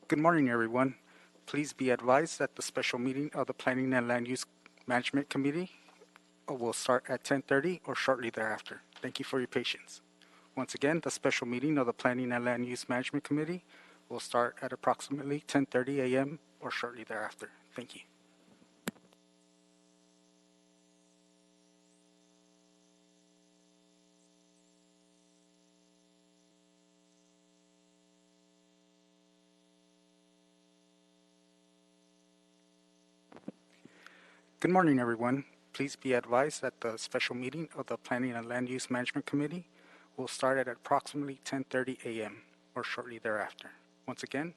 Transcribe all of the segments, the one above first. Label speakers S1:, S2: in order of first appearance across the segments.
S1: Good morning, everyone. Please be advised that the special meeting of the Planning and Land Use Management Committee will start at 10:30 or shortly thereafter. Thank you for your patience. Once again, the special meeting of the Planning and Land Use Management Committee will start at approximately 10:30 a.m. or shortly thereafter. Thank you. Good morning, everyone. Please be advised that the special meeting of the Planning and Land Use Management Committee will start at approximately 10:30 a.m. or shortly thereafter. Once again,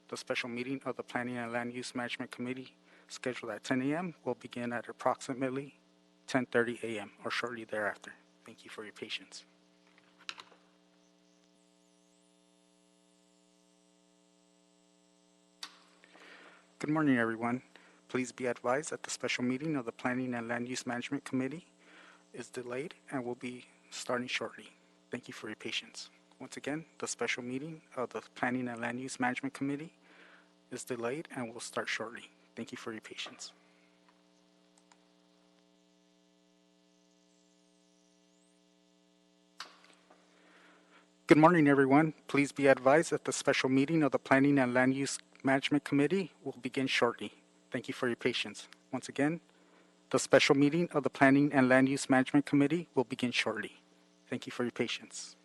S1: the special meeting of the Planning and Land Use Management Committee, scheduled at 10 a.m., will begin at approximately 10:30 a.m. or shortly thereafter. Thank you for your patience. Good morning, everyone. Please be advised that the special meeting of the Planning and Land Use Management Committee is delayed and will be starting shortly. Thank you for your patience. Once again, the special meeting of the Planning and Land Use Management Committee is delayed and will start shortly. Thank you for your patience. Good morning, everyone. Please be advised that the special meeting of the Planning and Land Use Management Committee will begin shortly. Thank you for your patience. Once again, the special meeting of the Planning and Land Use Management Committee will begin shortly. Thank you for your patience.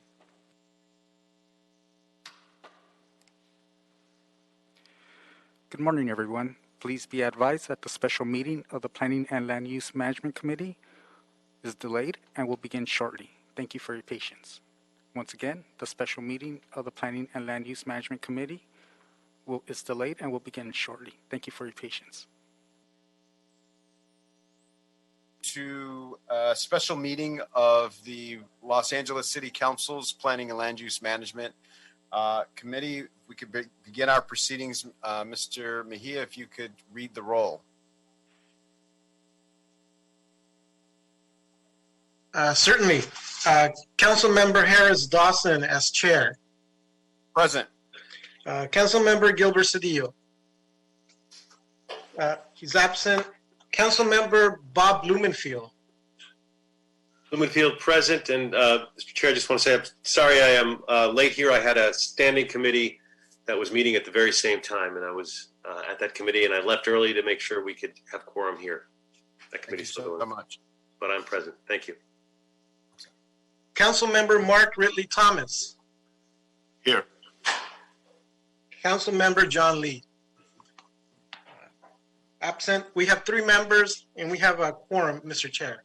S1: Good morning, everyone. Please be advised that the special meeting of the Planning and Land Use Management Committee is delayed and will begin shortly. Thank you for your patience. Once again, the special meeting of the Planning and Land Use Management Committee is delayed and will begin shortly. Thank you for your patience.
S2: To a special meeting of the Los Angeles City Council's Planning and Land Use Management Committee. We could begin our proceedings. Mr. Mejia, if you could read the roll.
S3: Certainly. Councilmember Harris Dawson as chair.
S2: Present.
S3: Councilmember Gilbert Cedillo. He's absent. Councilmember Bob Blumenfield.
S4: Blumenfield present. And Mr. Chair, I just want to say I'm sorry I am late here. I had a standing committee that was meeting at the very same time, and I was at that committee, and I left early to make sure we could have quorum here. That committee's still going.
S2: Thank you so much.
S4: But I'm present. Thank you.
S3: Councilmember Mark Ridley Thomas.
S2: Here.
S3: Councilmember John Lee. Absent. We have 3 members, and we have a quorum, Mr. Chair.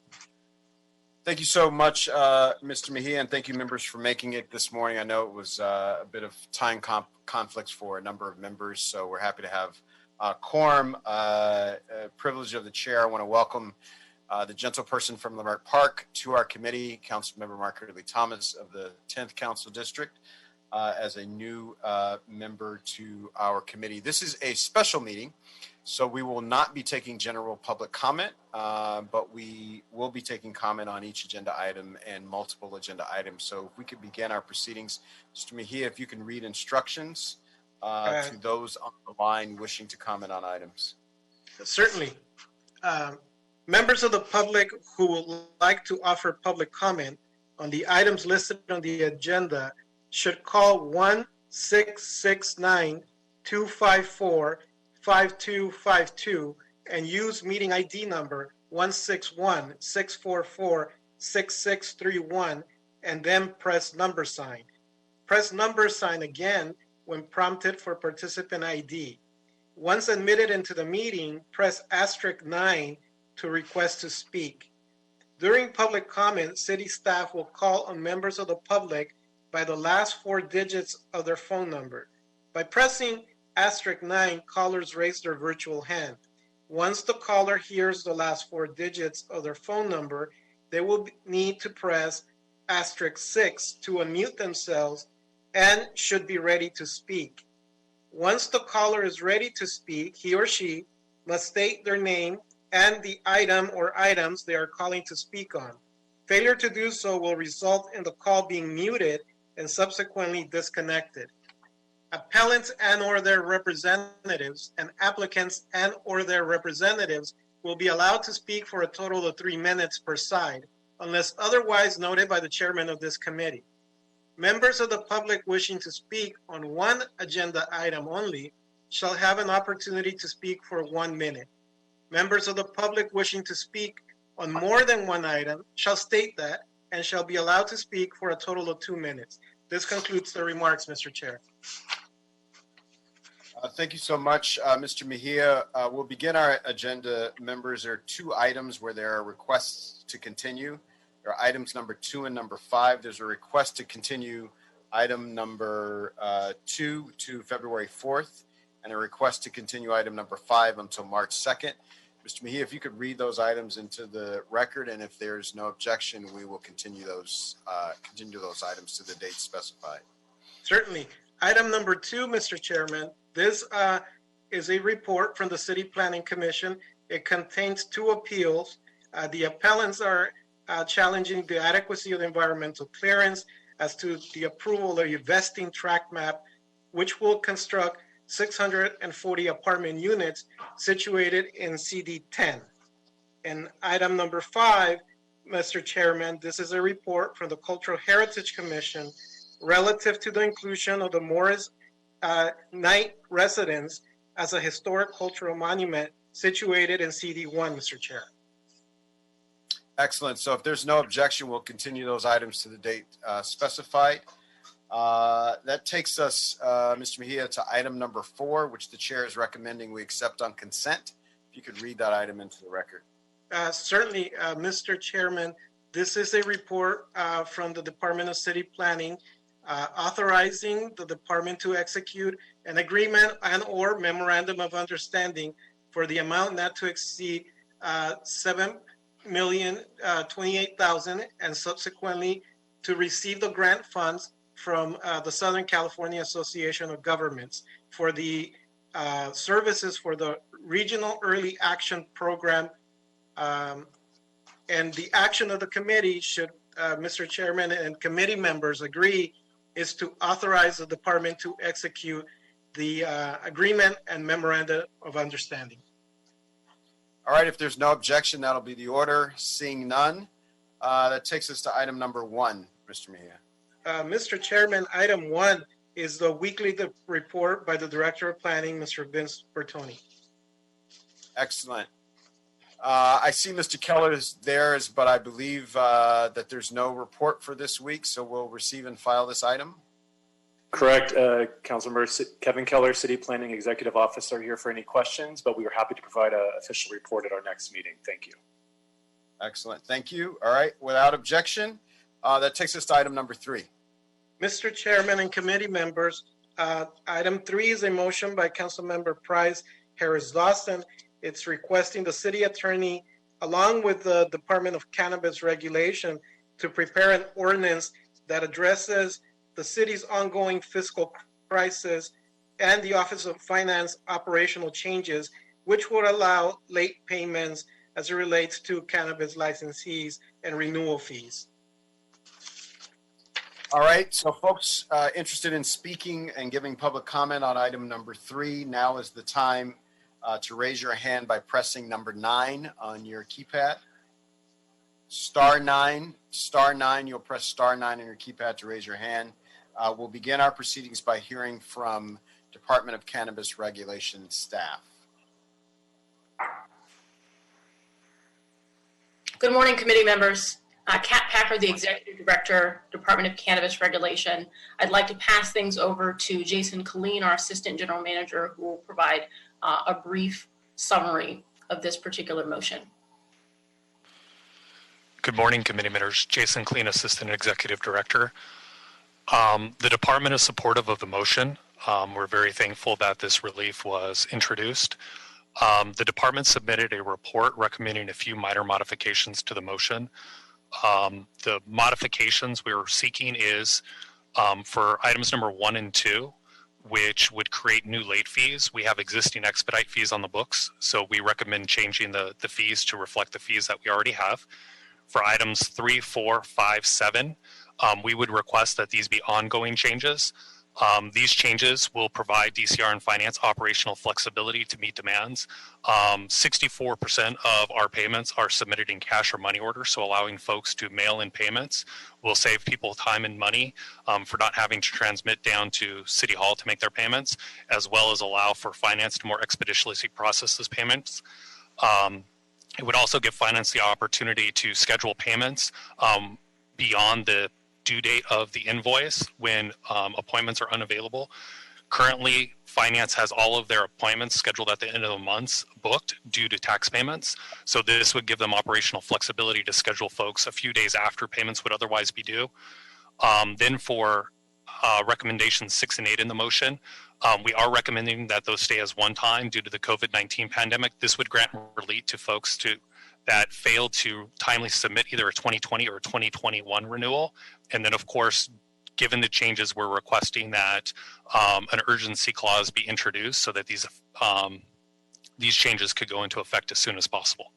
S2: Thank you so much, Mr. Mejia, and thank you, members, for making it this morning. I know it was a bit of time conflicts for a number of members, so we're happy to have quorum. Privilege of the chair. I want to welcome the gentleperson from Leimert Park to our committee, Councilmember Mark Ridley Thomas of the 10th Council District, as a new member to our committee. This is a special meeting, so we will not be taking general public comment, but we will be taking comment on each agenda item and multiple agenda items. So if we could begin our proceedings. Mr. Mejia, if you can read instructions to those on the line wishing to comment on items.
S3: Certainly. Members of the public who would like to offer public comment on the items listed on the agenda should call 1-669-254-5252 and use meeting ID number 161-644-6631 and then press number sign. Press number sign again when prompted for participant ID. Once admitted into the meeting, press *9 to request to speak. During public comment, city staff will call on members of the public by the last 4 digits of their phone number. By pressing *9, callers raise their virtual hand. Once the caller hears the last 4 digits of their phone number, they will need to press *6 to unmute themselves and should be ready to speak. Once the caller is ready to speak, he or she must state their name and the item or items they are calling to speak on. Failure to do so will result in the call being muted and subsequently disconnected. Appellants and/or their representatives and applicants and/or their representatives will be allowed to speak for a total of 3 minutes per side, unless otherwise noted by the chairman of this committee. Members of the public wishing to speak on one agenda item only shall have an opportunity to speak for 1 minute. Members of the public wishing to speak on more than one item shall state that and shall be allowed to speak for a total of 2 minutes. This concludes the remarks, Mr. Chair.
S2: Thank you so much, Mr. Mejia. We'll begin our agenda, members. There are 2 items where there are requests to continue. There are items number 2 and number 5. There's a request to continue item number 2 to February 4th, and a request to continue item number 5 until March 2nd. Mr. Mejia, if you could read those items into the record, and if there's no objection, we will continue those items to the date specified.
S3: Certainly. Item number 2, Mr. Chairman, this is a report from the City Planning Commission. It contains 2 appeals. The appellants are challenging the adequacy of the environmental clearance as to the approval of a vesting tract map, which will construct 640 apartment units situated in CD 10. And item number 5, Mr. Chairman, this is a report from the Cultural Heritage Commission relative to the inclusion of the Morris Knight residence as a historic cultural monument situated in CD 1, Mr. Chair.
S2: Excellent. So if there's no objection, we'll continue those items to the date specified. That takes us, Mr. Mejia, to item number 4, which the chair is recommending we accept on consent. If you could read that item into the record.
S3: Certainly, Mr. Chairman, this is a report from the Department of City Planning authorizing the department to execute an agreement and/or memorandum of understanding for the amount not to exceed $7,028,000 and subsequently to receive the grant funds from the Southern California Association of Governments for the services for the Regional Early Action Program. And the action of the committee, should Mr. Chairman and committee members agree, is to authorize the department to execute the agreement and memorandum of understanding.
S2: All right, if there's no objection, that'll be the order. Seeing none, that takes us to item number 1, Mr. Mejia.
S3: Mr. Chairman, item 1 is the weekly report by the Director of Planning, Mr. Vince Bertoni.
S2: Excellent. I see Mr. Keller is there, but I believe that there's no report for this week, so we'll receive and file this item.
S5: Correct. Councilmember Kevin Keller, City Planning Executive Officer, here for any questions, but we are happy to provide an official report at our next meeting. Thank you.
S2: Excellent. Thank you. All right. Without objection, that takes us to item number 3.
S3: Mr. Chairman and committee members, item 3 is a motion by Councilmember Price Harris Dawson. It's requesting the city attorney, along with the Department of Cannabis Regulation, to prepare an ordinance that addresses the city's ongoing fiscal crisis and the Office of Finance operational changes, which would allow late payments as it relates to cannabis licensees and renewal fees.
S2: All right. So folks interested in speaking and giving public comment on item number 3, now is the time to raise your hand by pressing number 9 on your keypad. Star 9, you'll press star 9 on your keypad to raise your hand. We'll begin our proceedings by hearing from Department of Cannabis Regulation staff.
S6: Good morning, committee members. Kat Packer, the Executive Director, Department of Cannabis Regulation. I'd like to pass things over to Jason Colleen, our Assistant General Manager, who will provide a brief summary of this particular motion.
S7: Good morning, committee members. Jason Colleen, Assistant Executive Director. The department is supportive of the motion. We're very thankful that this relief was introduced. The department submitted a report recommending a few minor modifications to the motion. The modifications we were seeking is for items number 1 and 2, which would create new late fees. We have existing expedite fees on the books, so we recommend changing the fees to reflect the fees that we already have. For items 3, 4, 5, 7, we would request that these be ongoing changes. These changes will provide DCR and finance operational flexibility to meet demands. 64% of our payments are submitted in cash or money order, so allowing folks to mail in payments will save people time and money for not having to transmit down to City Hall to make their payments, as well as allow for finance to more expeditiously process those payments. It would also give finance the opportunity to schedule payments beyond the due date of the invoice when appointments are unavailable. Currently, finance has all of their appointments scheduled at the end of the month booked due to tax payments. So this would give them operational flexibility to schedule folks a few days after payments would otherwise be due. Then for recommendations 6 and 8 in the motion, we are recommending that those stay as one time due to the COVID-19 pandemic. This would grant relief to folks that failed to timely submit either a 2020 or a 2021 renewal. And then, of course, given the changes, we're requesting that an urgency clause be introduced so that these changes could go into effect as soon as possible.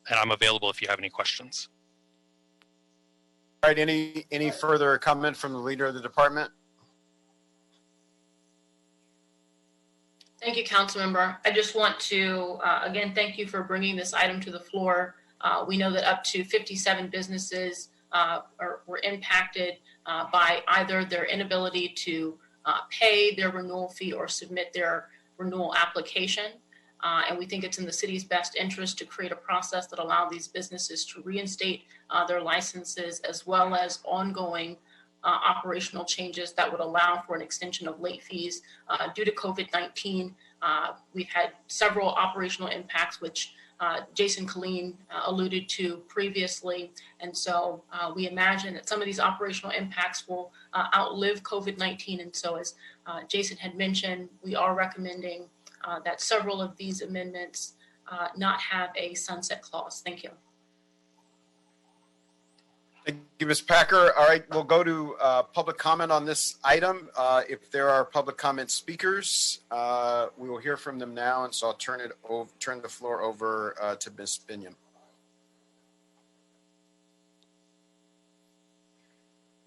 S7: And I'm available if you have any questions.
S2: All right, any further comment from the leader of the department?
S6: Thank you, Councilmember. I just want to, again, thank you for bringing this item to the floor. We know that up to 57 businesses were impacted by either their inability to pay their renewal fee or submit their renewal application. And we think it's in the city's best interest to create a process that allows these businesses to reinstate their licenses, as well as ongoing operational changes that would allow for an extension of late fees due to COVID-19. We've had several operational impacts, which Jason Killeen alluded to previously. And so we imagine that some of these operational impacts will outlive COVID-19. And so as Jason had mentioned, we are recommending that several of these amendments not have a sunset clause. Thank you.
S2: Thank you, Ms. Packer. All right, we'll go to public comment on this item. If there are public comment speakers, we will hear from them now, and so I'll turn the floor over to Ms. Binion.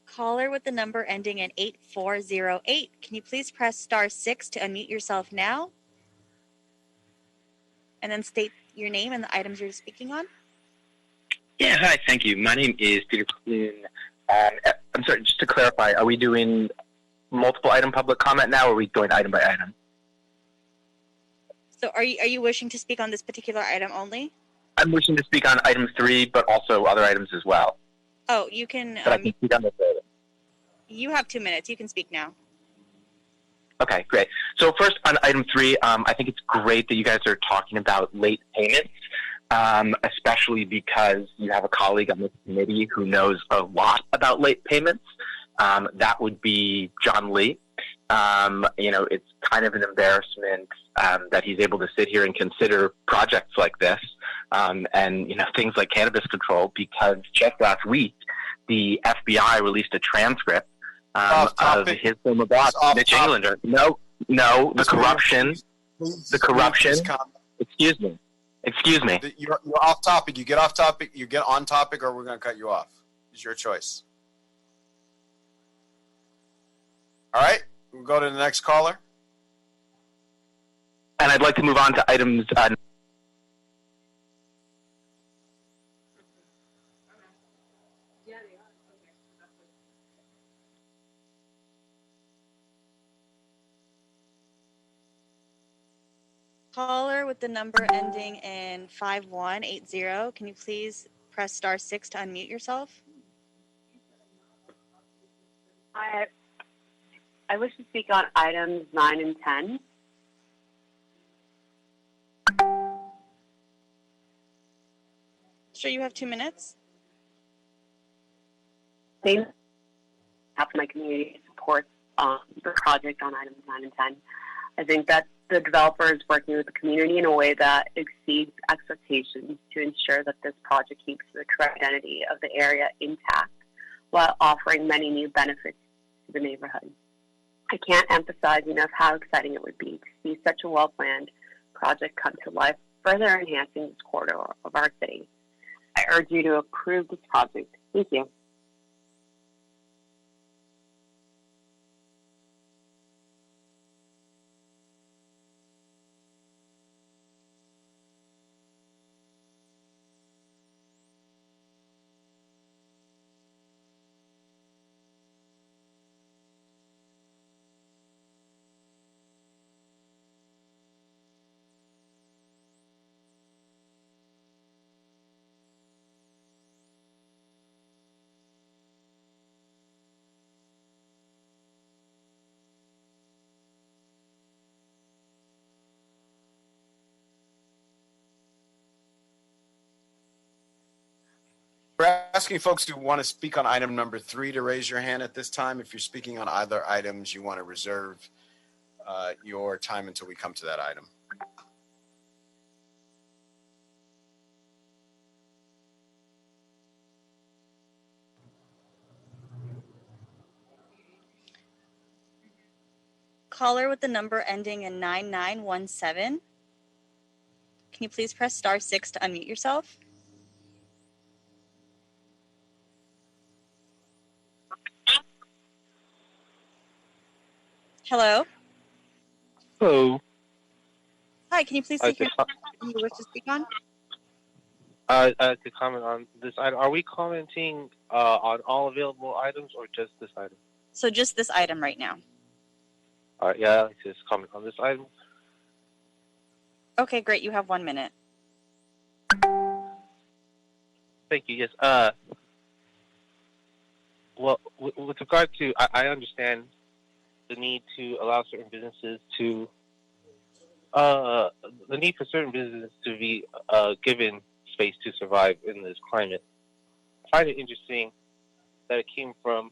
S8: Caller with the number ending in 8408. Can you please press *6 to unmute yourself now? And then state your name and the items you're speaking on.
S9: Yeah, hi, thank you. My name is Peter Kloon. I'm sorry, just to clarify, are we doing multiple item public comment now, or are we going item by item?
S8: So are you wishing to speak on this particular item only?
S9: I'm wishing to speak on item 3, but also other items as well.
S8: Oh, you can.
S9: But I can speak on this later.
S8: You have 2 minutes. You can speak now.
S9: Okay, great. So first on item 3, I think it's great that you guys are talking about late payments. Especially because you have a colleague on this committee who knows a lot about late payments. That would be John Lee. It's kind of an embarrassment that he's able to sit here and consider projects like this and, things like cannabis control, because just last week, the FBI released a transcript of his former boss, Mitch Englander. No, the corruption, Excuse me.
S2: You're off topic. You get off topic. You get on topic, or we're going to cut you off. It's your choice. All right. We'll go to the next caller.
S9: And I'd like to move on to items.
S8: Caller with the number ending in 5180. Can you please press *6 to unmute yourself?
S10: I wish to speak on items 9 and 10.
S8: Sure, you have 2 minutes.
S10: Half of my community supports the project on items 9 and 10. I think that the developer is working with the community in a way that exceeds expectations to ensure that this project keeps the true identity of the area intact while offering many new benefits to the neighborhood. I can't emphasize enough how exciting it would be to see such a well-planned project come to life, further enhancing this corridor of our city. I urge you to approve this project. Thank you.
S2: Asking folks who want to speak on item number 3 to raise your hand at this time. If you're speaking on either items, you want to reserve your time until we come to that item.
S8: Caller with the number ending in 9917. Can you please press *6 to unmute yourself? Hello?
S11: Hello.
S8: Hi, can you please say your name you wish to speak on?
S11: To comment on this item, are we commenting on all available items or just this item?
S8: So just this item right now.
S11: All right, yeah, I'd like to just comment on this item.
S8: Okay, great. You have 1 minute.
S11: Thank you. Yes. Well, with regard to, I understand the need to allow certain businesses to, the need for certain businesses to be given space to survive in this climate. I find it interesting that it came from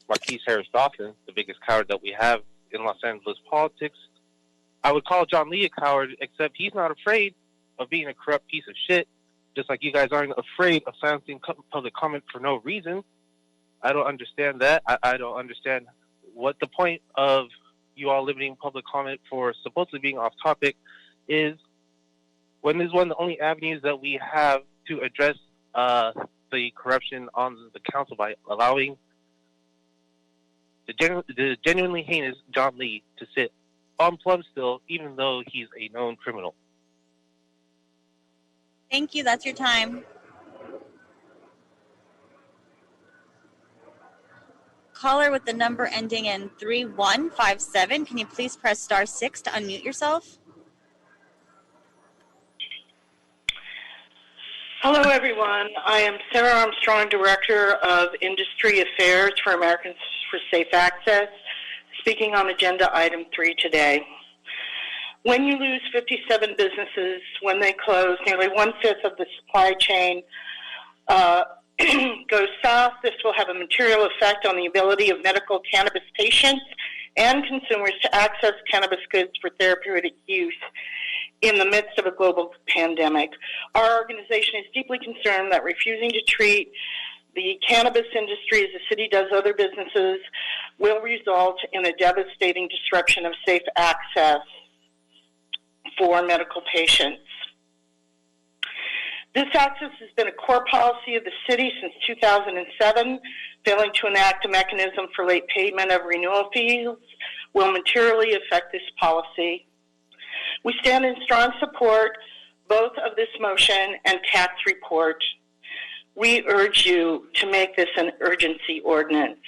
S11: Marquise Harris Dawson, the biggest coward that we have in Los Angeles politics. I would call John Lee a coward, except he's not afraid of being a corrupt piece of shit, just like you guys aren't afraid of silencing public comment for no reason. I don't understand that. I don't understand what the point of you all limiting public comment for supposedly being off topic is, when this is one of the only avenues that we have to address the corruption on the council by allowing the genuinely heinous John Lee to sit on plum still, even though he's a known criminal.
S8: Thank you. That's your time. Caller with the number ending in 3157. Can you please press *6 to unmute yourself?
S12: Hello, everyone. I am Sarah Armstrong, Director of Industry Affairs for Americans for Safe Access, speaking on Agenda Item 3 today. When you lose 57 businesses, when they close, nearly 1/5 of the supply chain goes south. This will have a material effect on the ability of medical cannabis patients and consumers to access cannabis goods for therapeutic use in the midst of a global pandemic. Our organization is deeply concerned that refusing to treat the cannabis industry as the city does other businesses will result in a devastating disruption of safe access for medical patients. This access has been a core policy of the city since 2007. Failing to enact a mechanism for late payment of renewal fees will materially affect this policy. We stand in strong support both of this motion and Kat's report. We urge you to make this an urgency ordinance.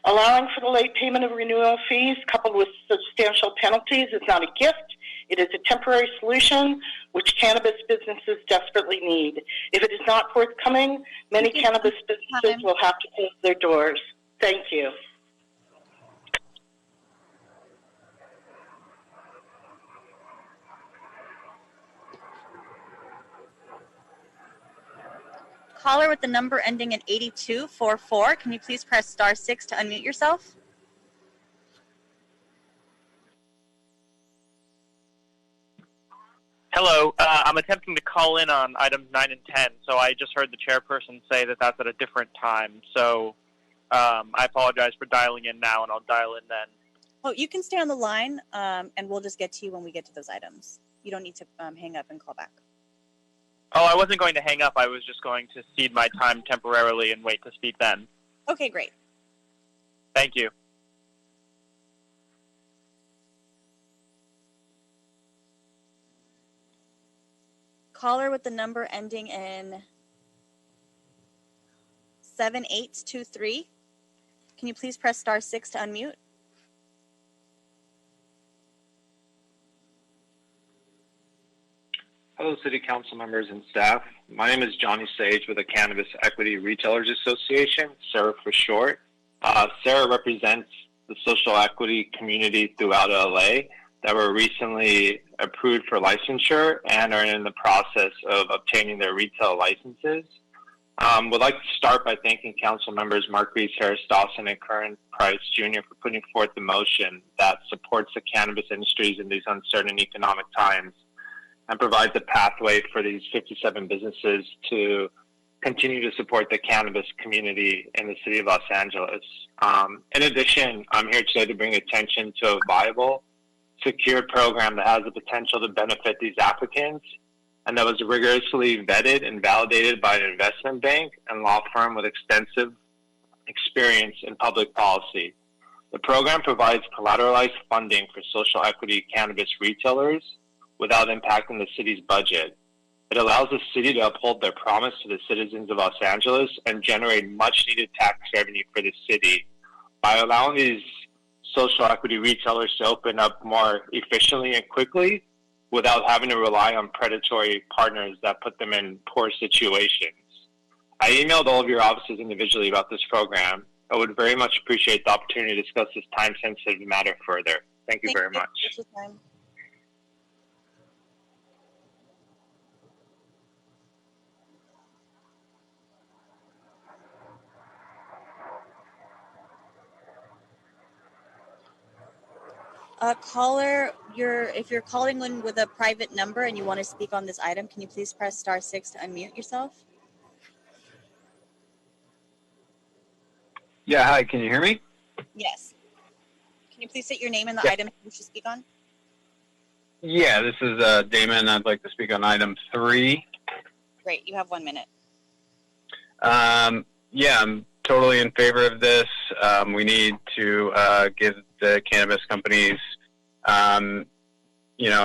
S12: Allowing for the late payment of renewal fees coupled with substantial penalties is not a gift. It is a temporary solution which cannabis businesses desperately need. If it is not forthcoming, many cannabis businesses will have to close their doors. Thank you.
S8: Caller with the number ending in 8244. Can you please press *6 to unmute yourself?
S13: Hello, I'm attempting to call in on items 9 and 10, so I just heard the chairperson say that that's at a different time. So I apologize for dialing in now, and I'll dial in then.
S8: Oh, you can stay on the line, and we'll just get to you when we get to those items. You don't need to hang up and call back.
S13: Oh, I wasn't going to hang up. I was just going to cede my time temporarily and wait to speak then.
S8: Okay, great.
S13: Thank you.
S8: Caller with the number ending in 7823. Can you please press *6 to unmute?
S14: Hello, City Council members and staff. My name is Johnny Sage with the Cannabis Equity Retailers Association, SARA for short. SARA represents the social equity community throughout LA that were recently approved for licensure and are in the process of obtaining their retail licenses. Would like to start by thanking Council members Mark Reese, Harris Dawson, and Curran Price Jr. for putting forth the motion that supports the cannabis industries in these uncertain economic times and provides a pathway for these 57 businesses to continue to support the cannabis community in the city of Los Angeles. In addition, I'm here today to bring attention to a viable, secured program that has the potential to benefit these applicants and that was rigorously vetted and validated by an investment bank and law firm with extensive experience in public policy. The program provides collateralized funding for social equity cannabis retailers without impacting the city's budget. It allows the city to uphold their promise to the citizens of Los Angeles and generate much-needed tax revenue for the city by allowing these social equity retailers to open up more efficiently and quickly without having to rely on predatory partners that put them in poor situations. I emailed all of your offices individually about this program. I would very much appreciate the opportunity to discuss this time-sensitive matter further. Thank you very much.
S8: Caller, if you're calling in with a private number and you want to speak on this item, can you please press *6 to unmute yourself?
S15: Yeah, hi, can you hear me?
S8: Yes. Can you please state your name and the item you should speak on?
S15: Yeah, this is Damon. I'd like to speak on item 3.
S8: Great, you have 1 minute.
S15: Yeah, I'm totally in favor of this. We need to give the cannabis companies, an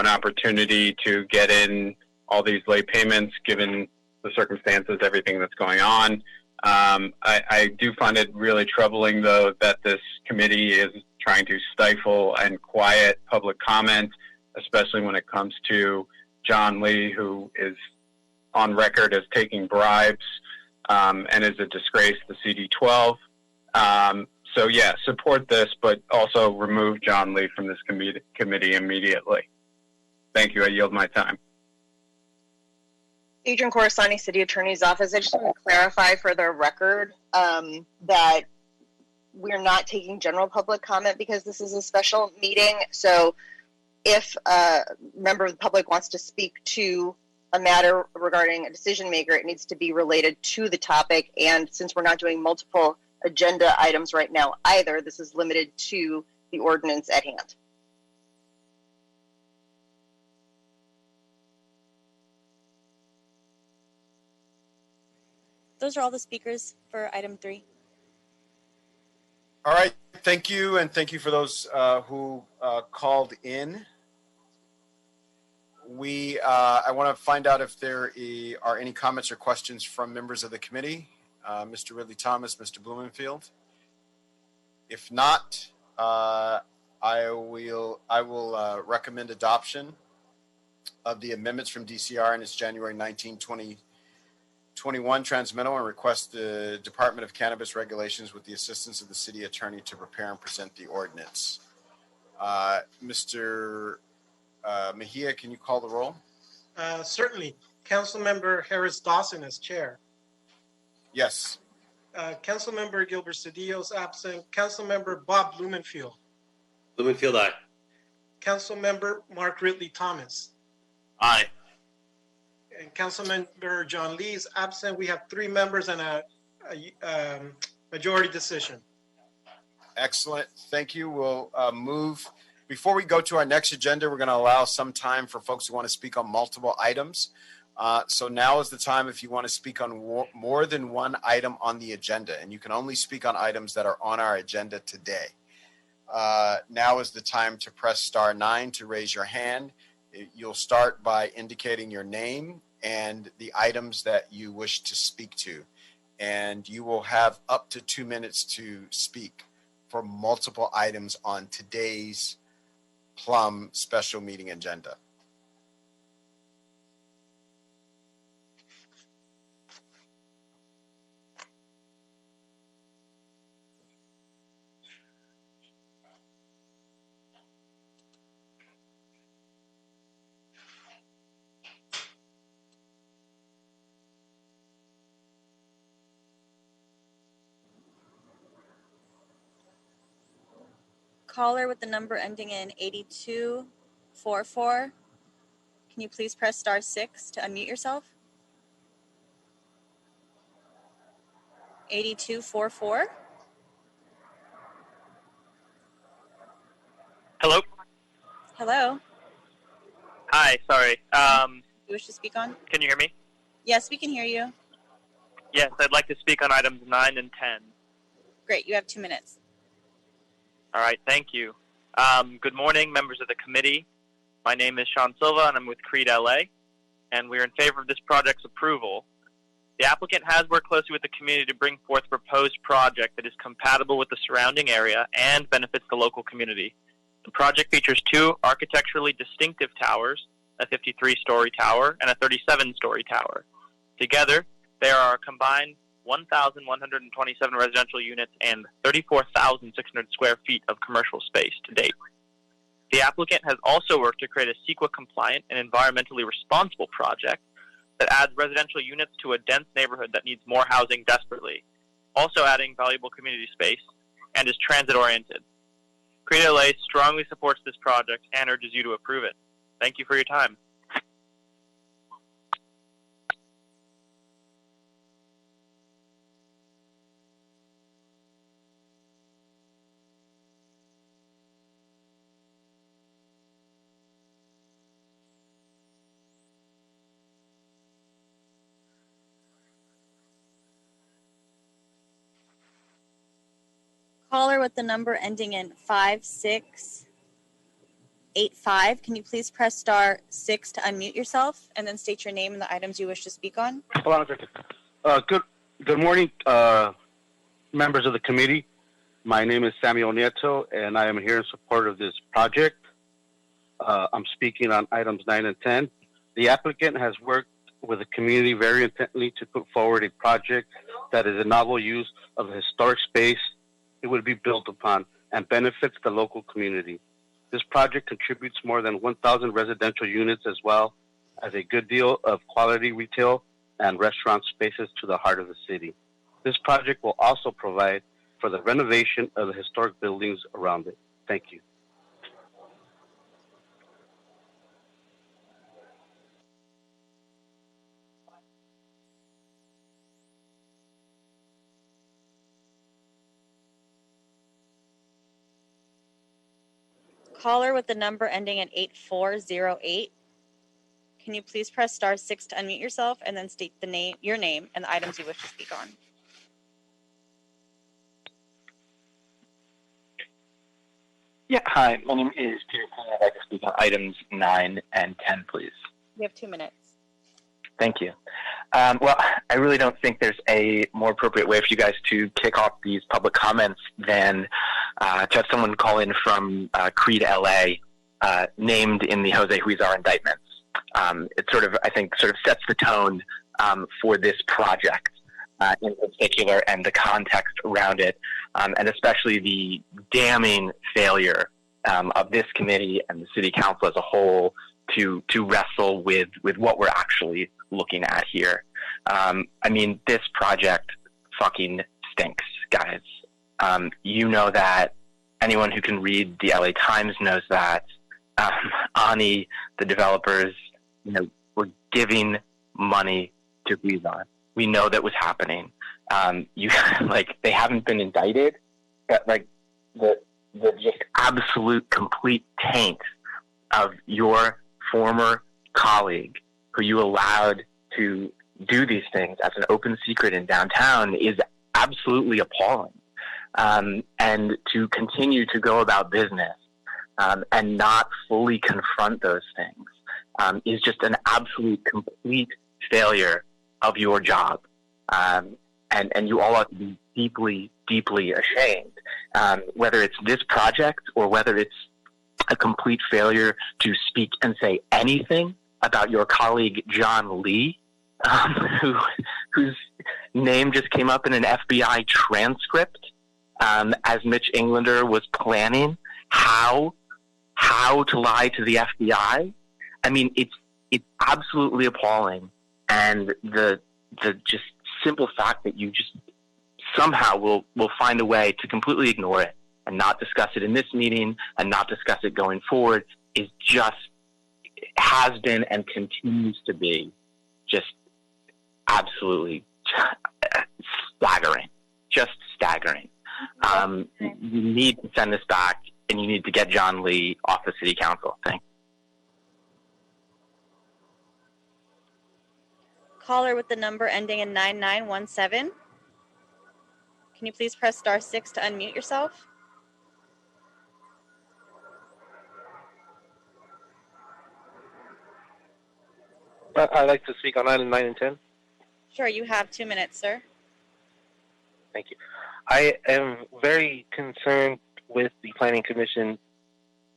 S15: opportunity to get in all these late payments, given the circumstances, everything that's going on. I do find it really troubling, though, that this committee is trying to stifle and quiet public comment, especially when it comes to John Lee, who is on record as taking bribes and is a disgrace to CD12. So, yeah, support this, but also remove John Lee from this committee immediately. Thank you. I yield my time.
S16: Adrian Corsani, City Attorney's Office. I just want to clarify for the record that we're not taking general public comment because this is a special meeting. So if a member of the public wants to speak to a matter regarding a decision maker, it needs to be related to the topic. And since we're not doing multiple agenda items right now either, this is limited to the ordinance at hand.
S8: Those are all the speakers for item 3.
S2: All right, thank you, and thank you for those who called in. I want to find out if there are any comments or questions from members of the committee. Mr. Ridley Thomas, Mr. Blumenfield. If not, I will recommend adoption of the amendments from DCR in its January 19, 2021 transmittal and request the Department of Cannabis Regulations with the assistance of the city attorney to prepare and present the ordinance. Mr. Mejia, can you call the roll?
S3: Certainly. Councilmember Harris Dawson as chair.
S2: Yes.
S3: Councilmember Gilbert Cedillo's absent. Councilmember Bob Blumenfield.
S4: Blumenfield, aye.
S3: Councilmember Mark Ridley Thomas.
S4: Aye.
S3: And Councilmember John Lee is absent. We have 3 members and a majority decision.
S2: Excellent. Thank you. We'll move. Before we go to our next agenda, we're going to allow some time for folks who want to speak on multiple items. So now is the time if you want to speak on more than one item on the agenda, and you can only speak on items that are on our agenda today. Now is the time to press *9 to raise your hand. You'll start by indicating your name and the items that you wish to speak to, and you will have up to 2 minutes to speak for multiple items on today's Plum special meeting agenda.
S8: Caller with the number ending in 8244. Can you please press *6 to unmute yourself? 8244.
S13: Hello.
S8: Hello.
S13: Hi. Sorry.
S8: You wish to speak on?
S13: Can you hear me?
S8: Yes, we can hear you.
S13: Yes, I'd like to speak on items 9 and 10.
S8: Great, you have 2 minutes.
S13: All right. Thank you. Good morning, members of the committee. My name is Sean Silva, and I'm with Creed LA, and we're in favor of this project's approval. The applicant has worked closely with the community to bring forth a proposed project that is compatible with the surrounding area and benefits the local community. The project features 2 architecturally distinctive towers, a 53-story tower and a 37-story tower. Together, there are a combined 1,127 residential units and 34,600 square feet of commercial space to date. The applicant has also worked to create a CEQA-compliant and environmentally responsible project that adds residential units to a dense neighborhood that needs more housing desperately, also adding valuable community space, and is transit-oriented. Creed LA strongly supports this project and urges you to approve it. Thank you for your time.
S8: Caller with the number ending in 5685. Can you please press *6 to unmute yourself and then state your name and the items you wish to speak on?
S17: Hold on a second. Good morning, members of the committee. My name is Samuel Nieto, and I am here in support of this project. I'm speaking on items 9 and 10. The applicant has worked with the community very intently to put forward a project that is a novel use of the historic space it would be built upon and benefits the local community. This project contributes more than 1,000 residential units as well as a good deal of quality retail and restaurant spaces to the heart of the city. This project will also provide for the renovation of the historic buildings around it. Thank you.
S8: Caller with the number ending in 8408. Can you please press *6 to unmute yourself and then state your name and the items you wish to speak on?
S9: Yeah, hi. My name is Peter Pan. I'd like to speak on items 9 and 10, please.
S8: You have 2 minutes.
S9: Thank you. Well, I really don't think there's a more appropriate way for you guys to kick off these public comments than to have someone call in from Creed LA named in the Jose Huizar indictments. It I think sets the tone for this project in particular and the context around it, and especially the damning failure of this committee and the city council as a whole to wrestle with what we're actually looking at here. I mean, this project fucking stinks, guys. You know that. Anyone who can read the LA Times knows that. Ani, the developers, were giving money to Huizar. We know that was happening. They haven't been indicted, but the just absolute complete taint of your former colleague who you allowed to do these things as an open secret in downtown is absolutely appalling. And to continue to go about business and not fully confront those things is just an absolute complete failure of your job. And you all ought to be deeply, deeply ashamed, whether it's this project or whether it's a complete failure to speak and say anything about your colleague John Lee, whose name just came up in an FBI transcript as Mitch Englander was planning how to lie to the FBI. I mean, it's absolutely appalling, and the just simple fact that you just somehow will find a way to completely ignore it and not discuss it in this meeting and not discuss it going forward is just, has been and continues to be just absolutely staggering, just staggering. You need to send this back, and you need to get John Lee off the city council. Thanks.
S8: Caller with the number ending in 9917. Can you please press *6 to unmute yourself?
S11: I'd like to speak on item 9 and 10.
S8: Sure, you have 2 minutes, sir.
S11: Thank you. I am very concerned with the Planning Commission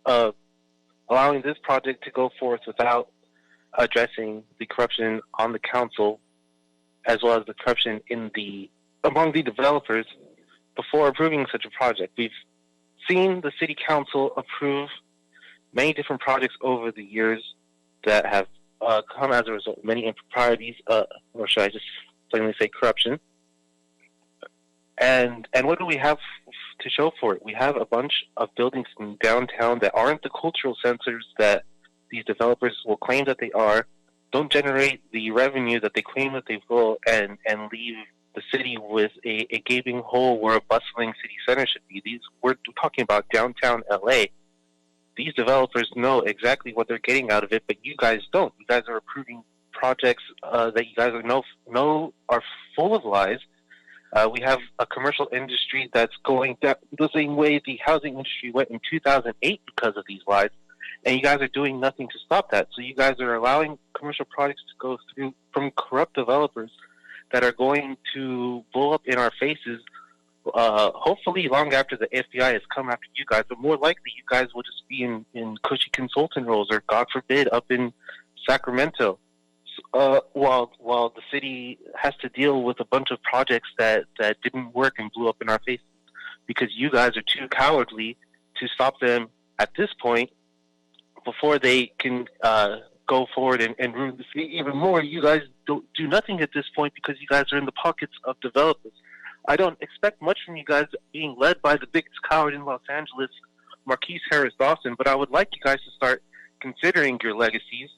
S11: allowing this project to go forth without addressing the corruption on the council, as well as the corruption among the developers before approving such a project. We've seen the city council approve many different projects over the years that have come as a result of many improprieties, or should I just plainly say corruption. And what do we have to show for it? We have a bunch of buildings in downtown that aren't the cultural centers that these developers will claim that they are, don't generate the revenue that they claim that they will, and leave the city with a gaping hole where a bustling city center should be. We're talking about downtown LA. These developers know exactly what they're getting out of it, but you guys don't. You guys are approving projects that you guys know are full of lies. We have a commercial industry that's going down the same way the housing industry went in 2008 because of these lies, and you guys are doing nothing to stop that. So you guys are allowing commercial projects to go through from corrupt developers that are going to blow up in our faces, hopefully long after the FBI has come after you guys, but more likely you guys will just be in cushy consultant roles, or God forbid, up in Sacramento. While the city has to deal with a bunch of projects that didn't work and blew up in our faces because you guys are too cowardly to stop them at this point before they can go forward and ruin the city even more. You guys don't do nothing at this point because you guys are in the pockets of developers. I don't expect much from you guys being led by the biggest coward in Los Angeles, Marquise Harris Dawson, but I would like you guys to start considering your legacies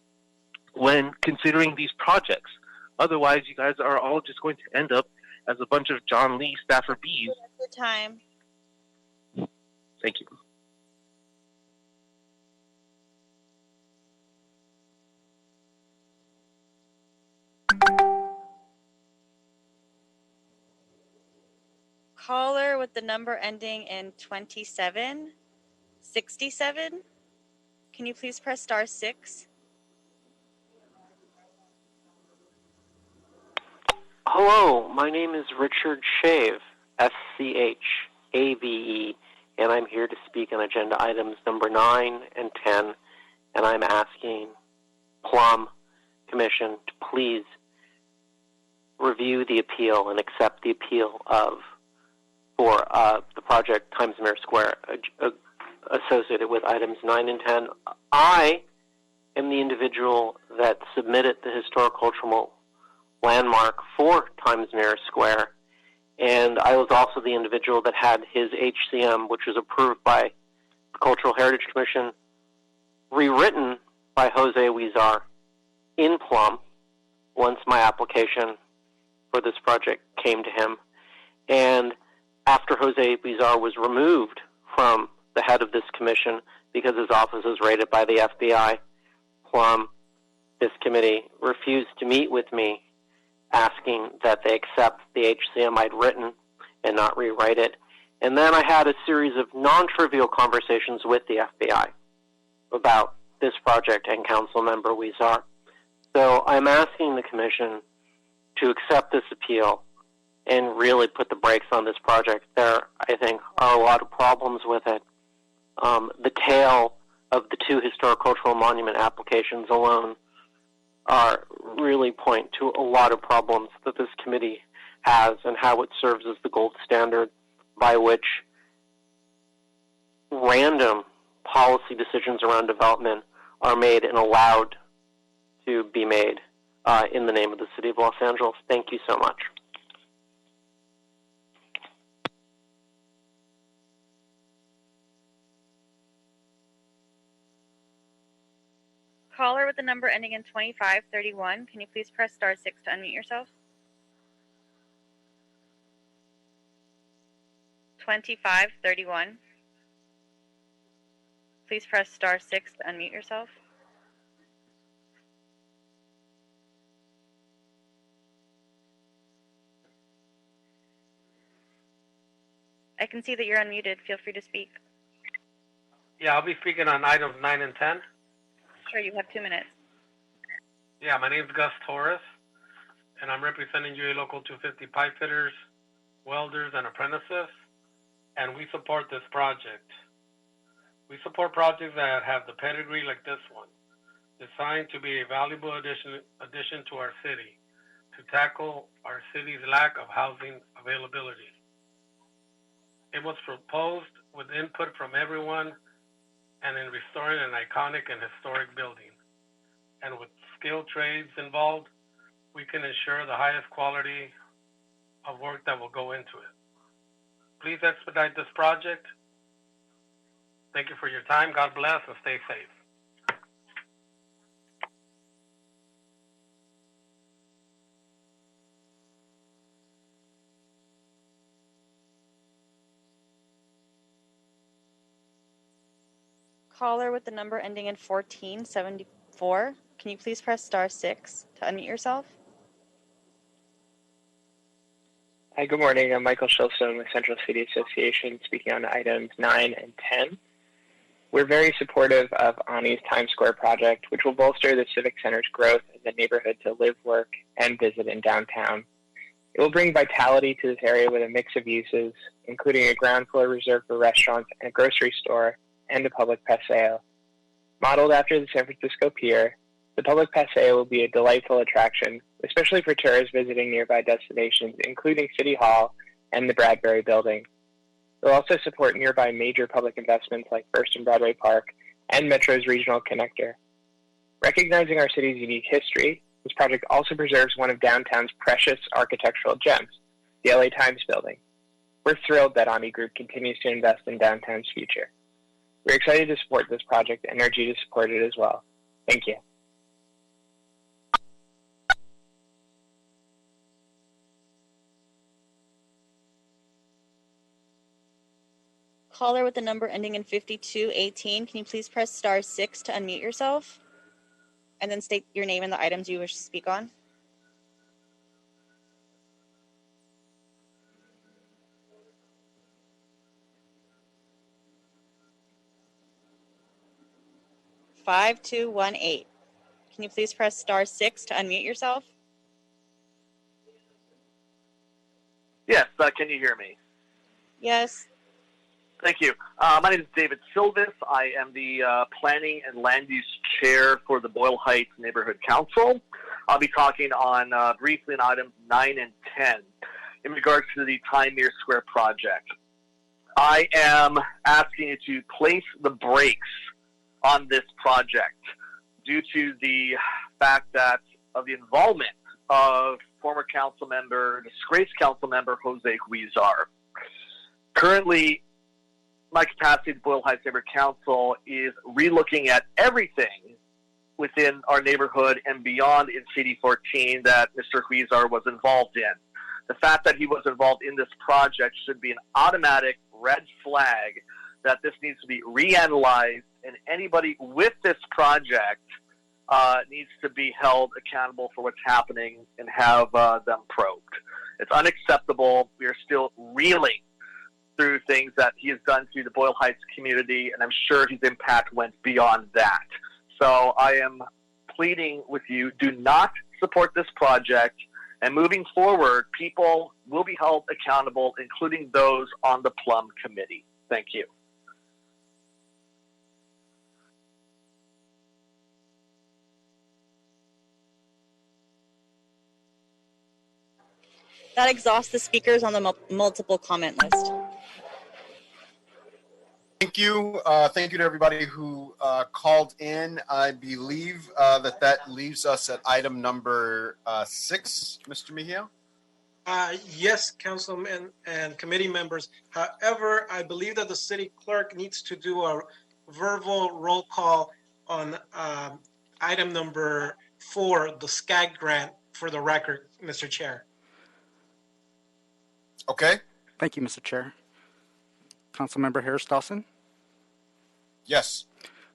S11: when considering these projects. Otherwise, you guys are all just going to end up as a bunch of John Lee staffer bees.
S8: Your time.
S11: Thank you.
S8: Caller with the number ending in 2767. Can you please press *6?
S18: Hello, my name is Richard Shave, SCHAVE, and I'm here to speak on agenda items number 9 and 10, and I'm asking Plum Commission to please review the appeal and accept the appeal for the project Times Square Square associated with items 9 and 10. I am the individual that submitted the historic cultural landmark for Times Square, and I was also the individual that had his HCM, which was approved by the Cultural Heritage Commission, rewritten by Jose Huizar in Plum once my application for this project came to him. And after Jose Huizar was removed from the head of this commission because his office was raided by the FBI, Plum, this committee, refused to meet with me, asking that they accept the HCM I'd written and not rewrite it. And then I had a series of non-trivial conversations with the FBI about this project and Council Member Huizar. So I'm asking the Commission to accept this appeal and really put the brakes on this project. There, I think, are a lot of problems with it. The tail of the 2 historic cultural monument applications alone really point to a lot of problems that this committee has and how it serves as the gold standard by which random policy decisions around development are made and allowed to be made in the name of the City of Los Angeles. Thank you so much.
S8: Caller with the number ending in 2531, can you please press *6 to unmute yourself? 2531. Please press *6 to unmute yourself. I can see that you're unmuted. Feel free to speak.
S19: Yeah, I'll be speaking on items 9 and 10.
S8: Sure, you have 2 minutes.
S19: Yeah, my name's Gus Torres, and I'm representing UA Local 250 pipe fitters, welders, and apprentices, and we support this project. We support projects that have the pedigree like this one, designed to be a valuable addition to our city, to tackle our city's lack of housing availability. It was proposed with input from everyone and in restoring an iconic and historic building. And with skilled trades involved, we can ensure the highest quality of work that will go into it. Please expedite this project. Thank you for your time. God bless and stay safe.
S8: Caller with the number ending in 1474, can you please press *6 to unmute yourself?
S20: Hi, good morning. I'm Michael Shilstone with Central City Association, speaking on items 9 and 10. We're very supportive of Ani's Times Square project, which will bolster the Civic Center's growth as a neighborhood to live, work, and visit in downtown. It will bring vitality to this area with a mix of uses, including a ground floor reserved for restaurants and a grocery store, and a public paseo. Modeled after the San Francisco Pier, the public paseo will be a delightful attraction, especially for tourists visiting nearby destinations, including City Hall and the Bradbury Building. It will also support nearby major public investments like First and Broadway Park and Metro's regional connector. Recognizing our city's unique history, this project also preserves one of downtown's precious architectural gems, the LA Times Building. We're thrilled that Ani Group continues to invest in downtown's future. We're excited to support this project and urge you to support it as well. Thank you.
S8: Caller with the number ending in 5218, can you please press *6 to unmute yourself? And then state your name and the items you wish to speak on. (5218). Can you please press *6 to unmute yourself?
S21: Yes, can you hear me?
S8: Yes.
S21: Thank you. My name is David Silvis. I am the Planning and Land Use Chair for the Boyle Heights Neighborhood Council. I'll be talking on briefly on items 9 and 10 in regards to the Time Square project. I am asking you to place the brakes on this project due to the fact that of the involvement of former council member, disgraced council member Jose Huizar. Currently, my capacity at Boyle Heights Neighborhood Council is relooking at everything within our neighborhood and beyond in CD 14 that Mr. Huizar was involved in. The fact that he was involved in this project should be an automatic red flag that this needs to be reanalyzed, and anybody with this project needs to be held accountable for what's happening and have them probed. It's unacceptable. We are still reeling through things that he has done to the Boyle Heights community, and I'm sure his impact went beyond that. So I am pleading with you, do not support this project, and moving forward, people will be held accountable, including those on the Plum Committee. Thank you.
S8: That exhausts the speakers on the multiple comment list.
S2: Thank you. Thank you to everybody who called in. I believe that leaves us at item number 6, Mr. Mejia.
S3: Yes, councilmen and committee members. However, I believe that the city clerk needs to do a verbal roll call on item number 4, the SCAG grant, for the record, Mr. Chair.
S2: Okay.
S1: Thank you, Mr. Chair. Councilmember Harris Dawson?
S2: Yes.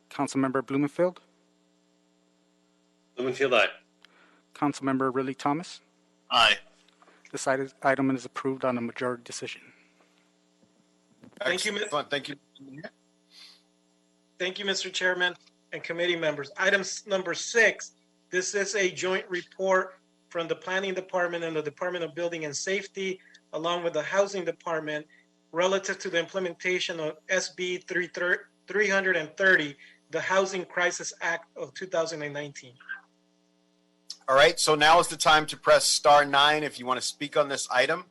S1: Councilmember Blumenfield?
S4: Blumenfield, aye.
S1: Councilmember Ridley Thomas?
S21: Aye.
S1: This item is approved on a majority decision.
S3: Thank you,
S2: Thank you.
S3: Thank you, Mr. Chairman and committee members. Item number 6, this is a joint report from the Planning Department and the Department of Building and Safety, along with the Housing Department, relative to the implementation of SB 330, the Housing Crisis Act of 2019.
S2: All right, so now is the time to press star 9 if you want to speak on this item.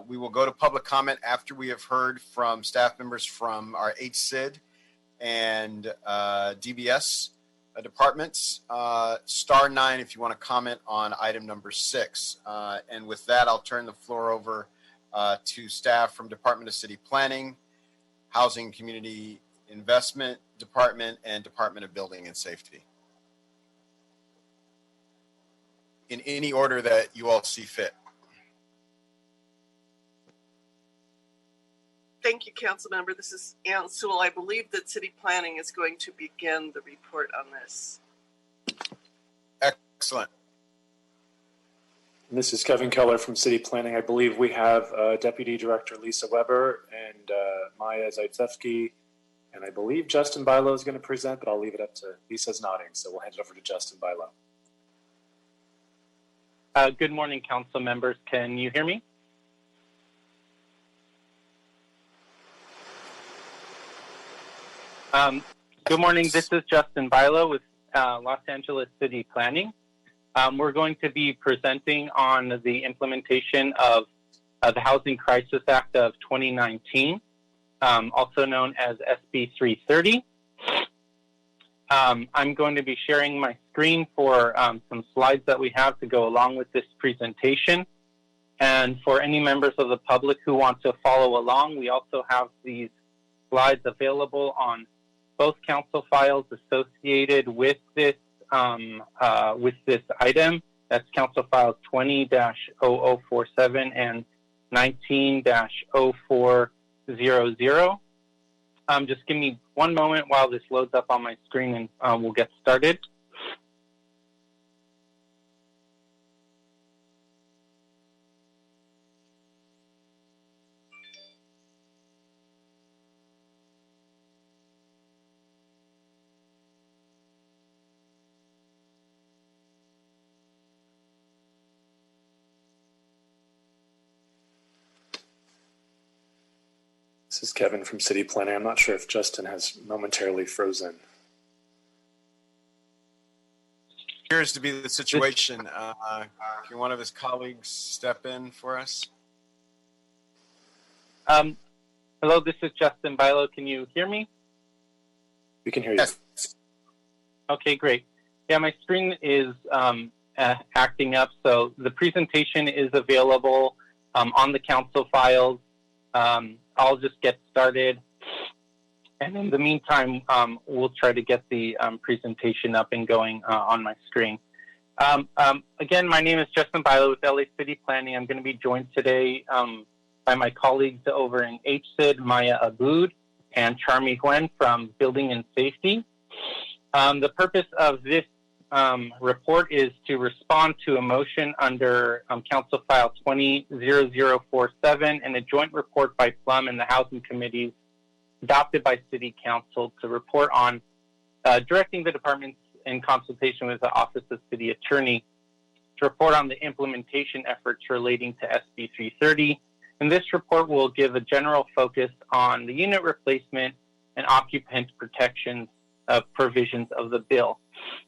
S2: We will go to public comment after we have heard from staff members from our HCID and DBS departments. Star 9 if you want to comment on item number 6. And with that, I'll turn the floor over to staff from Department of City Planning, Housing Community Investment Department, and Department of Building and Safety. In any order that you all see fit.
S22: Thank you, Council Member. This is Ann Sewell. I believe that City Planning is going to begin the report on this.
S2: Excellent.
S5: This is Kevin Keller from City Planning. I believe we have Deputy Director Lisa Weber and Maya Zaitsevsky, and I believe Justin Bilo is going to present, but I'll leave it up to Lisa's nodding, so we'll hand it over to Justin Bilo.
S23: Good morning, council members. Can you hear me? Good morning. This is Justin Bilo with Los Angeles City Planning. We're going to be presenting on the implementation of the Housing Crisis Act of 2019, also known as SB 330. I'm going to be sharing my screen for some slides that we have to go along with this presentation. And for any members of the public who want to follow along, we also have these slides available on both council files associated with this item. That's council files 20-0047 and 19-0400. Just give me one moment while this loads up on my screen and we'll get started.
S5: This is Kevin from City Planning. I'm not sure if Justin has momentarily frozen.
S2: Appears to be the situation. Can one of his colleagues step in for us?
S23: Hello, this is Justin Bilo. Can you hear me?
S5: We can hear you.
S2: Yes.
S23: Okay, great. Yeah, my screen is acting up. So the presentation is available on the council files. I'll just get started. And in the meantime, we'll try to get the presentation up and going on my screen. Again, my name is Justin Bilo with LA City Planning. I'm going to be joined today by my colleagues over in HCID, Maya Aboud and Charmy Huen from Building and Safety. The purpose of this report is to respond to a motion under Council File 20-0047 and a joint report by Plum and the Housing Committees adopted by City Council to report on directing the departments in consultation with the Office of City Attorney to report on the implementation efforts relating to SB 330. And this report will give a general focus on the unit replacement and occupant protections provisions of the bill.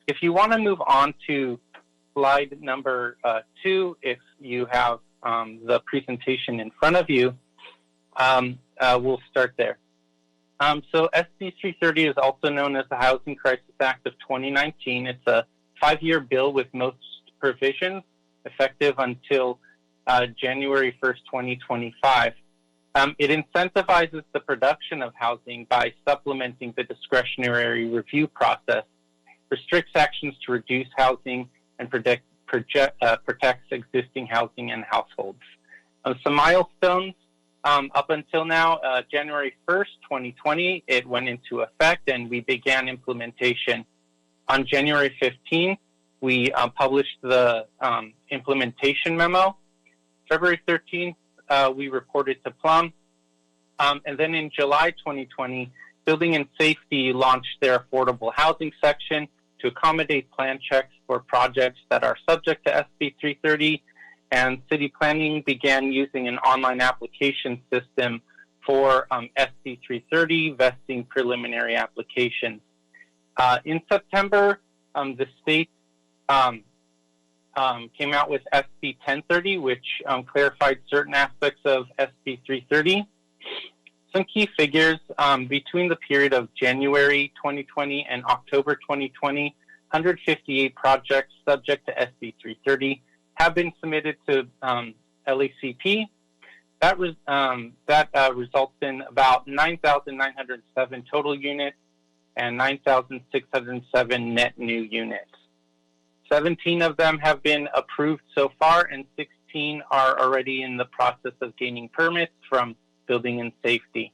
S23: If you want to move on to slide number 2, if you have the presentation in front of you, we'll start there. So SB 330 is also known as the Housing Crisis Act of 2019. It's a 5-year bill with most provisions effective until January 1st, 2025. It incentivizes the production of housing by supplementing the discretionary review process restricts actions to reduce housing, and protects existing housing and households. Some milestones up until now, January 1st, 2020, it went into effect and we began implementation. On January 15th, we published the implementation memo. February 13th, we reported to Plum. And then in July 2020, Building and Safety launched their affordable housing section to accommodate plan checks for projects that are subject to SB 330, and City Planning began using an online application system for SB 330 vesting preliminary applications. In September, the state came out with SB 1030, which clarified certain aspects of SB 330. Some key figures between the period of January 2020 and October 2020, 158 projects subject to SB 330 have been submitted to LACP. That results in about 9,907 total units and 9,607 net new units. 17 of them have been approved so far, and 16 are already in the process of gaining permits from Building and Safety.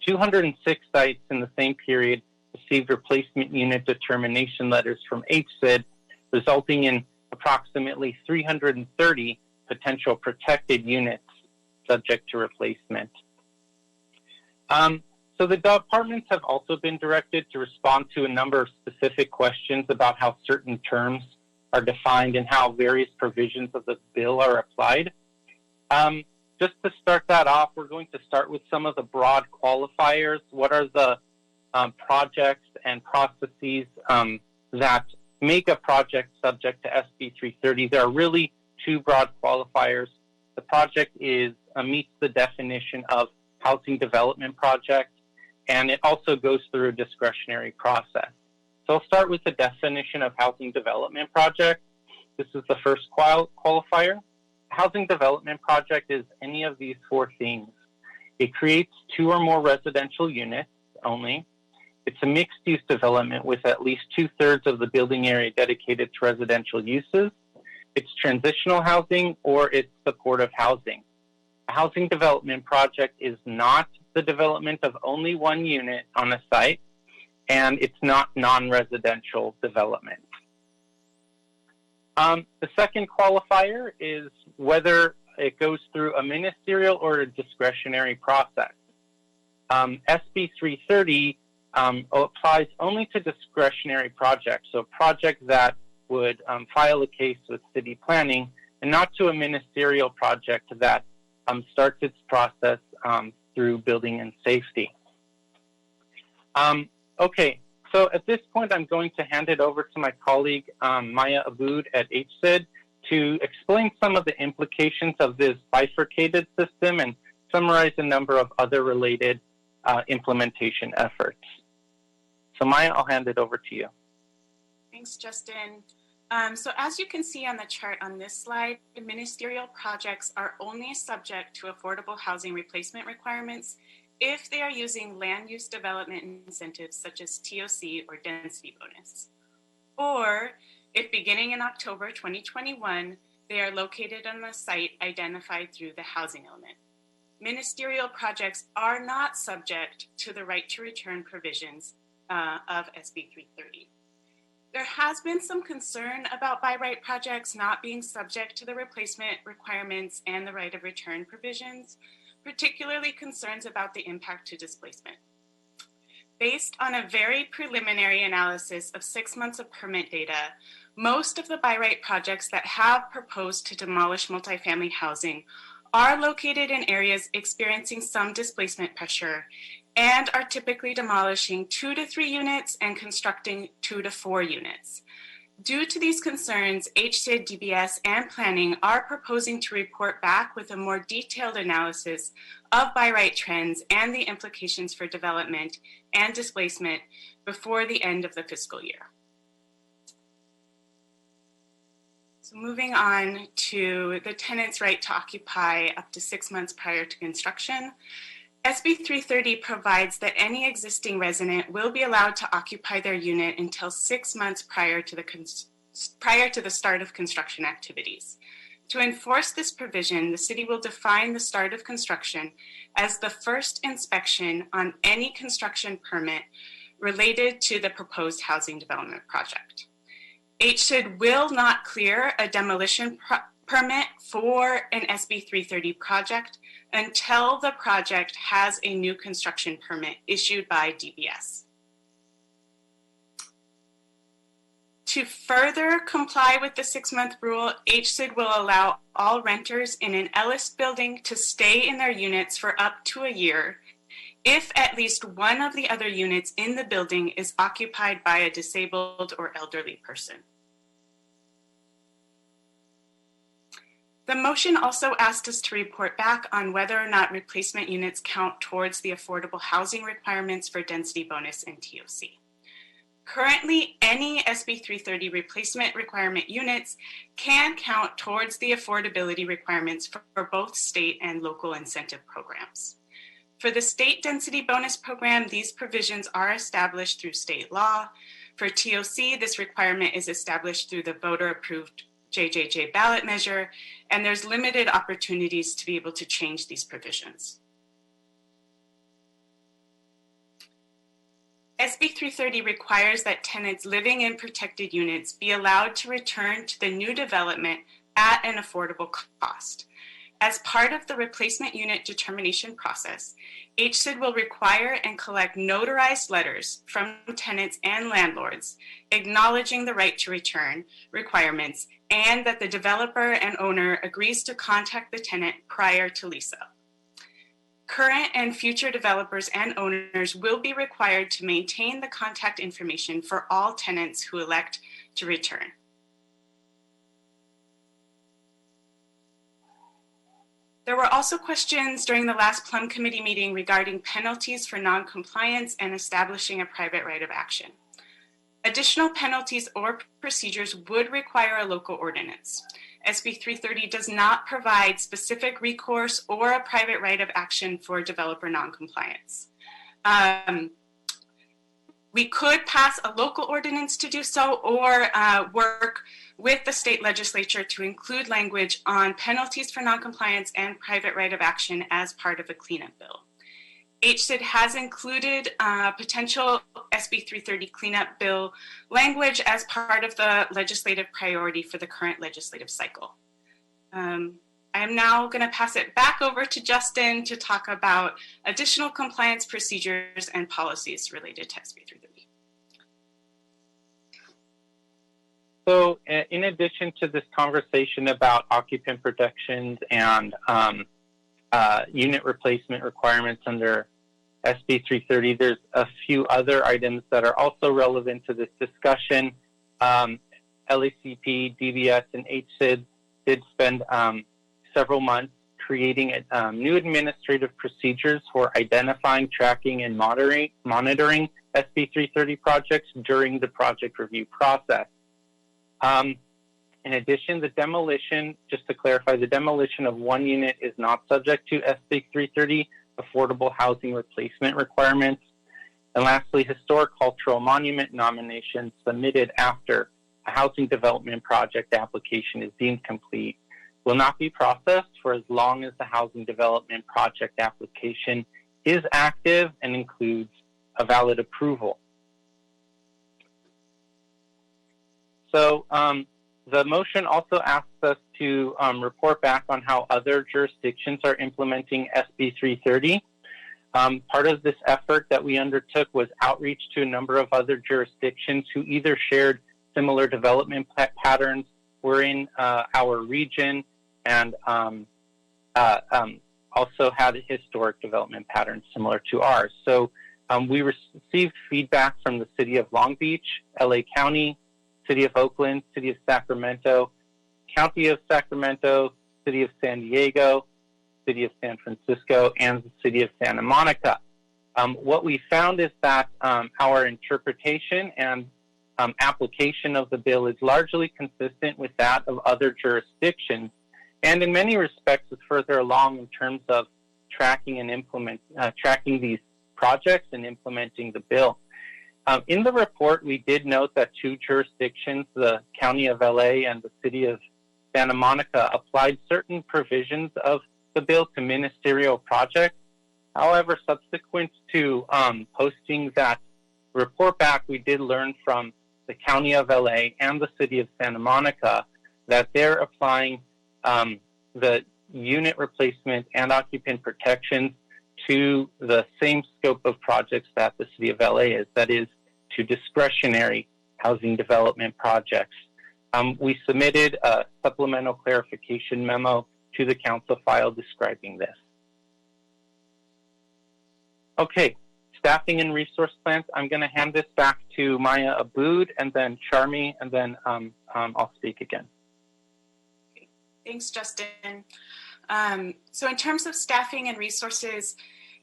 S23: 206 sites in the same period received replacement unit determination letters from HCID, resulting in approximately 330 potential protected units subject to replacement. So the departments have also been directed to respond to a number of specific questions about how certain terms are defined and how various provisions of the bill are applied. Just to start that off, we're going to start with some of the broad qualifiers. What are the projects and processes that make a project subject to SB 330? There are really two broad qualifiers. The project meets the definition of housing development project, and it also goes through a discretionary process. So I'll start with the definition of housing development project. This is the first qualifier. Housing development project is any of these four things. It creates 2 or more residential units only. It's a mixed-use development with at least 2/3 of the building area dedicated to residential uses. It's transitional housing, or it's supportive housing. A housing development project is not the development of only one unit on a site, and it's not non-residential development. The second qualifier is whether it goes through a ministerial or a discretionary process. SB 330 applies only to discretionary projects, so projects that would file a case with city planning, and not to a ministerial project that starts its process through Building and Safety. Okay, so at this point, I'm going to hand it over to my colleague, Maya Aboud at HCID, to explain some of the implications of this bifurcated system and summarize a number of other related implementation efforts. So Maya, I'll hand it over to you.
S6: Thanks, Justin. So as you can see on the chart on this slide, the ministerial projects are only subject to affordable housing replacement requirements if they are using land use development incentives such as TOC or density bonus, or if beginning in October 2021, they are located on the site identified through the housing element. Ministerial projects are not subject to the right to return provisions of SB 330. There has been some concern about by right projects not being subject to the replacement requirements and the right of return provisions, particularly concerns about the impact to displacement. Based on a very preliminary analysis of 6 months of permit data, most of the by right projects that have proposed to demolish multifamily housing are located in areas experiencing some displacement pressure and are typically demolishing 2 to 3 units and constructing 2 to 4 units. Due to these concerns, HCID, DBS, and planning are proposing to report back with a more detailed analysis of by right trends and the implications for development and displacement before the end of the fiscal year. So moving on to the tenant's right to occupy up to 6 months prior to construction. SB 330 provides that any existing resident will be allowed to occupy their unit until 6 months prior to the start of construction activities. To enforce this provision, the city will define the start of construction as the first inspection on any construction permit related to the proposed housing development project. HSID will not clear a demolition permit for an SB 330 project until the project has a new construction permit issued by DBS. To further comply with the 6-month rule, HSID will allow all renters in an Ellis building to stay in their units for up to a year if at least one of the other units in the building is occupied by a disabled or elderly person. The motion also asked us to report back on whether or not replacement units count towards the affordable housing requirements for density bonus and TOC. Currently, any SB 330 replacement requirement units can count towards the affordability requirements for both state and local incentive programs. For the state density bonus program, these provisions are established through state law. For TOC, this requirement is established through the voter-approved JJJ ballot measure, and there's limited opportunities to be able to change these provisions. SB 330 requires that tenants living in protected units be allowed to return to the new development at an affordable cost. As part of the replacement unit determination process, HSID will require and collect notarized letters from tenants and landlords acknowledging the right to return requirements and that the developer and owner agrees to contact the tenant prior to lease-up. Current and future developers and owners will be required to maintain the contact information for all tenants who elect to return. There were also questions during the last Plum Committee meeting regarding penalties for non-compliance and establishing a private right of action. Additional penalties or procedures would require a local ordinance. SB 330 does not provide specific recourse or a private right of action for developer non-compliance. We could pass a local ordinance to do so or work with the state legislature to include language on penalties for non-compliance and private right of action as part of a cleanup bill. HSID has included potential SB 330 cleanup bill language as part of the legislative priority for the current legislative cycle. I am now going to pass it back over to Justin to talk about additional compliance procedures and policies related to SB 330.
S23: So in addition to this conversation about occupant protections and unit replacement requirements under SB 330, there's a few other items that are also relevant to this discussion. LACP, DBS, and HSID did spend several months creating new administrative procedures for identifying, tracking, and monitoring SB 330 projects during the project review process. In addition, the demolition, just to clarify, the demolition of one unit is not subject to SB 330 affordable housing replacement requirements. And lastly, historic cultural monument nominations submitted after a housing development project application is deemed complete will not be processed for as long as the housing development project application is active and includes a valid approval. So the motion also asks us to report back on how other jurisdictions are implementing SB 330. Part of this effort that we undertook was outreach to a number of other jurisdictions who either shared similar development patterns, were in our region, and also had historic development patterns similar to ours. So we received feedback from the City of Long Beach, LA County, City of Oakland, City of Sacramento, County of Sacramento, City of San Diego, City of San Francisco, and the City of Santa Monica. What we found is that our interpretation and application of the bill is largely consistent with that of other jurisdictions, and in many respects is further along in terms of tracking and tracking these projects and implementing the bill. In the report, we did note that two jurisdictions, the County of LA and the City of Santa Monica, applied certain provisions of the bill to ministerial projects. However, subsequent to posting that report back, we did learn from the County of LA and the City of Santa Monica that they're applying the unit replacement and occupant protections to the same scope of projects that the City of LA is, that is, to discretionary housing development projects. We submitted a supplemental clarification memo to the council file describing this. Okay, staffing and resource plans. I'm going to hand this back to Maya Abood and then Charmy, and then I'll speak again.
S6: Thanks, Justin. So in terms of staffing and resources,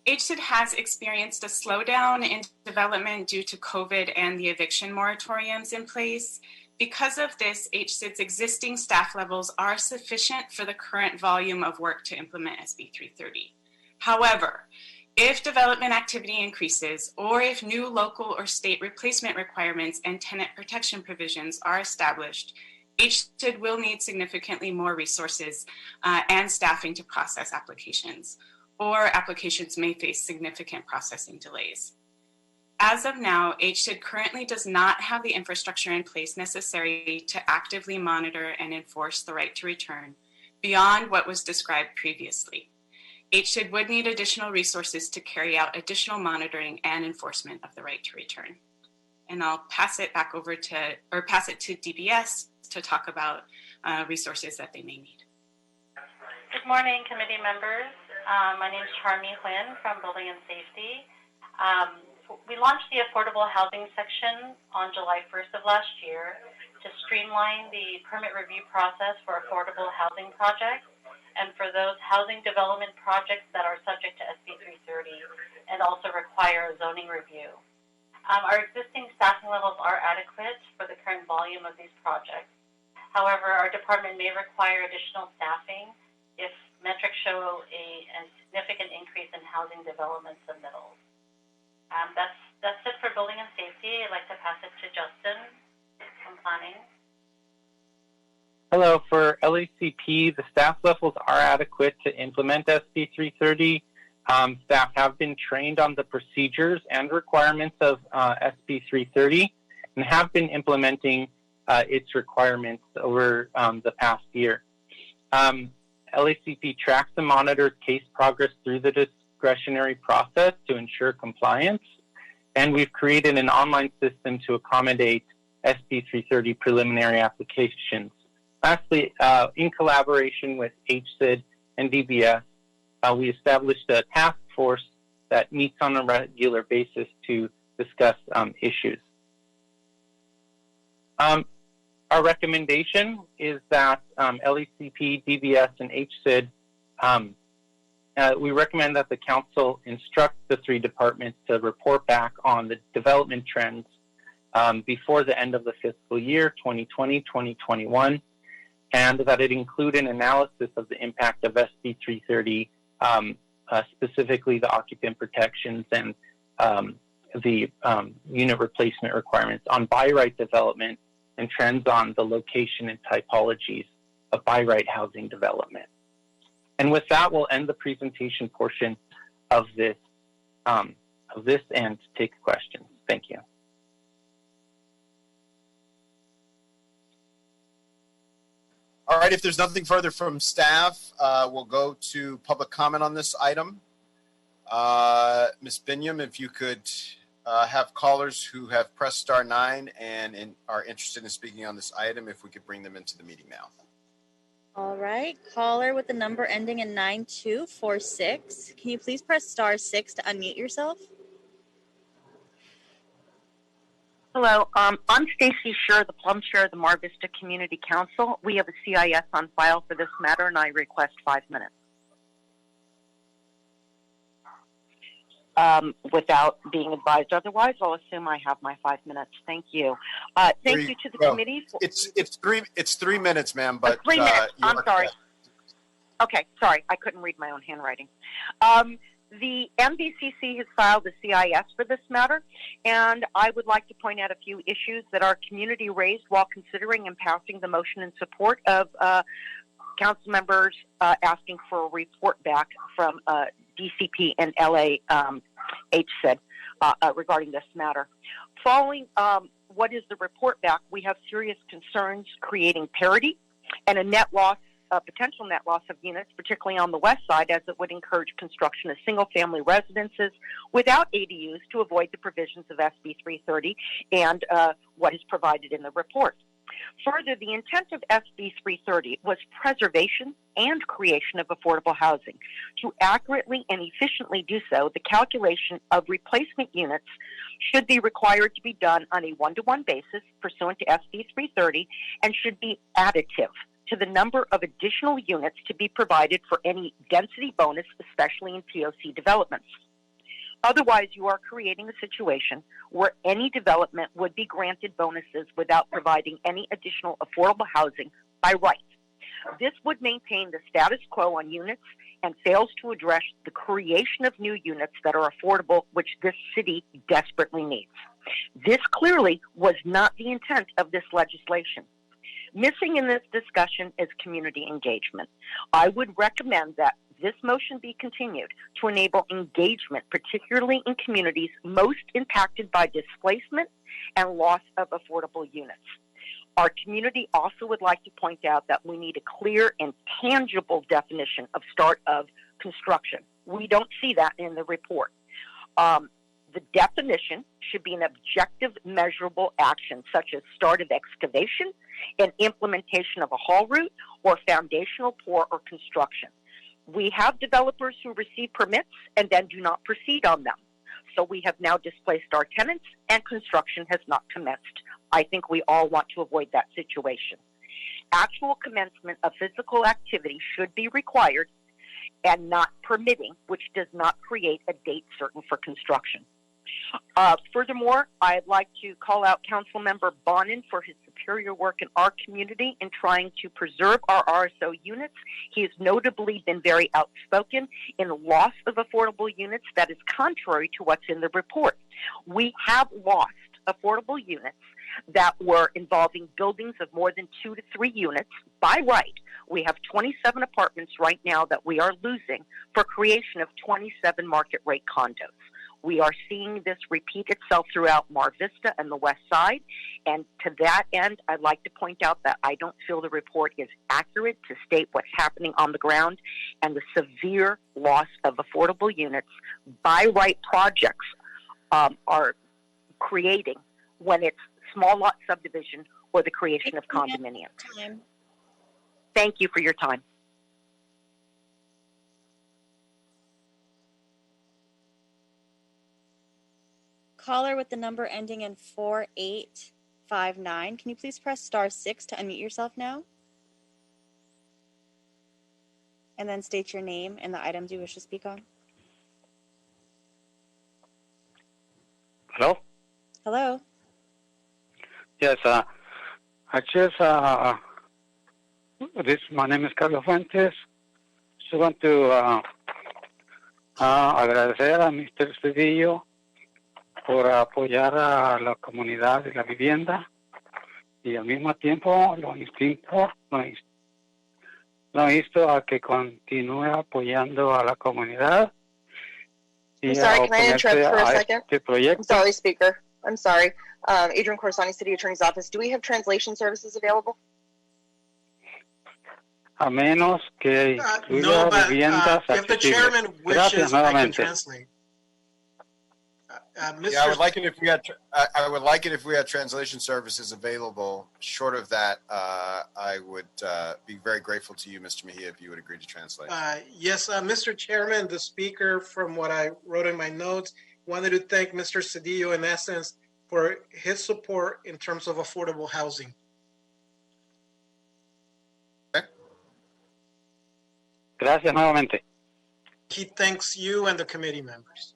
S6: HSID has experienced a slowdown in development due to COVID and the eviction moratoriums in place. Because of this, HSID's existing staff levels are sufficient for the current volume of work to implement SB 330. However, if development activity increases, or if new local or state replacement requirements and tenant protection provisions are established, HSID will need significantly more resources and staffing to process applications, or applications may face significant processing delays. As of now, HSID currently does not have the infrastructure in place necessary to actively monitor and enforce the right to return beyond what was described previously. HSID would need additional resources to carry out additional monitoring and enforcement of the right to return. And I'll pass it back over to, or pass it to DBS to talk about resources that they may need.
S7: Good morning, committee members. My name is Charmy Huynh from Building and Safety. We launched the affordable housing section on July 1st of last year to streamline the permit review process for affordable housing projects and for those housing development projects that are subject to SB 330 and also require a zoning review. Our existing staffing levels are adequate for the current volume of these projects. However, our department may require additional staffing if metrics show a significant increase in housing development submittals. That's it for building and safety. I'd like to pass it to Justin from planning.
S23: Hello, for LACP, the staff levels are adequate to implement SB 330. Staff have been trained on the procedures and requirements of SB 330 and have been implementing its requirements over the past year. LACP tracks and monitors case progress through the discretionary process to ensure compliance, and we've created an online system to accommodate SB 330 preliminary applications. Lastly, in collaboration with HSID and DBS, we established a task force that meets on a regular basis to discuss issues. Our recommendation is that LACP, DBS, and HSID, we recommend that the council instruct the three departments to report back on the development trends before the end of the fiscal year 2020-2021, and that it include an analysis of the impact of SB 330, specifically the occupant protections and the unit replacement requirements on by-right development and trends on the location and typologies of by-right housing development. And with that, we'll end the presentation portion of this and take questions. Thank you.
S2: All right, if there's nothing further from staff, we'll go to public comment on this item. Ms. Binyam, if you could have callers who have pressed *9 and are interested in speaking on this item, if we could bring them into the meeting now.
S8: All right, caller with the number ending in 9246. Can you please press *6 to unmute yourself?
S10: Hello, I'm Stacy Scher, the Plum Chair of the Mar Vista Community Council. We have a CIS on file for this matter, and I request 5 minutes. Without being advised otherwise, I'll assume I have my 5 minutes. Thank you. Thank you to the committee.
S2: It's 3 minutes, ma'am. But
S10: 3 minutes. I'm sorry. Okay, sorry, I couldn't read my own handwriting. The MVCC has filed a CIS for this matter, and I would like to point out a few issues that our community raised while considering and passing the motion in support of council members asking for a report back from DCP and LAHCID regarding this matter. Following what is the report back, we have serious concerns creating parity and a net loss, potential net loss of units, particularly on the west side, as it would encourage construction of single-family residences without ADUs to avoid the provisions of SB 330 and what is provided in the report. Further, the intent of SB 330 was preservation and creation of affordable housing. To accurately and efficiently do so, the calculation of replacement units should be required to be done on a one-to-one basis pursuant to SB 330 and should be additive to the number of additional units to be provided for any density bonus, especially in POC developments. Otherwise, you are creating a situation where any development would be granted bonuses without providing any additional affordable housing by right. This would maintain the status quo on units and fails to address the creation of new units that are affordable, which this city desperately needs. This clearly was not the intent of this legislation. Missing in this discussion is community engagement. I would recommend that this motion be continued to enable engagement, particularly in communities most impacted by displacement and loss of affordable units. Our community also would like to point out that we need a clear and tangible definition of start of construction. We don't see that in the report. The definition should be an objective, measurable action, such as start of excavation and implementation of a haul route or foundational pour or construction. We have developers who receive permits and then do not proceed on them. So we have now displaced our tenants and construction has not commenced. I think we all want to avoid that situation. Actual commencement of physical activity should be required and not permitting, which does not create a date certain for construction. Furthermore, I'd like to call out Councilmember Bonin for his superior work in our community in trying to preserve our RSO units. He has notably been very outspoken in loss of affordable units that is contrary to what's in the report. We have lost affordable units that were involving buildings of more than 2 to 3 units by right. We have 27 apartments right now that we are losing for creation of 27 market rate condos. We are seeing this repeat itself throughout Mar Vista and the West Side. And to that end, I'd like to point out that I don't feel the report is accurate to state what's happening on the ground and the severe loss of affordable units by right projects are creating when it's small lot subdivision or the creation of condominiums. Thank you for your time.
S8: Caller with the number ending in 4859. Can you please press *6 to unmute yourself now? And then state your name and the items you wish to speak on.
S17: Hello?
S8: Hello.
S17: Yes, my name is Carlos Fuentes. Just want to agradecer a Mr. Cedillo por apoyar a la comunidad de la vivienda y al mismo tiempo lo insto a que continúe apoyando a la comunidad.
S16: I'm sorry, can I interrupt for a second?
S17: I'm
S16: sorry, Speaker. I'm sorry. Adrian Corsani, City Attorney's Office. Do we have translation services available?
S17: A menos que
S3: No, but
S17: viviendas
S3: if the
S17: accesibles.
S3: chairman
S17: Gracias
S3: wishes, I can
S17: nuevamente.
S3: translate. Mr.
S2: Yeah, I would like it if we had. I would like it if we had translation services available. Short of that, I would be very grateful to you, Mr. Mejia, if you would agree to translate.
S3: Yes, Mr. Chairman, the speaker, from what I wrote in my notes, wanted to thank Mr. Cedillo, in essence, for his support in terms of affordable housing.
S17: Gracias nuevamente.
S3: He thanks you and the committee members.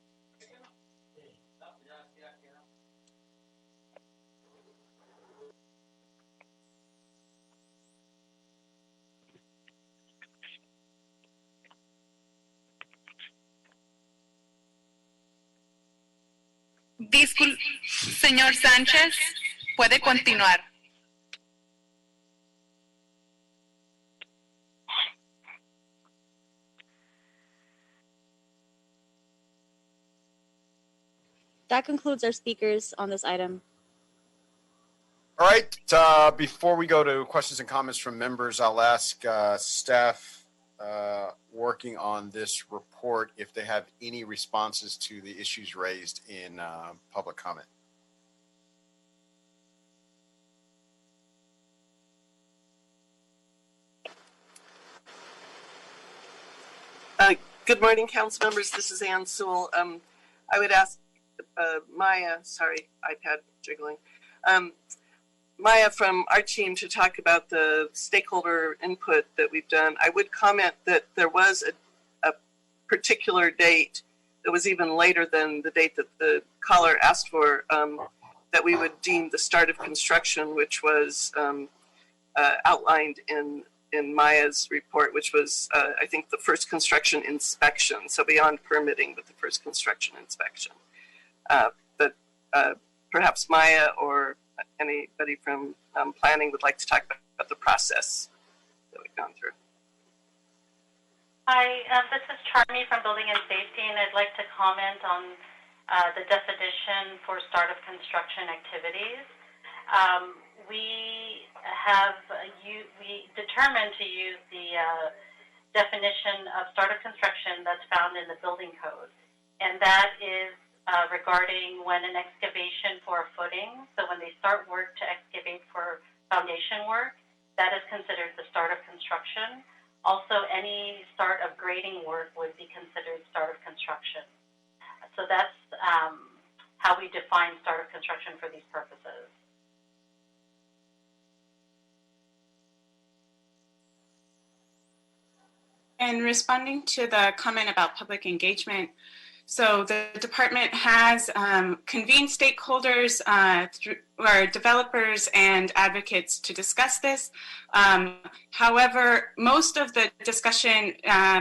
S12: Señor Sánchez, puede continuar.
S8: That concludes our speakers on this item.
S2: All right. Before we go to questions and comments from members, I'll ask staff working on this report if they have any responses to the issues raised in public comment.
S22: Good morning, council members. This is Ann Sewell. I would ask Maya, sorry, iPad jiggling, Maya from our team to talk about the stakeholder input that we've done. I would comment that there was a particular date that was even later than the date that the caller asked for, that we would deem the start of construction, which was outlined in Maya's report, which was, I think, the first construction inspection. So beyond permitting, but the first construction inspection. But perhaps Maya or anybody from planning would like to talk about the process that we've gone through.
S7: Hi, this is Charmy from Building and Safety, and I'd like to comment on the definition for start of construction activities. We determined to use the definition of start of construction that's found in the building code, and that is regarding when an excavation for a footing, so when they start work to excavate for foundation work, that is considered the start of construction. Also, any start of grading work would be considered start of construction. So that's how we define start of construction for these purposes.
S6: And responding to the comment about public engagement, so the department has convened stakeholders or developers and advocates to discuss this. However, most of the discussion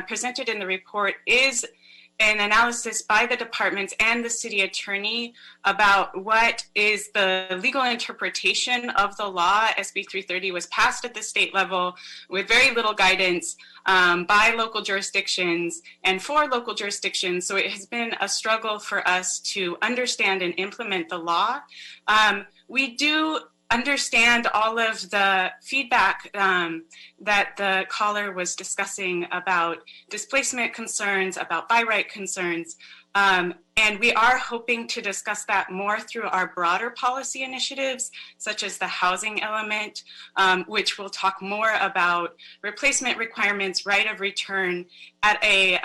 S6: presented in the report is an analysis by the departments and the city attorney about what is the legal interpretation of the law. SB 330 was passed at the state level with very little guidance by local jurisdictions and for local jurisdictions. So it has been a struggle for us to understand and implement the law. We do understand all of the feedback that the caller was discussing about displacement concerns, about by right concerns, and we are hoping to discuss that more through our broader policy initiatives, such as the housing element, which will talk more about replacement requirements, right of return at a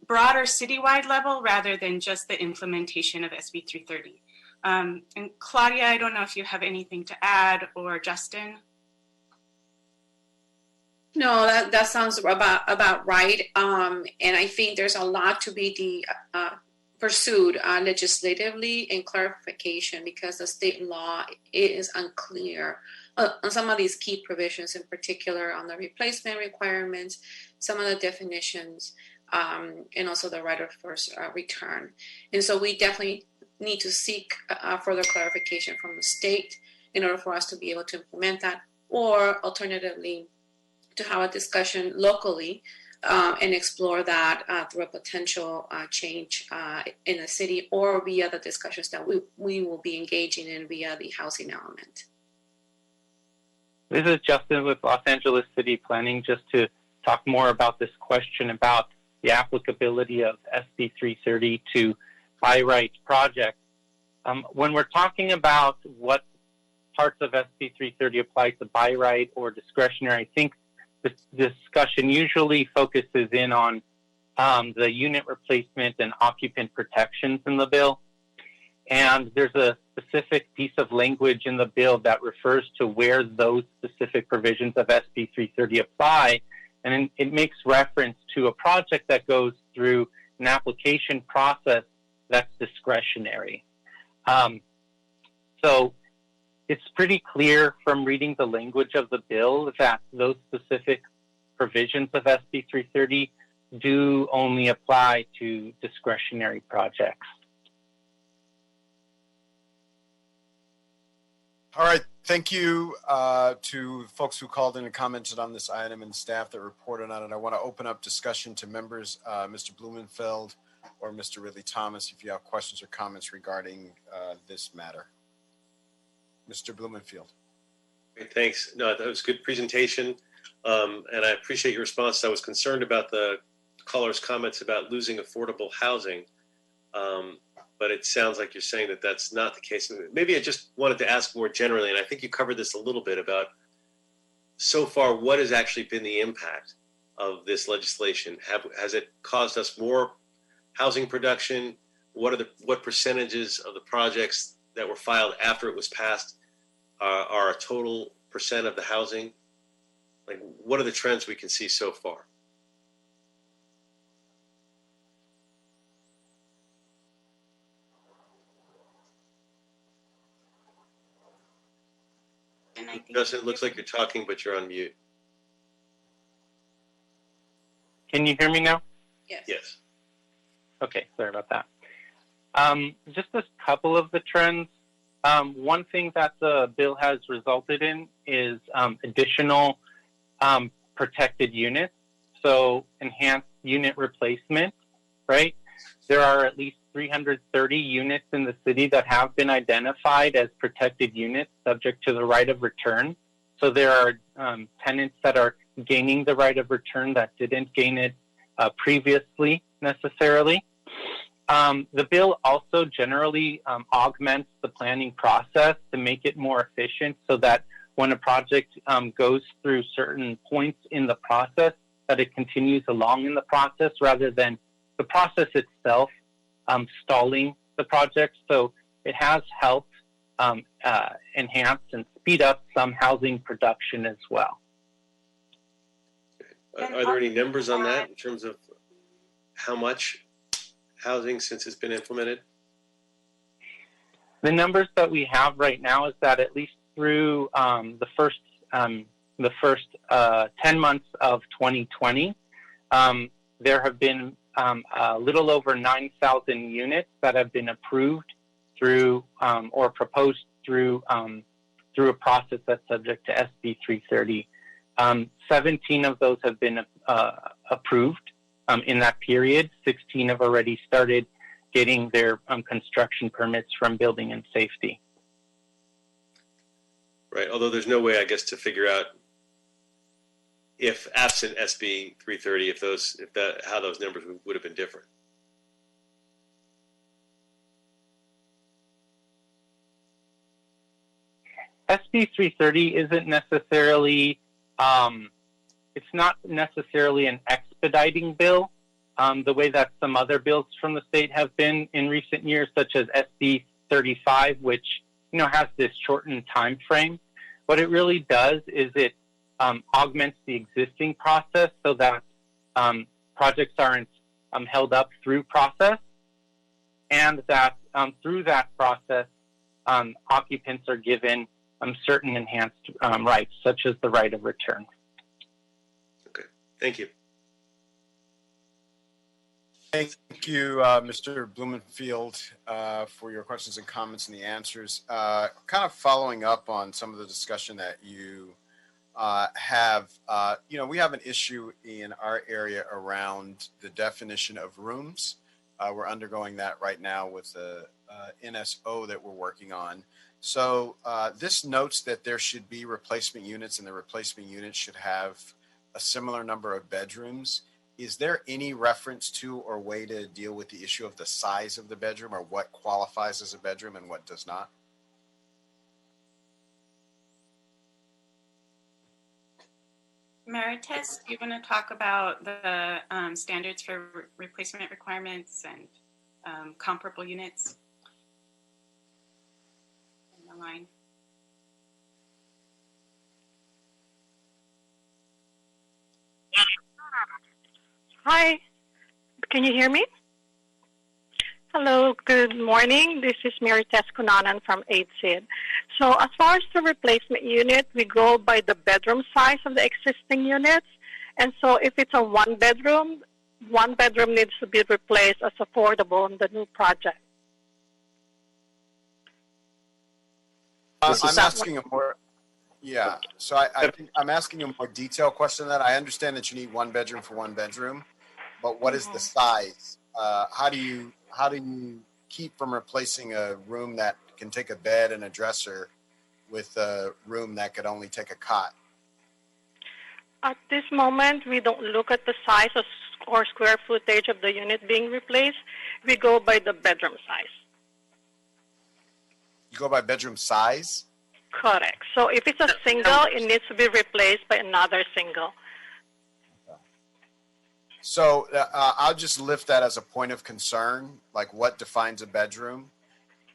S6: broader citywide level rather than just the implementation of SB 330. And Claudia, I don't know if you have anything to add, or Justin.
S14: No, that sounds about right. And I think there's a lot to be pursued legislatively and clarification, because the state law is unclear on some of these key provisions, in particular on the replacement requirements, some of the definitions, and also the right of first return. And so we definitely need to seek further clarification from the state in order for us to be able to implement that, or alternatively to have a discussion locally and explore that through a potential change in the city, or via the discussions that we will be engaging in via the housing element.
S23: This is Justin with Los Angeles City Planning, just to talk more about this question about the applicability of SB 330 to by right projects. When we're talking about what parts of SB 330 apply to by right or discretionary, I think this discussion usually focuses in on the unit replacement and occupant protections in the bill. And there's a specific piece of language in the bill that refers to where those specific provisions of SB 330 apply. And it makes reference to a project that goes through an application process that's discretionary. So it's pretty clear from reading the language of the bill that those specific provisions of SB 330 do only apply to discretionary projects.
S2: All right. Thank you to folks who called in and commented on this item and staff that reported on it. I want to open up discussion to members, Mr. Blumenfeld or Mr. Ridley Thomas, if you have questions or comments regarding this matter. Mr. Blumenfield.
S4: Great, thanks. No, that was a good presentation, and I appreciate your response. I was concerned about the caller's comments about losing affordable housing, but it sounds like you're saying that that's not the case. Maybe I just wanted to ask more generally, and I think you covered this a little bit about so far what has actually been the impact of this legislation. Has it caused us more housing production? What percentages of the projects that were filed after it was passed are a total percent of the housing? Like, what are the trends we can see so far? Justin, it looks like you're talking, but you're on mute.
S23: Can you hear me now?
S14: Yes.
S4: Yes.
S23: Okay, sorry about that. Just a couple of the trends. One thing that the bill has resulted in is additional protected units, so enhanced unit replacement, right? There are at least 330 units in the city that have been identified as protected units subject to the right of return. So there are tenants that are gaining the right of return that didn't gain it previously necessarily. The bill also generally augments the planning process to make it more efficient so that when a project goes through certain points in the process, that it continues along in the process rather than the process itself stalling the project. So it has helped enhance and speed up some housing production as well.
S4: Are there any numbers on that in terms of how much housing since it's been implemented?
S23: The numbers that we have right now is that at least through the first 10 months of 2020, there have been a little over 9,000 units that have been approved through or proposed through a process that's subject to SB 330. 17 of those have been approved in that period. 16 have already started getting their construction permits from Building and Safety.
S4: Right, although there's no way, I guess, to figure out if absent SB 330, how those numbers would have been different.
S23: SB 330 isn't necessarily, it's not necessarily an expediting bill the way that some other bills from the state have been in recent years, such as SB 35, which has this shortened time frame. What it really does is it augments the existing process so that projects aren't held up through process, and that through that process, occupants are given certain enhanced rights, such as the right of return.
S4: Okay, thank you.
S2: Thank you, Mr. Blumenfield, for your questions and comments and the answers. Kind of following up on some of the discussion that you have, we have an issue in our area around the definition of rooms. We're undergoing that right now with the NSO that we're working on. So this notes that there should be replacement units, and the replacement units should have a similar number of bedrooms. Is there any reference to or way to deal with the issue of the size of the bedroom, or what qualifies as a bedroom and what does not?
S6: Marites, do you want to talk about the standards for replacement requirements and comparable units? In the line.
S9: Hi, can you hear me? Hello, good morning. This is Mary Tess Kunanan from AIDSID. So as far as the replacement unit, we go by the bedroom size of the existing units. And so if it's a one bedroom needs to be replaced as affordable in the new project.
S2: I'm asking a more, yeah. So I think I'm asking a more detailed question than that. I understand that you need one bedroom for one bedroom, but what is the size? How do you keep from replacing a room that can take a bed and a dresser with a room that could only take a cot?
S9: At this moment, we don't look at the size or square footage of the unit being replaced. We go by the bedroom size.
S2: You go by bedroom size?
S9: Correct. So if it's a single, it needs to be replaced by another single.
S2: So I'll just lift that as a point of concern, like what defines a bedroom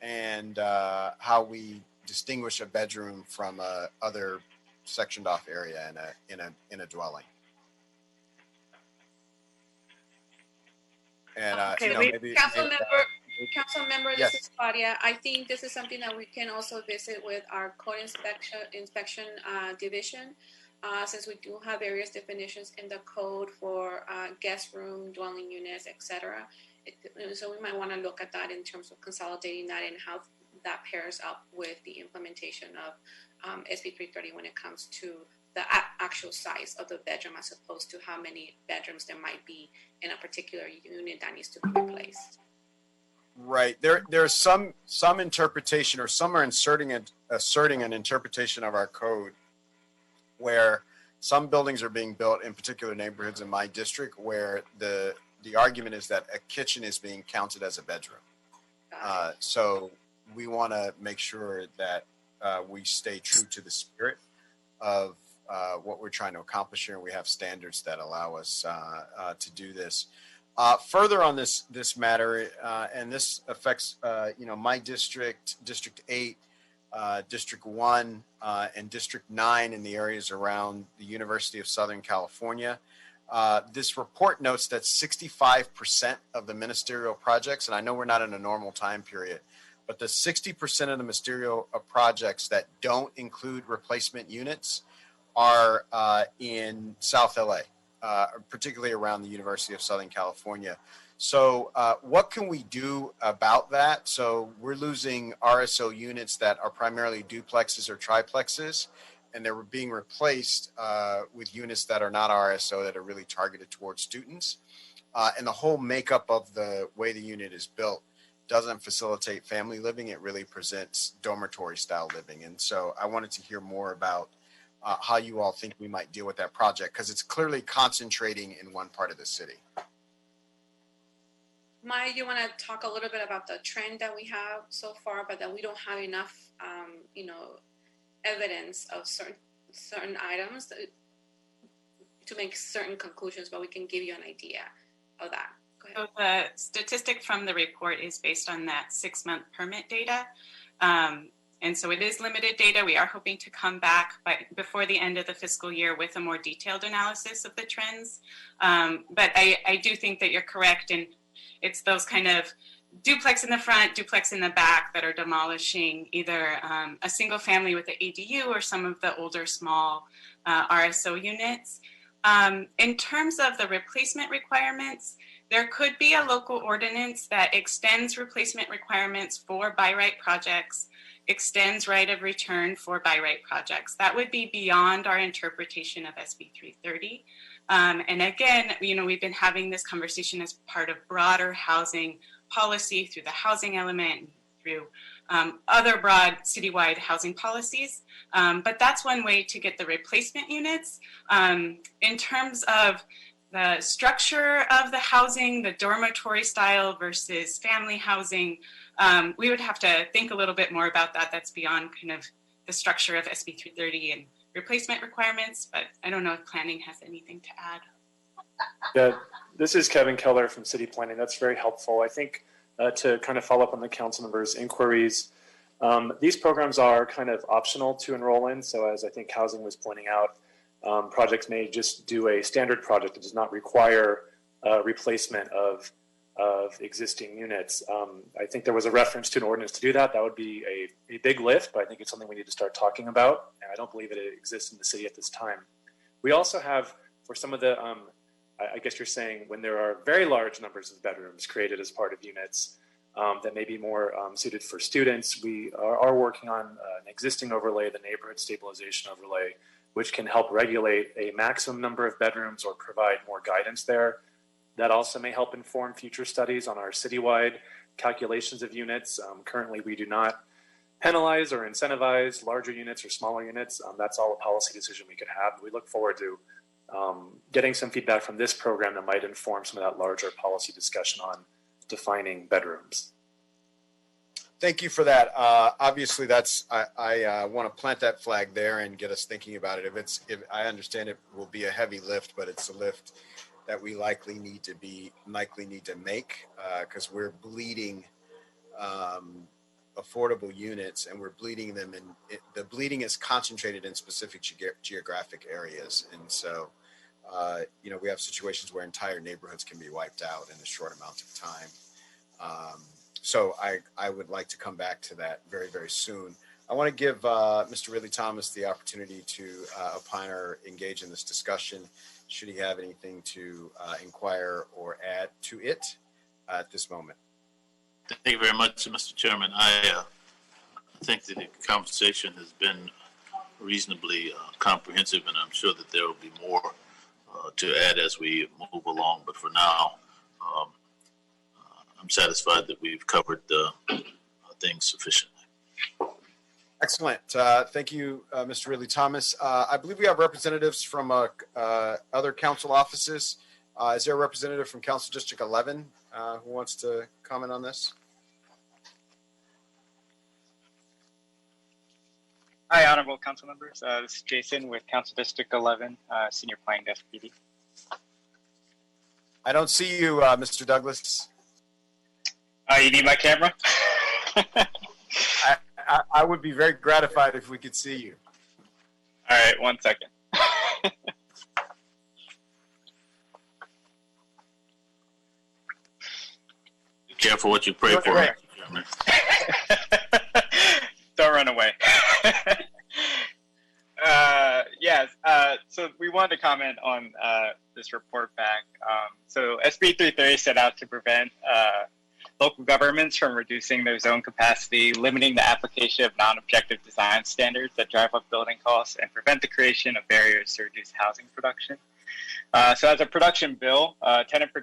S2: and how we distinguish a bedroom from a other sectioned off area in a dwelling. And
S14: Okay,
S2: maybe
S14: Council member,
S2: yes.
S14: this is Claudia. I think this is something that we can also visit with our code inspection division, since we do have various definitions in the code for guest room, dwelling units, etc. So we might want to look at that in terms of consolidating that and how that pairs up with the implementation of SB 330 when it comes to the actual size of the bedroom as opposed to how many bedrooms there might be in a particular unit that needs to be replaced.
S2: Right. There's some interpretation, or some are asserting an interpretation of our code where some buildings are being built in particular neighborhoods in my district where the argument is that a kitchen is being counted as a bedroom. So we want to make sure that we stay true to the spirit of what we're trying to accomplish here, and we have standards that allow us to do this. Further on this matter, and this affects my district, District 8, District 1, and District 9 in the areas around the University of Southern California. This report notes that 65% of the ministerial projects, and I know we're not in a normal time period, but the 60% of the ministerial projects that don't include replacement units are in South LA. Particularly around the University of Southern California. So what can we do about that? So we're losing RSO units that are primarily duplexes or triplexes, and they're being replaced with units that are not RSO that are really targeted towards students. And the whole makeup of the way the unit is built doesn't facilitate family living. It really presents dormitory style living. And so I wanted to hear more about how you all think we might deal with that project, because it's clearly concentrating in one part of the city.
S14: Maya, you want to talk a little bit about the trend that we have so far, but that we don't have enough, evidence of certain items to make certain conclusions, but we can give you an idea of that. Go ahead.
S6: So the statistic from the report is based on that 6-month permit data. And so it is limited data. We are hoping to come back before the end of the fiscal year with a more detailed analysis of the trends. But I do think that you're correct. And it's those kind of duplex in the front, duplex in the back that are demolishing either a single family with an ADU or some of the older small RSO units. In terms of the replacement requirements, there could be a local ordinance that extends replacement requirements for by right projects, extends right of return for by right projects. That would be beyond our interpretation of SB 330. And again, we've been having this conversation as part of broader housing policy through the housing element, through other broad citywide housing policies. But that's one way to get the replacement units. In terms of the structure of the housing, the dormitory style versus family housing, we would have to think a little bit more about that. That's beyond kind of the structure of SB 330 and replacement requirements, but I don't know if planning has anything to add.
S5: Yeah, this is Kevin Keller from City Planning. That's very helpful. I think to kind of follow up on the council members' inquiries, these programs are kind of optional to enroll in. So as I think Housing was pointing out, projects may just do a standard project that does not require replacement of existing units. I think there was a reference to an ordinance to do that. That would be a big lift, but I think it's something we need to start talking about. And I don't believe it exists in the city at this time. We also have, for some of the, I guess you're saying when there are very large numbers of bedrooms created as part of units, that may be more suited for students. We are working on an existing overlay, the neighborhood stabilization overlay, which can help regulate a maximum number of bedrooms or provide more guidance there. That also may help inform future studies on our citywide calculations of units. Currently, we do not penalize or incentivize larger units or smaller units. That's all a policy decision we could have. We look forward to getting some feedback from this program that might inform some of that larger policy discussion on defining bedrooms.
S2: Thank you for that. Obviously, that's I want to plant that flag there and get us thinking about it. If I understand it will be a heavy lift, but it's a lift that we likely need to make because we're bleeding affordable units, and we're bleeding them the bleeding is concentrated in specific geographic areas, and so we have situations where entire neighborhoods can be wiped out in a short amount of time. So I would like to come back to that very, very soon. I want to give Mr. Ridley Thomas the opportunity to opine or engage in this discussion, should he have anything to inquire or add to it at this moment.
S11: Thank you very much, Mr. Chairman. I think that the conversation has been reasonably comprehensive, and I'm sure that there will be more to add as we move along. But for now, I'm satisfied that we've covered the things sufficiently.
S2: Excellent. Thank you, Mr. Ridley Thomas. I believe we have representatives from other council offices. Is there a representative from Council District 11 who wants to comment on this?
S13: Hi, honorable council members. This is Jason with Council District 11, Senior Planning Desk PD.
S2: I don't see you, Mr. Douglas.
S13: You need my camera?
S2: I would be very gratified if we could see you.
S13: All right, 1 second.
S11: Be careful what you pray for, Mr. Chairman.
S13: Don't run away. Yes, so we wanted to comment on this report back. So SB 330 set out to prevent local governments from reducing their zone capacity, limiting the application of non-objective design standards that drive up building costs, and prevent the creation of barriers to reduce housing production. So as a production bill, tenant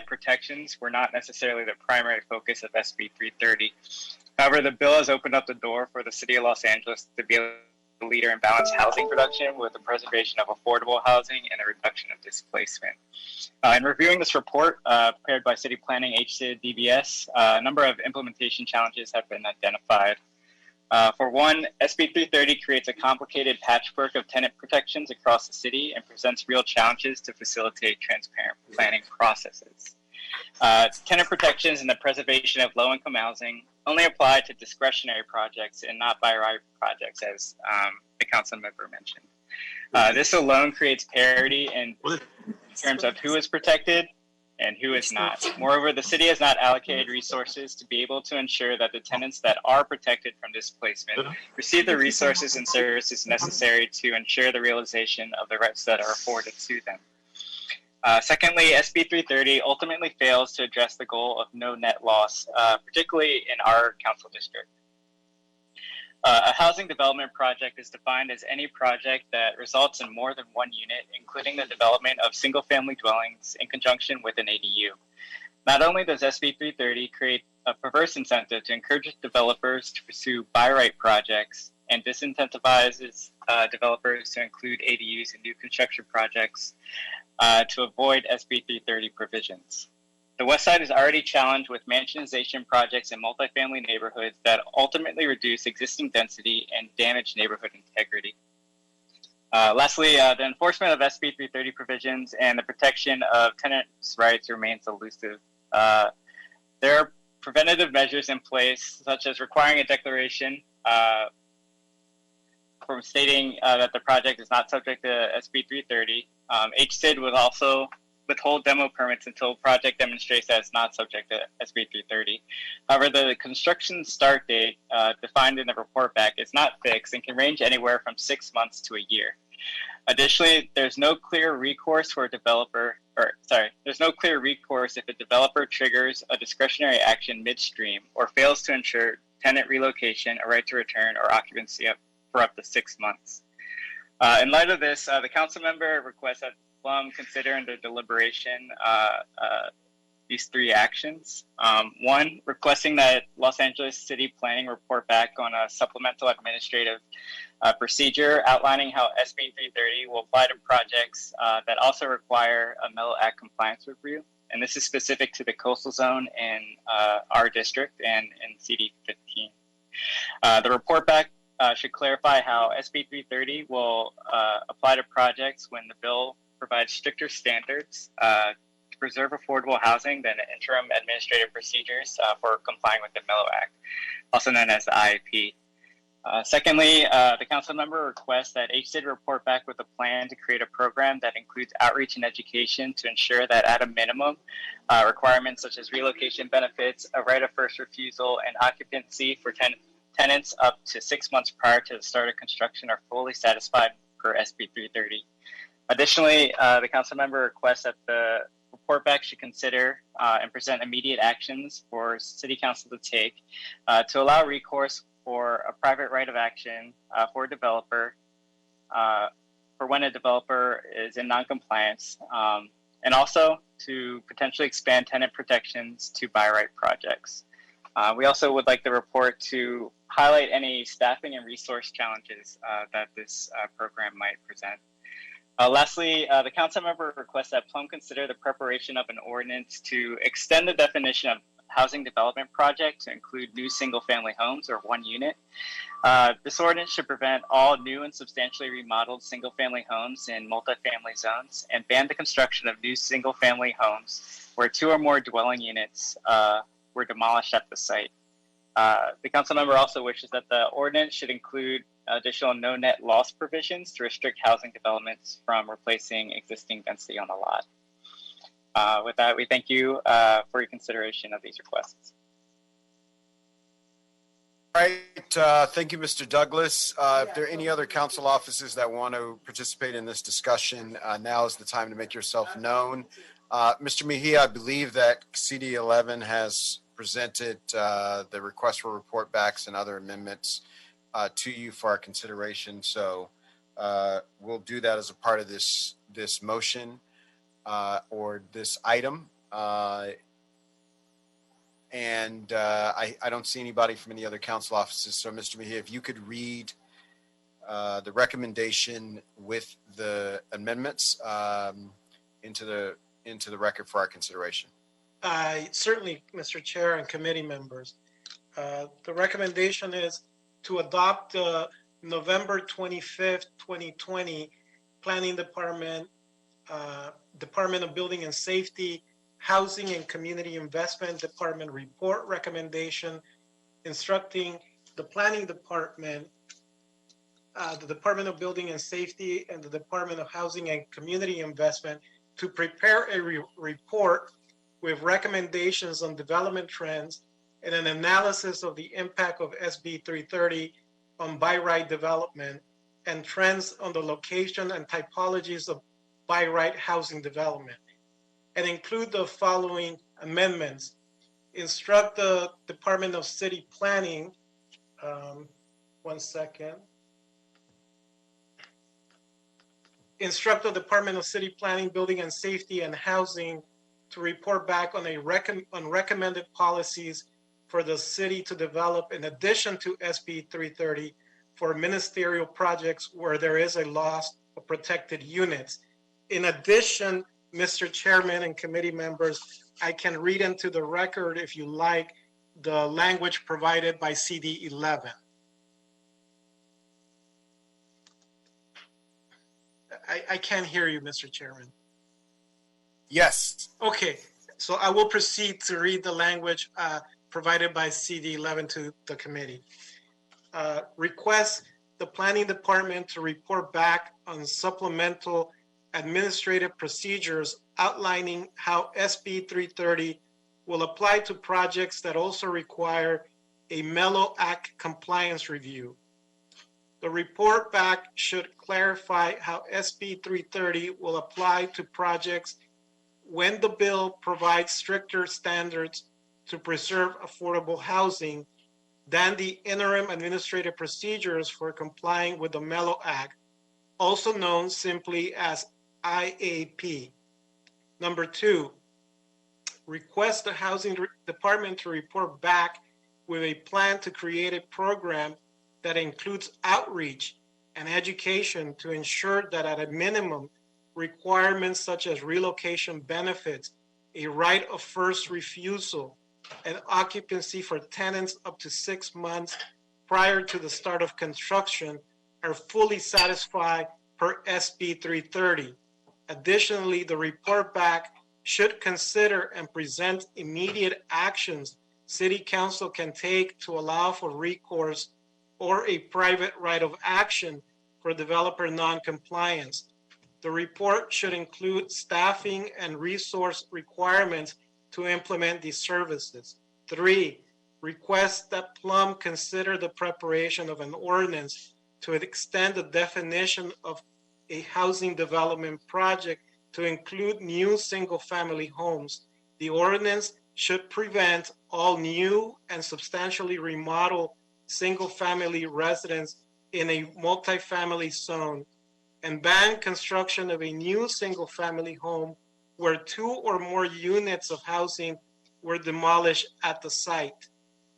S13: protections were not necessarily the primary focus of SB 330. However, the bill has opened up the door for the city of Los Angeles to be a leader in balanced housing production with the preservation of affordable housing and a reduction of displacement. In reviewing this report prepared by City Planning, HCID, DBS, a number of implementation challenges have been identified. For one, SB 330 creates a complicated patchwork of tenant protections across the city and presents real challenges to facilitate transparent planning processes. Tenant protections and the preservation of low-income housing only apply to discretionary projects and not by right projects, as the council member mentioned. This alone creates parity in terms of who is protected and who is not. Moreover, the city has not allocated resources to be able to ensure that the tenants that are protected from displacement receive the resources and services necessary to ensure the realization of the rights that are afforded to them. Secondly, SB 330 ultimately fails to address the goal of no net loss, particularly in our council district. A housing development project is defined as any project that results in more than one unit, including the development of single-family dwellings in conjunction with an ADU. Not only does SB 330 create a perverse incentive to encourage developers to pursue by-right projects and disincentivizes developers to include ADUs in new construction projects to avoid SB 330 provisions. The West Side is already challenged with mansionization projects in multifamily neighborhoods that ultimately reduce existing density and damage neighborhood integrity. Lastly, the enforcement of SB 330 provisions and the protection of tenants' rights remains elusive. There are preventative measures in place, such as requiring a declaration from stating that the project is not subject to SB 330. HCID would also withhold demo permits until project demonstrates that it's not subject to SB 330. However, the construction start date defined in the report back is not fixed and can range anywhere from 6 months to a year. Additionally, there's no clear recourse for a developer there's no clear recourse if a developer triggers a discretionary action midstream or fails to ensure tenant relocation, a right to return, or occupancy for up to 6 months. In light of this, the council member requests that Plum consider in their deliberation these 3 actions. 1, requesting that Los Angeles City Planning report back on a supplemental administrative procedure outlining how SB 330 will apply to projects that also require a Mellow Act compliance review. And this is specific to the coastal zone in our district and in CD 15. The report back should clarify how SB 330 will apply to projects when the bill provides stricter standards to preserve affordable housing than interim administrative procedures for complying with the Mellow Act, also known as the IAP. Secondly, the council member requests that HCID report back with a plan to create a program that includes outreach and education to ensure that at a minimum, requirements such as relocation benefits, a right of first refusal, and occupancy for tenants up to 6 months prior to the start of construction are fully satisfied per SB 330. Additionally, the council member requests that the report back should consider and present immediate actions for City Council to take to allow recourse for a private right of action for a developer for when a developer is in noncompliance, and also to potentially expand tenant protections to by right projects. We also would like the report to highlight any staffing and resource challenges that this program might present. Lastly, the council member requests that Plum consider the preparation of an ordinance to extend the definition of housing development project to include new single-family homes or 1 unit. This ordinance should prevent all new and substantially remodeled single-family homes in multifamily zones and ban the construction of new single-family homes where 2 or more dwelling units were demolished at the site. The council member also wishes that the ordinance should include additional no net loss provisions to restrict housing developments from replacing existing density on the lot. With that, we thank you for your consideration of these requests.
S2: All right, thank you, Mr. Douglas. If there are any other council offices that want to participate in this discussion, now is the time to make yourself known. Mr. Mejia, I believe that CD 11 has presented the request for report backs and other amendments to you for our consideration. So we'll do that as a part of this motion or this item. I don't see anybody from any other council offices. So Mr. Mejia, if you could read the recommendation with the amendments into the record for our consideration.
S3: Certainly, Mr. Chair and committee members. The recommendation is to adopt the November 25th, 2020 Planning Department, Department of Building and Safety, Housing and Community Investment Department report recommendation, instructing the Planning Department, the Department of Building and Safety, and the Department of Housing and Community Investment to prepare a report with recommendations on development trends and an analysis of the impact of SB 330 on by right development and trends on the location and typologies of by right housing development, and include the following amendments. Instruct the Department of City Planning, Instruct the Department of City Planning, Building and Safety and Housing to report back on recommended policies for the city to develop in addition to SB 330 for ministerial projects where there is a loss of protected units. In addition, Mr. Chairman and committee members, I can read into the record, if you like, the language provided by CD 11. I can't hear you, Mr. Chairman.
S2: Yes.
S3: Okay, so I will proceed to read the language provided by CD 11 to the committee. Request the Planning Department to report back on supplemental administrative procedures outlining how SB 330 will apply to projects that also require a Mellow Act compliance review. The report back should clarify how SB 330 will apply to projects when the bill provides stricter standards to preserve affordable housing than the interim administrative procedures for complying with the MELO Act, also known simply as IAP. Number 2, request the Housing Department to report back with a plan to create a program that includes outreach and education to ensure that at a minimum, requirements such as relocation benefits, a right of first refusal, and occupancy for tenants up to 6 months prior to the start of construction are fully satisfied per SB 330. Additionally, the report back should consider and present immediate actions City Council can take to allow for recourse or a private right of action for developer non-compliance. The report should include staffing and resource requirements to implement these services. 3, request that Plum consider the preparation of an ordinance to extend the definition of a housing development project to include new single-family homes. The ordinance should prevent all new and substantially remodeled single-family residents in a multifamily zone and ban construction of a new single-family home where 2 or more units of housing were demolished at the site.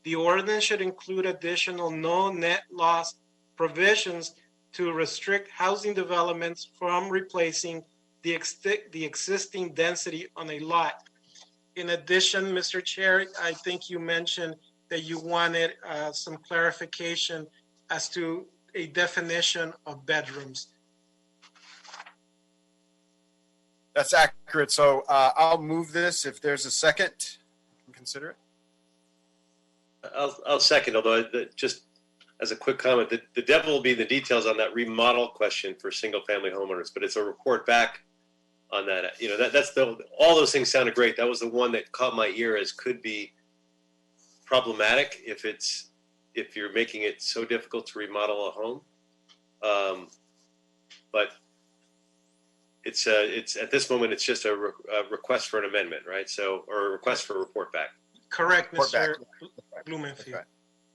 S3: The ordinance should include additional no net loss provisions to restrict housing developments from replacing the existing density on a lot. In addition, Mr. Chair, I think you mentioned that you wanted some clarification as to a definition of bedrooms.
S2: That's accurate. So I'll move this. If there's a second, you can consider it.
S4: I'll second, although just as a quick comment, the devil will be in the details on that remodel question for single-family homeowners, but it's a report back on that. You know, that's all those things sounded great. That was the one that caught my ear as could be problematic if you're making it so difficult to remodel a home. But it's at this moment it's just a request for an amendment, right? So, or a request for a report back.
S3: Correct,
S2: Report
S3: Mr.
S2: back.
S3: Blumenfield.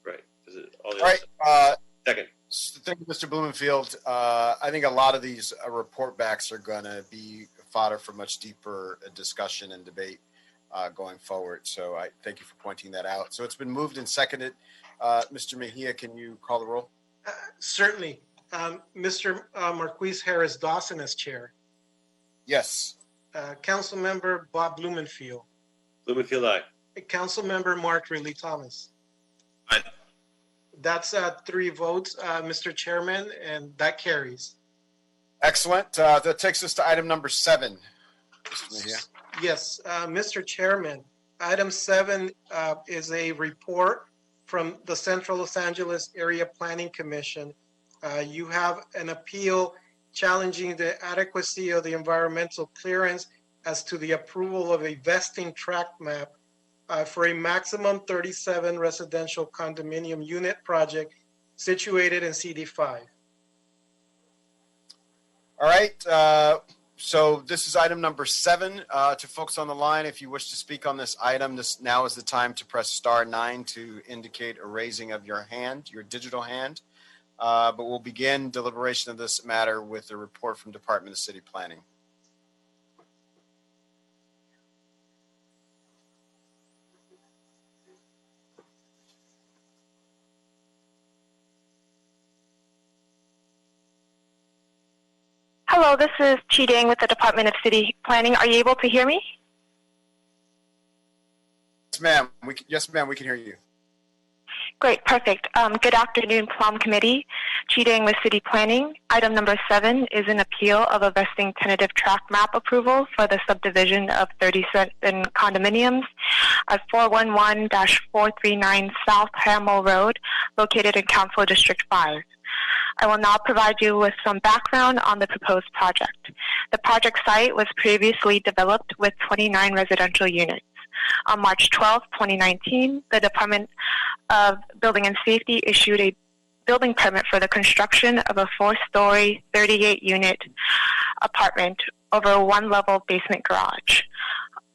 S4: Right. Is it all
S2: All right.
S4: Second.
S2: Thank you, Mr. Blumenfield. I think a lot of these report backs are going to be fodder for much deeper discussion and debate going forward. So I thank you for pointing that out. So it's been moved and seconded. Mr. Mejia, can you call the roll?
S3: Certainly. Mr. Marquise Harris Dawson as chair.
S2: Yes.
S3: Councilmember Bob Blumenfield.
S4: Blumenfield, aye.
S3: Councilmember Mark Ridley Thomas.
S11: Aye.
S3: That's 3 votes, Mr. Chairman, and that carries.
S2: Excellent. That takes us to item number 7. Mr. Mejia.
S3: Yes, Mr. Chairman, item 7 is a report from the Central Los Angeles Area Planning Commission. You have an appeal challenging the adequacy of the environmental clearance as to the approval of a vesting tract map for a maximum 37 residential condominium unit project situated in CD5.
S2: All right. So this is item number 7. To folks on the line, if you wish to speak on this item, this now is the time to press *9 to indicate a raising of your hand, your digital hand. But we'll begin deliberation of this matter with a report from Department of City Planning.
S15: Hello, this is Chi Dang with the Department of City Planning. Are you able to hear me?
S2: Yes, ma'am. Yes, ma'am. We can hear you.
S15: Great, perfect. Good afternoon, Plum Committee. Chi Dang with City Planning. Item number 7 is an appeal of a vesting tentative tract map approval for the subdivision of 37 condominiums at 411-439 South Hamel Road, located in Council District 5. I will now provide you with some background on the proposed project. The project site was previously developed with 29 residential units. On March 12, 2019, the Department of Building and Safety issued a building permit for the construction of a 4-story, 38-unit apartment over a one-level basement garage.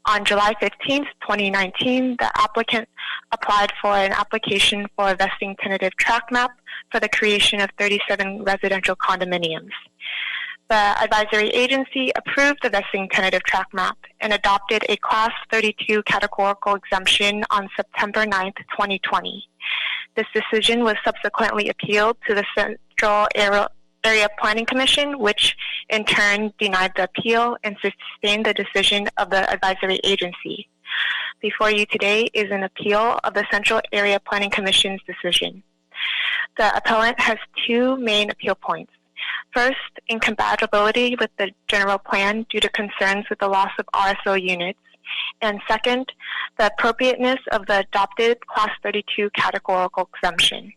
S15: On July 15th, 2019, the applicant applied for an application for a vesting tentative tract map for the creation of 37 residential condominiums. The advisory agency approved the vesting tentative tract map and adopted a Class 32 categorical exemption on September 9th, 2020. This decision was subsequently appealed to the Central Area Planning Commission, which in turn denied the appeal and sustained the decision of the advisory agency. Before you today is an appeal of the Central Area Planning Commission's decision. The appellant has two main appeal points. First, incompatibility with the general plan due to concerns with the loss of RSO units. And second, the appropriateness of the adopted Class 32 categorical exemption.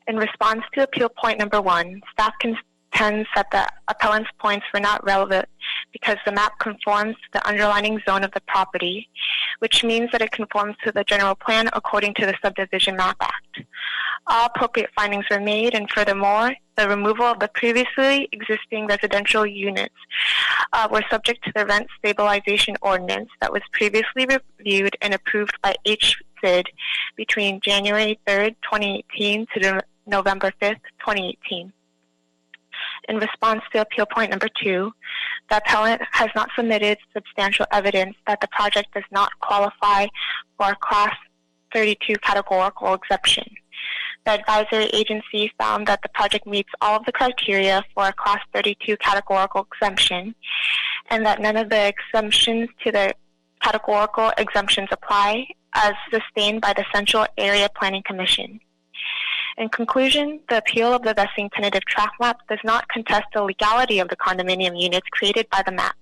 S15: In response to appeal point number one, staff contends that the appellant's points were not relevant because the map conforms to the underlying zone of the property, which means that it conforms to the general plan according to the Subdivision Map Act. All appropriate findings were made, and furthermore, the removal of the previously existing residential units were subject to the Rent Stabilization Ordinance that was previously reviewed and approved by HCID between January 3rd, 2018 to November 5th, 2018. In response to appeal point number two, the appellant has not submitted substantial evidence that the project does not qualify for a Class 32 categorical exemption. The advisory agency found that the project meets all of the criteria for a Class 32 categorical exemption and that none of the exemptions to the categorical exemptions apply as sustained by the Central Area Planning Commission. In conclusion, the appeal of the vesting tentative tract map does not contest the legality of the condominium units created by the map.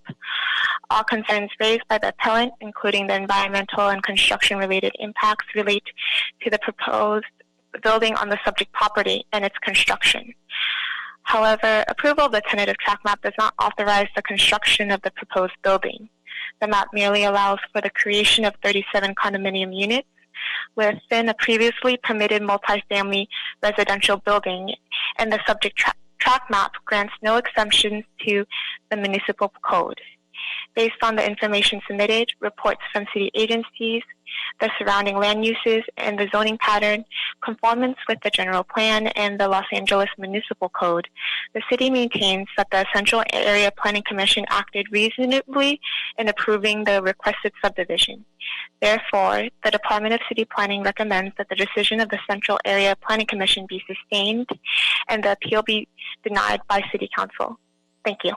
S15: All concerns raised by the appellant, including the environmental and construction-related impacts, relate to the proposed building on the subject property and its construction. However, approval of the tentative tract map does not authorize the construction of the proposed building. The map merely allows for the creation of 37 condominium units within a previously permitted multifamily residential building, and the subject tract map grants no exemptions to the municipal code. Based on the information submitted, reports from city agencies, the surrounding land uses, and the zoning pattern, conformance with the general plan and the Los Angeles Municipal Code, the city maintains that the Central Area Planning Commission acted reasonably in approving the requested subdivision. Therefore, the Department of City Planning recommends that the decision of the Central Area Planning Commission be sustained and the appeal be denied by City Council. Thank you.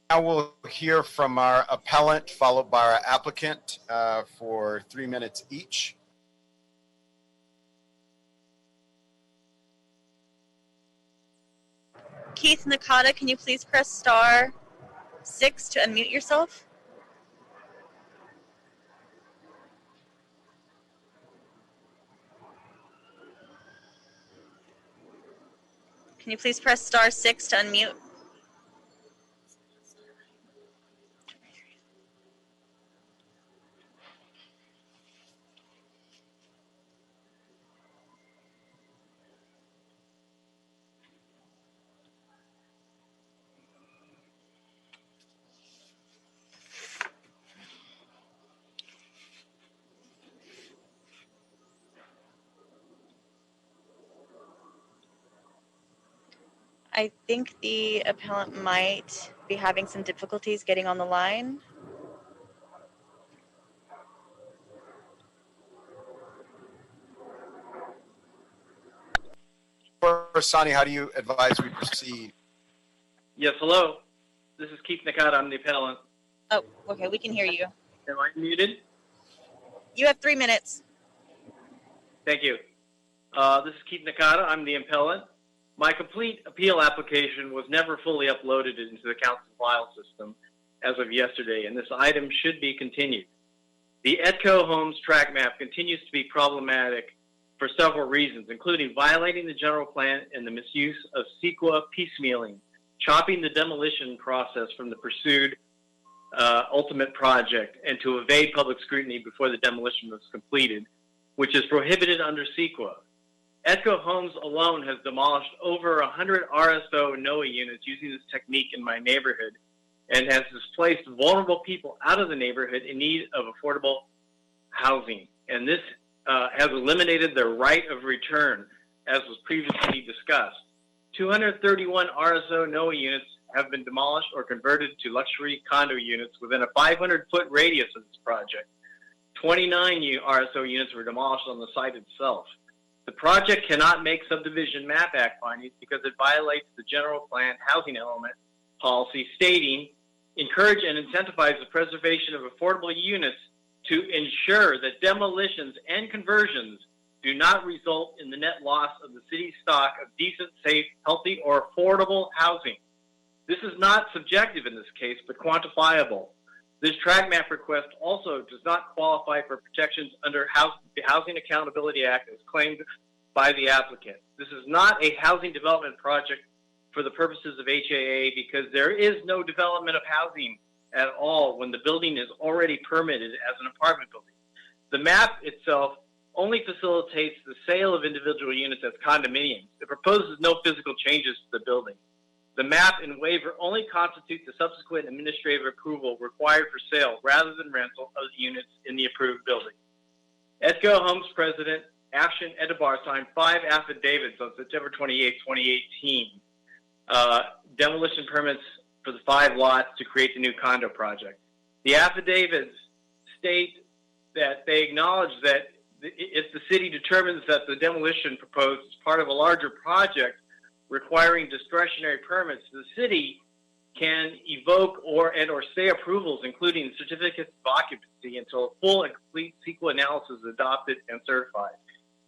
S2: Now we'll hear from our appellant, followed by our applicant for 3 minutes each.
S8: Keith Nakata, can you please press *6 to unmute yourself? Can you please press *6 to unmute? I think the appellant might be having some difficulties getting on the line.
S2: Sonny, how do you advise we proceed?
S18: Yes, hello. This is Keith Nakata. I'm the appellant.
S8: Oh, okay, we can hear you.
S18: Am I muted?
S8: You have 3 minutes.
S18: Thank you. This is Keith Nakata. I'm the appellant. My complete appeal application was never fully uploaded into the council file system as of yesterday, and this item should be continued. The Edco Homes tract map continues to be problematic for several reasons, including violating the general plan and the misuse of CEQA piecemealing, chopping the demolition process from the pursued ultimate project, and to evade public scrutiny before the demolition was completed, which is prohibited under CEQA. Edco Homes alone has demolished over 100 RSO NOAA units using this technique in my neighborhood and has displaced vulnerable people out of the neighborhood in need of affordable housing. And this has eliminated their right of return, as was previously discussed. 231 RSO NOAA units have been demolished or converted to luxury condo units within a 500-foot radius of this project. 29 RSO units were demolished on the site itself. The project cannot make Subdivision Map Act findings because it violates the general plan housing element policy stating, encourage and incentivize the preservation of affordable units to ensure that demolitions and conversions do not result in the net loss of the city's stock of decent, safe, healthy, or affordable housing. This is not subjective in this case, but quantifiable. This track map request also does not qualify for protections under the Housing Accountability Act as claimed by the applicant. This is not a housing development project for the purposes of HAA because there is no development of housing at all when the building is already permitted as an apartment building. The map itself only facilitates the sale of individual units as condominiums. It proposes no physical changes to the building. The map and waiver only constitute the subsequent administrative approval required for sale rather than rental of the units in the approved building. Edco Homes President Afshin Edibar signed 5 affidavits on September 28, 2018, demolition permits for the 5 lots to create the new condo project. The affidavits state that they acknowledge that if the city determines that the demolition proposed is part of a larger project requiring discretionary permits, the city can evoke or stay approvals, including certificates of occupancy, until a full and complete CEQA analysis is adopted and certified.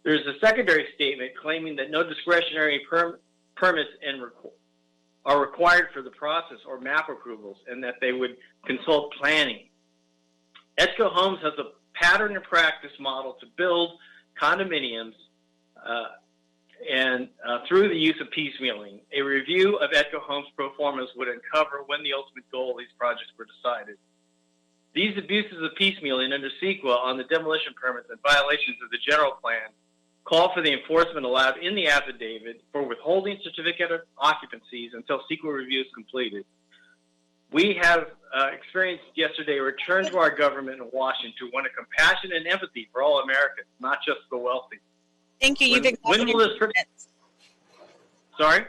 S18: There is a secondary statement claiming that no discretionary permits are required for the process or map approvals, and that they would consult planning. Edco Homes has a pattern and practice model to build condominiums through the use of piecemealing. A review of Edco Homes pro formas would uncover when the ultimate goal of these projects were decided. These abuses of piecemealing under CEQA on the demolition permits and violations of the general plan call for the enforcement allowed in the affidavit for withholding certificate of occupancies until CEQA review is completed. We have experienced yesterday a return to our government in Washington, one of compassion and empathy for all Americans, not just the wealthy.
S8: Thank you. You've exhausted your 3 minutes.
S18: Sorry?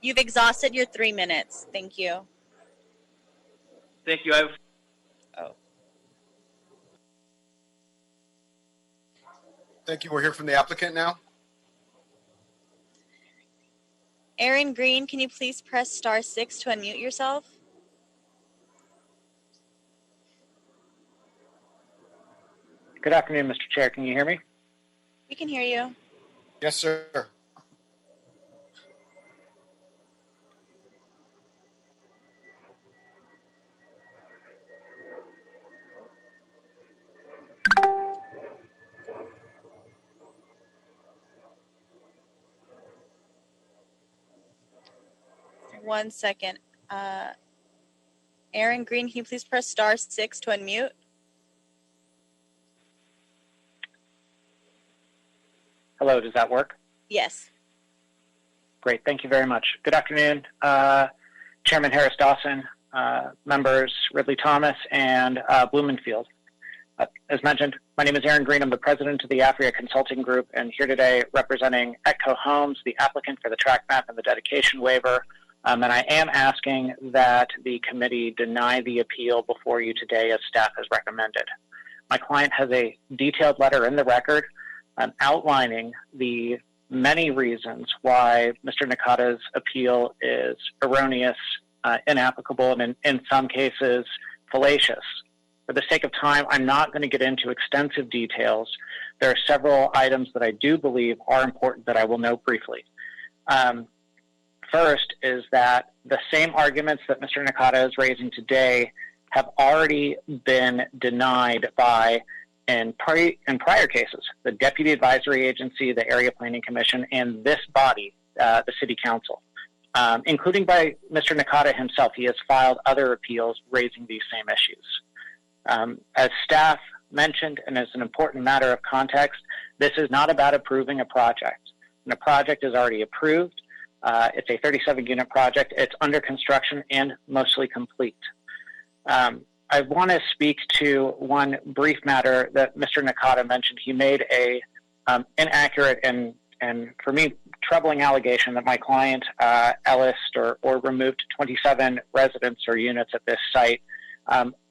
S8: You've exhausted your 3 minutes. Thank you.
S18: Thank you.
S2: Thank you. We'll hear from the applicant now.
S8: Aaron Green, can you please press *6 to unmute yourself?
S19: Good afternoon, Mr. Chair. Can you hear me?
S8: We can hear you.
S2: Yes, sir.
S8: One second. Aaron Green, can you please press *6 to unmute?
S19: Hello, does that work?
S8: Yes.
S19: Great, thank you very much. Good afternoon, Chairman Harris Dawson, members Ridley Thomas and Blumenfield. As mentioned, my name is Aaron Green. I'm the president of the AFRIA Consulting Group, and here today representing Edco Homes, the applicant for the track map and the dedication waiver. And I am asking that the committee deny the appeal before you today as staff has recommended. My client has a detailed letter in the record outlining the many reasons why Mr. Nakata's appeal is erroneous, inapplicable, and in some cases fallacious. For the sake of time, I'm not going to get into extensive details. There are several items that I do believe are important that I will note briefly. First is that the same arguments that Mr. Nakata is raising today have already been denied by, in prior cases, the Deputy Advisory Agency, the Area Planning Commission, and this body, the City Council, including by Mr. Nakata himself. He has filed other appeals raising these same issues. As staff mentioned, and as an important matter of context, this is not about approving a project. And the project is already approved. It's a 37-unit project. It's under construction and mostly complete. I want to speak to one brief matter that Mr. Nakata mentioned. He made a inaccurate and for me, troubling allegation that my client Ellis or removed 27 residents or units at this site.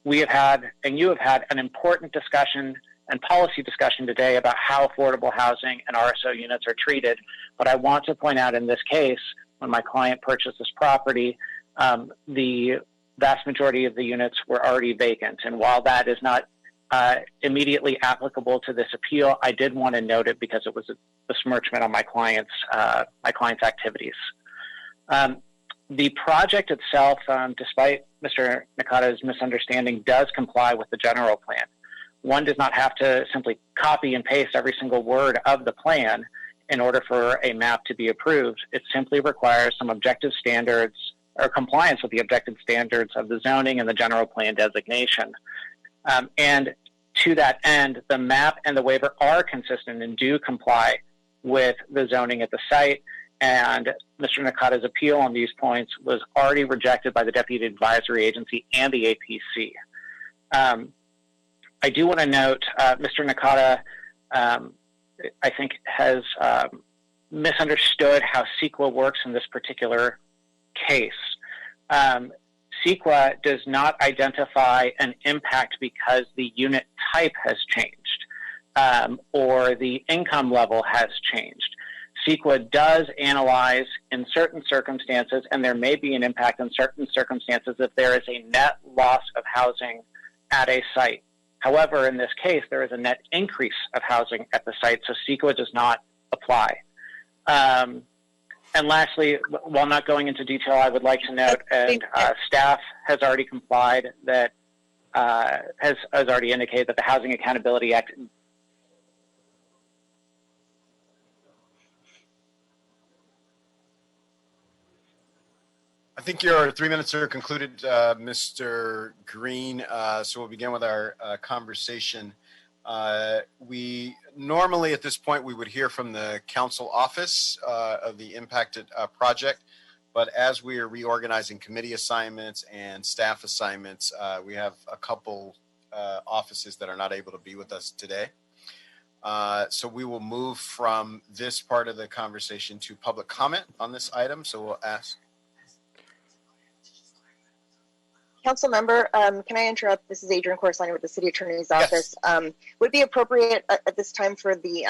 S19: We have had, and you have had, an important discussion and policy discussion today about how affordable housing and RSO units are treated. But I want to point out in this case, when my client purchased this property, the vast majority of the units were already vacant. And while that is not immediately applicable to this appeal, I did want to note it because it was a besmirchment on my client's activities. The project itself, despite Mr. Nakata's misunderstanding, does comply with the general plan. One does not have to simply copy and paste every single word of the plan in order for a map to be approved. It simply requires some objective standards or compliance with the objective standards of the zoning and the general plan designation. And to that end, the map and the waiver are consistent and do comply with the zoning at the site. And Mr. Nakata's appeal on these points was already rejected by the Deputy Advisory Agency and the APC. I do want to note, Mr. Nakata, I think, has misunderstood how CEQA works in this particular case. CEQA does not identify an impact because the unit type has changed or the income level has changed. CEQA does analyze in certain circumstances, and there may be an impact in certain circumstances if there is a net loss of housing at a site. However, in this case, there is a net increase of housing at the site, so CEQA does not apply. And lastly, while not going into detail, I would like to note, and staff has already complied, that has already indicated that the Housing Accountability Act
S2: I think your 3 minutes are concluded, Mr. Green. So we'll begin with our conversation. We normally, at this point, we would hear from the council office of the impacted project. But as we are reorganizing committee assignments and staff assignments, we have a couple offices that are not able to be with us today. So we will move from this part of the conversation to public comment on this item. So we'll ask.
S16: Council member, can I interrupt? This is Adrienne Coruscant with the City Attorney's Office. Would it be appropriate at this time for the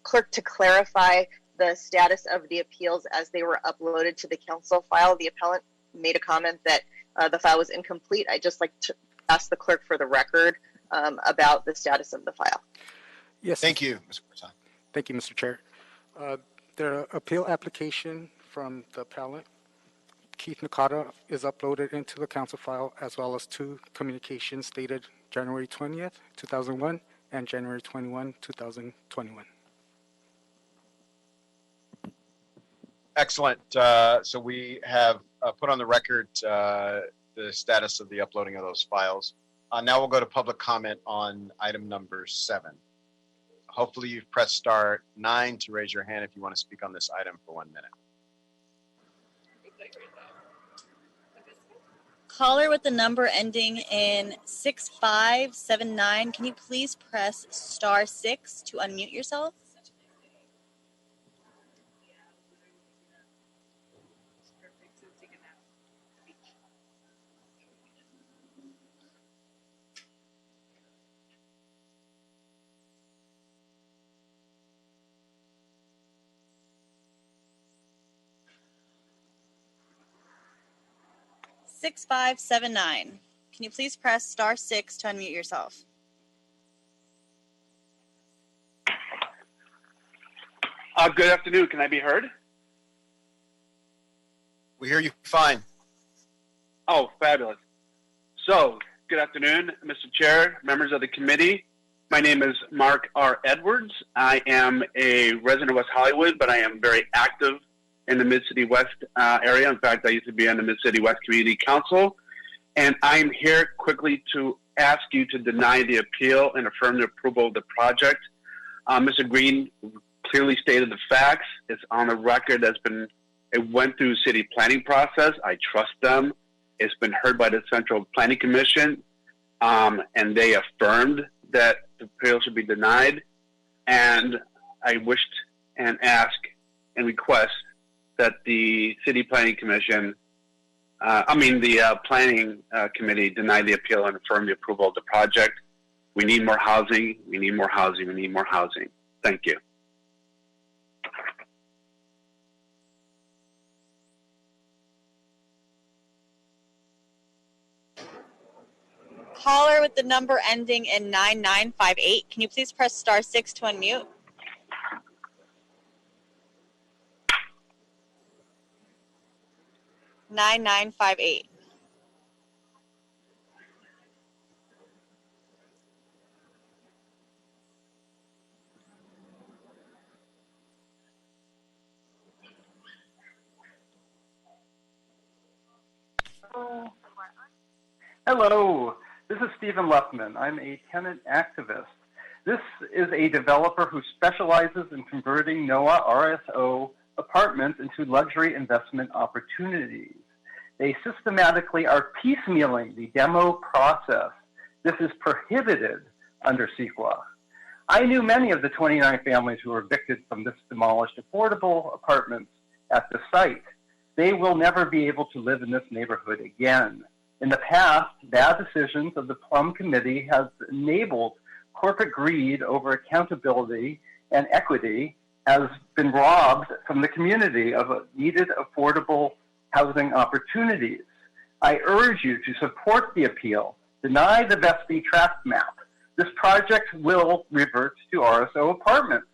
S16: clerk to clarify the status of the appeals as they were uploaded to the council file? The appellant made a comment that the file was incomplete. I'd just like to ask the clerk for the record about the status of the file.
S1: Yes.
S2: Thank you, Mr. Coruscant.
S1: Thank you, Mr. Chair. The appeal application from the appellant, Keith Nakata, is uploaded into the council file, as well as two communications dated January 20th, 2001 and January 21, 2021.
S2: Excellent. So we have put on the record the status of the uploading of those files. Now we'll go to public comment on item number 7. Hopefully you've pressed star 9 to raise your hand if you want to speak on this item for 1 minute.
S8: Caller with the number ending in 6579, can you please press star 6 to unmute yourself? Six, 5, 7, 9. Can you please press star 6 to unmute yourself?
S20: Good afternoon. Can I be heard?
S2: We hear you fine.
S20: Oh, fabulous. So, good afternoon, Mr. Chair, members of the committee. My name is Mark R. Edwards. I am a resident of West Hollywood, but I am very active in the Mid-City West area. In fact, I used to be on the Mid-City West Community Council. And I'm here quickly to ask you to deny the appeal and affirm the approval of the project. Mr. Green clearly stated the facts. It's on the record. It went through city planning process. I trust them. It's been heard by the Central Planning Commission, and they affirmed that the appeal should be denied. And I wished and ask and request that the City Planning Commission, the Planning Committee deny the appeal and affirm the approval of the project. We need more housing. We need more housing. We need more housing. Thank you.
S8: Caller with the number ending in 9958. Can you please press star 6 to unmute? (9958).
S10: Hello, this is Stephen Leffman. I'm a tenant activist. This is a developer who specializes in converting NOAA RSO apartments into luxury investment opportunities. They systematically are piecemealing the demo process. This is prohibited under CEQA. I knew many of the 29 families who were evicted from this demolished affordable apartments at the site. They will never be able to live in this neighborhood again. In the past, bad decisions of the Plum Committee has enabled corporate greed over accountability and equity has been robbed from the community of needed affordable housing opportunities. I urge you to support the appeal, deny the Vespi draft map. This project will revert to RSO apartments.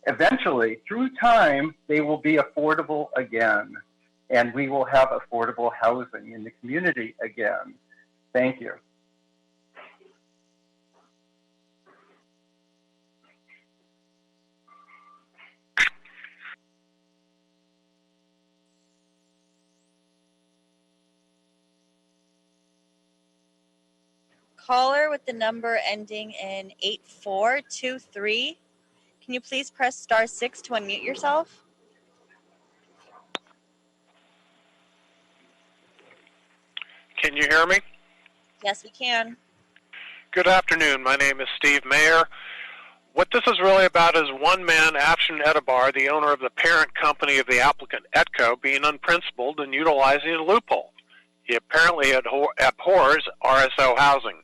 S10: Eventually, through time, they will be affordable again, and we will have affordable housing in the community again. Thank you.
S8: Caller with the number ending in 8423. Can you please press star 6 to unmute yourself?
S17: Can you hear me?
S8: Yes, we can.
S17: Good afternoon. My name is Steve Mayer. What this is really about is one man, Afshin Edibar, the owner of the parent company of the applicant, Etco, being unprincipled and utilizing a loophole. He apparently abhors RSO housing.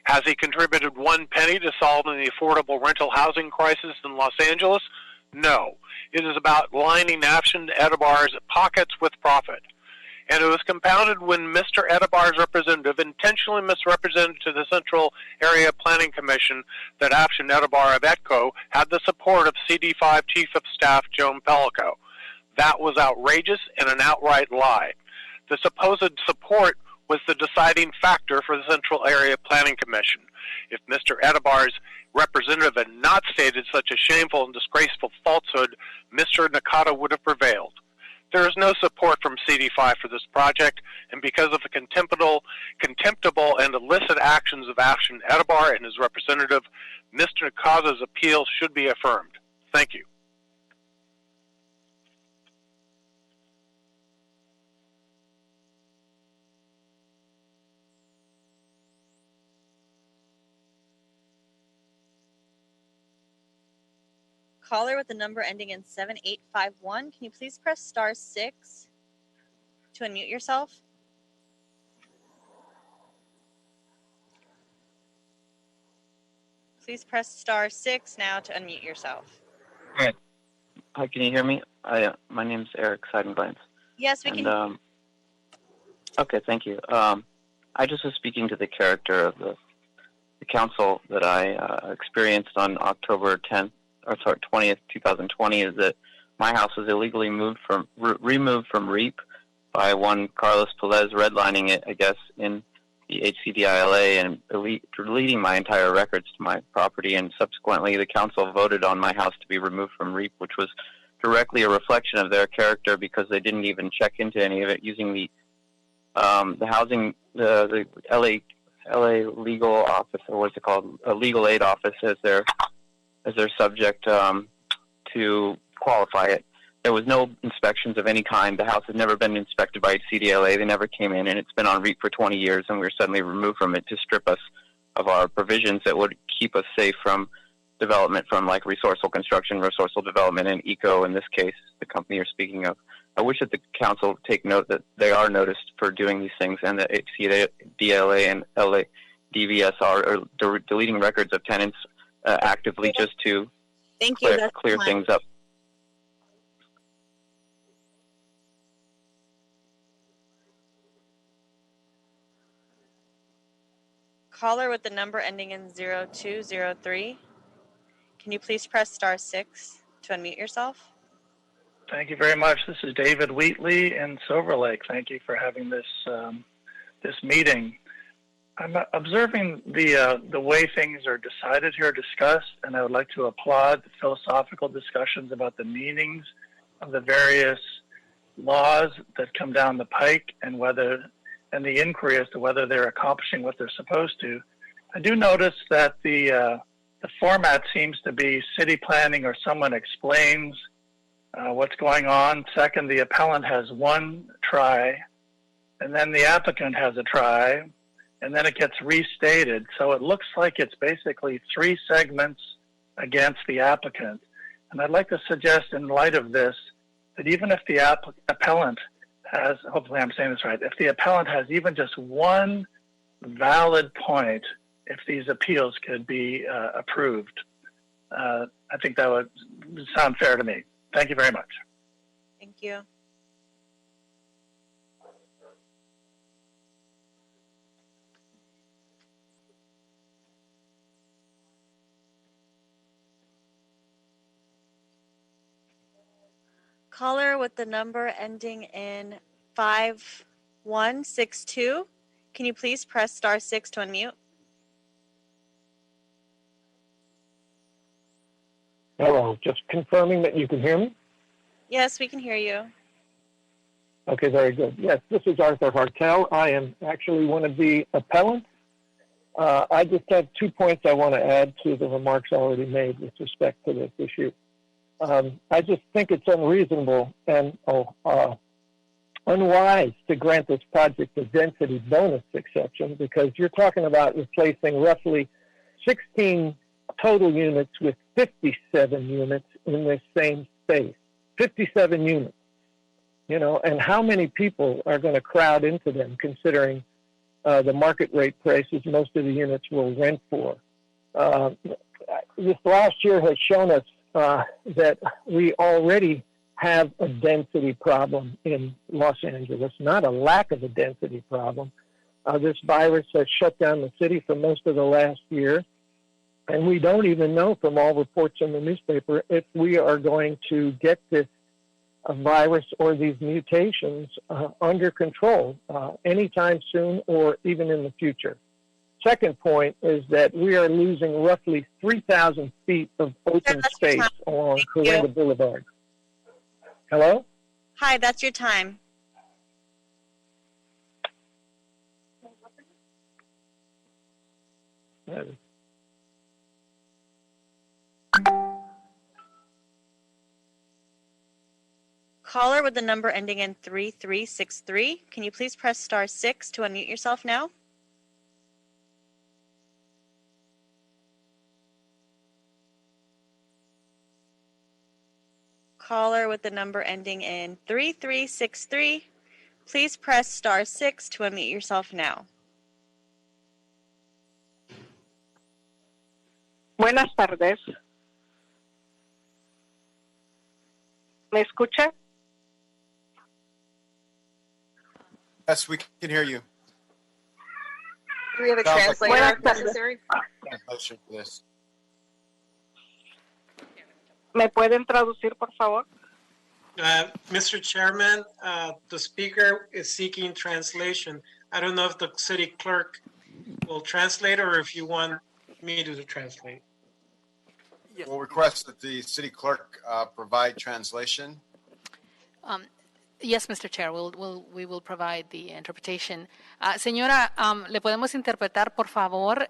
S17: Has he contributed one penny to solving the affordable rental housing crisis in Los Angeles? No. It is about lining Afshin Edibar's pockets with profit. And it was compounded when Mr. Edibar's representative intentionally misrepresented to the Central Area Planning Commission that Afshin Edibar of Etco had the support of CD5 Chief of Staff Joan Pellico. That was outrageous and an outright lie. The supposed support was the deciding factor for the Central Area Planning Commission. If Mr. Edibar's representative had not stated such a shameful and disgraceful falsehood, Mr. Nakata would have prevailed. There is no support from CD5 for this project, and because of the contemptible and illicit actions of Afshin Edibar and his representative, Mr. Nakata's appeal should be affirmed. Thank you.
S8: Caller with the number ending in 7851. Can you please press star 6 to unmute yourself? Please press star 6 now to unmute yourself.
S21: All right. Hi, can you hear me? My name's Eric Seidenglantz.
S8: Yes, we can.
S21: Okay, thank you. I just was speaking to the character of the council that I experienced on October 20th, 2020, is that my house was illegally removed from REAP by one Carlos Pelez, redlining it, I guess, in the HCDILA and deleting my entire records to my property. And subsequently, the council voted on my house to be removed from REAP, which was directly a reflection of their character because they didn't even check into any of it using the housing, the LA legal office, or what's it called, a legal aid office as their subject to qualify it. There was no inspections of any kind. The house has never been inspected by CDLA. They never came in, and it's been on REIT for 20 years, and we were suddenly removed from it to strip us of our provisions that would keep us safe from development from like resourceful construction, resourceful development, and eco, in this case, the company you're speaking of. I wish that the council take note that they are noticed for doing these things, and that CDLA and DVS are deleting records of tenants actively just to clear things up.
S8: Caller with the number ending in 0203. Can you please press *6 to unmute yourself?
S7: Thank you very much. This is David Wheatley in Silver Lake. Thank you for having this this meeting. I'm observing the way things are decided here, discussed, and I would like to applaud the philosophical discussions about the meanings of the various laws that come down the pike and the inquiry as to whether they're accomplishing what they're supposed to. I do notice that the format seems to be city planning or someone explains what's going on. Second, the appellant has one try, and then the applicant has a try, and then it gets restated. So it looks like it's basically 3 segments against the applicant. And I'd like to suggest, in light of this, that even if the appellant has, hopefully I'm saying this right, if the appellant has even just one valid point, if these appeals could be approved, I think that would sound fair to me. Thank you very much.
S8: Thank you. Caller with the number ending in 5162. Can you please press *6 to unmute?
S12: Hello, just confirming that you can hear me?
S8: Yes, we can hear you.
S12: Okay, very good. Yes, this is Arthur Hartel. I am actually one of the appellants. I just have 2 points I want to add to the remarks already made with respect to this issue. I just think it's unreasonable and unwise to grant this project a density bonus exception, because you're talking about replacing roughly 16 total units with 57 units in this same space. 57 units, you know, and how many people are going to crowd into them, considering the market rate prices most of the units will rent for. This last year has shown us that we already have a density problem in Los Angeles, not a lack of a density problem. This virus has shut down the city for most of the last year, and we don't even know from all reports in the newspaper if we are going to get this virus or these mutations under control anytime soon or even in the future. Second point is that we are losing roughly 3,000 feet of open space along Coringa Boulevard. Hello?
S8: Hi, that's your time. Caller with the number ending in 3363. Can you please press *6 to unmute yourself now? Caller with the number ending in 3363. Please press *6 to unmute yourself now.
S9: Buenas tardes. ¿Me escucha?
S2: Yes, we can hear you.
S16: Do we have a
S2: Sounds like
S16: translator necessary?
S2: Translation for this.
S9: ¿Me pueden traducir, por favor?
S3: Mr. Chairman, the speaker is seeking translation. I don't know if the city clerk will translate or if you want me to translate.
S2: We'll request that the city clerk provide translation.
S22: Yes, Mr. Chair, we will provide the interpretation. Señora, ¿le podemos interpretar, por favor?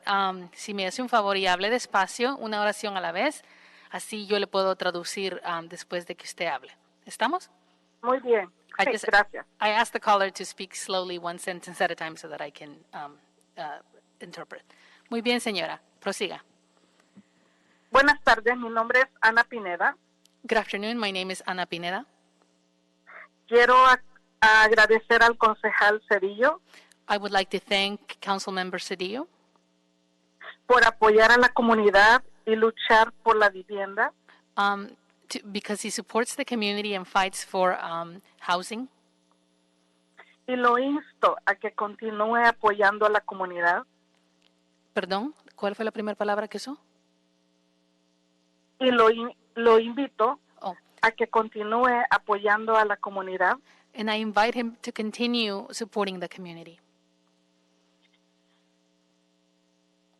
S22: Si me hace un favor y hable despacio, una oración a la vez. Así yo le puedo traducir después de que usted hable. ¿Estamos?
S6: Muy bien. Sí, gracias.
S22: I asked the caller to speak slowly, one sentence at a time, so that I can interpret. Muy bien, señora. Prosiga.
S6: Buenas tardes, mi nombre es Ana Pineda.
S22: Good afternoon, my name is Ana Pineda.
S6: Quiero agradecer al concejal Cedillo
S22: I would like to thank Councilmember Cedillo
S6: por apoyar a la comunidad y luchar por la vivienda.
S22: Because he supports the community and fights for housing.
S6: Y lo insto a que continúe apoyando a la comunidad.
S22: Perdón, ¿cuál fue la primera palabra que usó?
S6: Y lo invito a que continúe apoyando a la comunidad.
S22: And I invite him to continue supporting the community.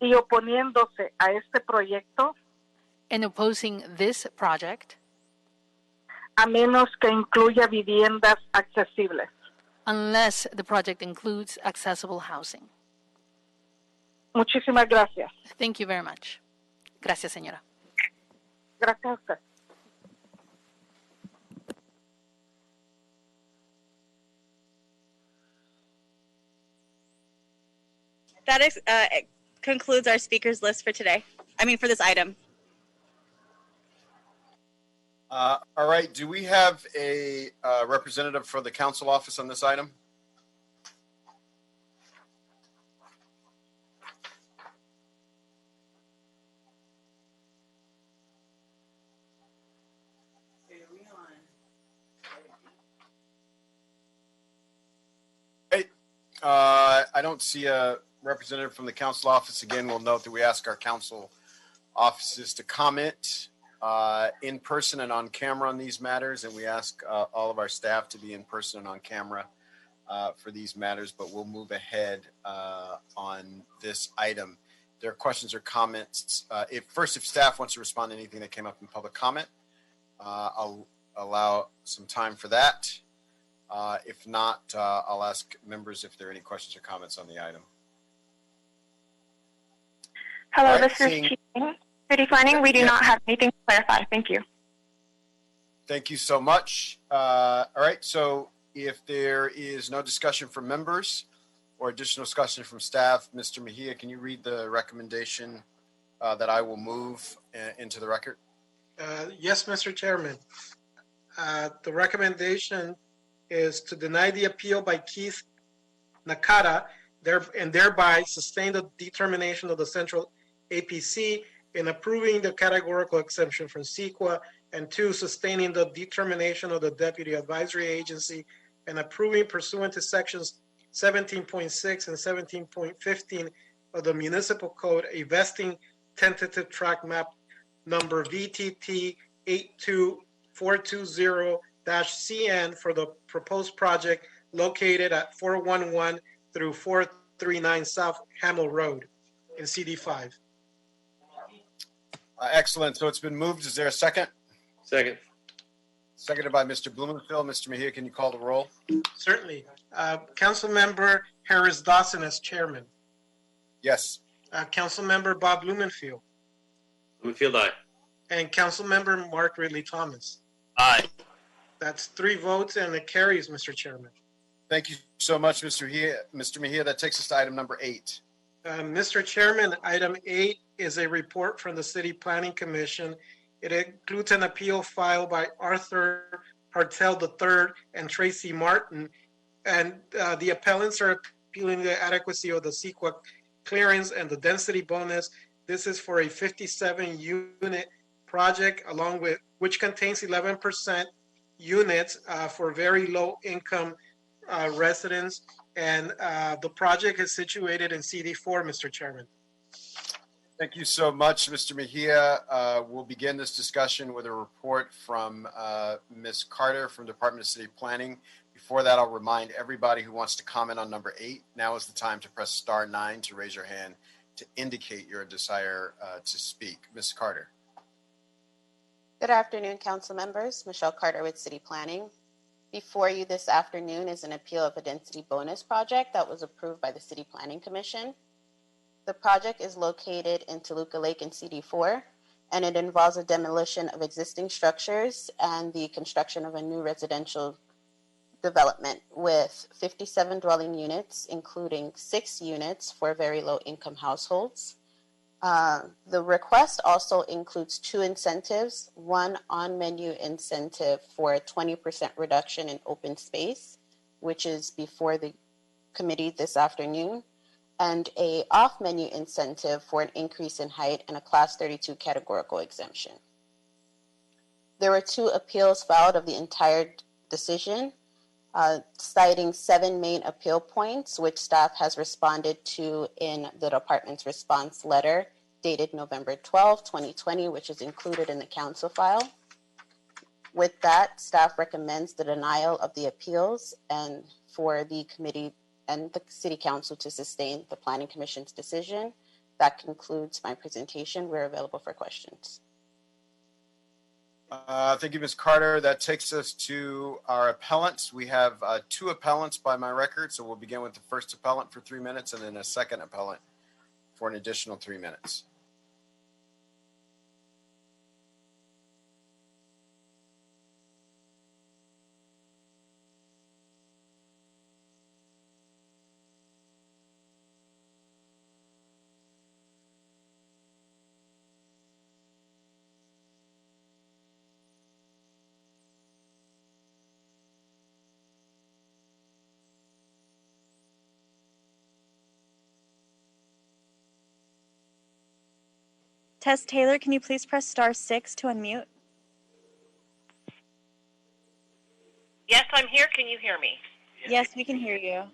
S6: Y oponiéndose a este proyecto.
S22: And opposing this project.
S6: A menos que incluya viviendas accesibles.
S22: Unless the project includes accessible housing.
S6: Muchísimas gracias.
S22: Thank you very much. Gracias, señora.
S6: Gracias a usted.
S8: That concludes our speakers list for today. For this item.
S2: All right. Do we have a representative for the council office on this item? I don't see a representative from the council office. Again, we'll note that we ask our council offices to comment in person and on camera on these matters, and we ask all of our staff to be in person and on camera for these matters, but we'll move ahead on this item. There are questions or comments. If staff wants to respond to anything that came up in public comment, I'll allow some time for that. If not, I'll ask members if there are any questions or comments on the item.
S15: Hello,
S2: All right,
S15: this is Chief. City Planning, we do not have anything to clarify. Thank you.
S2: Thank you so much. All right, so if there is no discussion from members or additional discussion from staff, Mr. Mejia, can you read the recommendation that I will move into the record?
S3: Yes, Mr. Chairman. The recommendation is to deny the appeal by Keith Nakata and thereby sustain the determination of the Central APC in approving the categorical exemption from CEQA, and 2, sustaining the determination of the Deputy Advisory Agency and approving pursuant to sections 17.6 and 17.15 of the Municipal Code a vesting tentative track map number VTT 82420-CN for the proposed project located at 411 through 439 South Hamel Road in CD5.
S2: Excellent. So it's been moved. Is there a second?
S4: Second.
S2: Seconded by Mr. Blumenfield. Mr. Mejia, can you call the roll?
S3: Certainly. Councilmember Harris Dawson as chairman.
S2: Yes.
S3: Councilmember Bob Blumenfield.
S4: Blumenfield, aye.
S3: And Councilmember Mark Ridley Thomas.
S11: Aye.
S3: That's 3 votes and it carries, Mr. Chairman.
S2: Thank you so much, Mr. Mejia. That takes us to item number 8.
S3: Mr. Chairman, item 8 is a report from the City Planning Commission. It includes an appeal filed by Arthur Hartel III and Tracy Martin, and the appellants are appealing the adequacy of the CEQA clearance and the density bonus. This is for a 57-unit project, along with which contains 11% units for very low-income residents, and the project is situated in CD4, Mr. Chairman.
S2: Thank you so much, Mr. Mejia. We'll begin this discussion with a report from Ms. Carter from Department of City Planning. Before that, I'll remind everybody who wants to comment on number 8, now is the time to press *9 to raise your hand to indicate your desire to speak. Ms. Carter.
S14: Good afternoon, council members. Michelle Carter with City Planning. Before you this afternoon is an appeal of a density bonus project that was approved by the City Planning Commission. The project is located in Toluca Lake in CD4. and it involves a demolition of existing structures and the construction of a new residential development with 57 dwelling units, including 6 units for very low income households. The request also includes 2 incentives, one on-menu incentive for a 20% reduction in open space, which is before the committee this afternoon, and a off-menu incentive for an increase in height and a Class 32 categorical exemption. There were 2 appeals filed of the entire decision, citing 7 main appeal points, which staff has responded to in the department's response letter dated November 12, 2020, which is included in the council file. With that, staff recommends the denial of the appeals and for the committee and the City Council to sustain the Planning Commission's decision. That concludes my presentation. We're available for questions.
S2: Thank you, Ms. Carter. That takes us to our appellants. We have 2 appellants by my record, so we'll begin with the first appellant for 3 minutes and then a second appellant for an additional 3 minutes.
S8: Tess Taylor, can you please press *6 to unmute?
S5: Yes, I'm here. Can you hear me?
S8: Yes, we can hear you.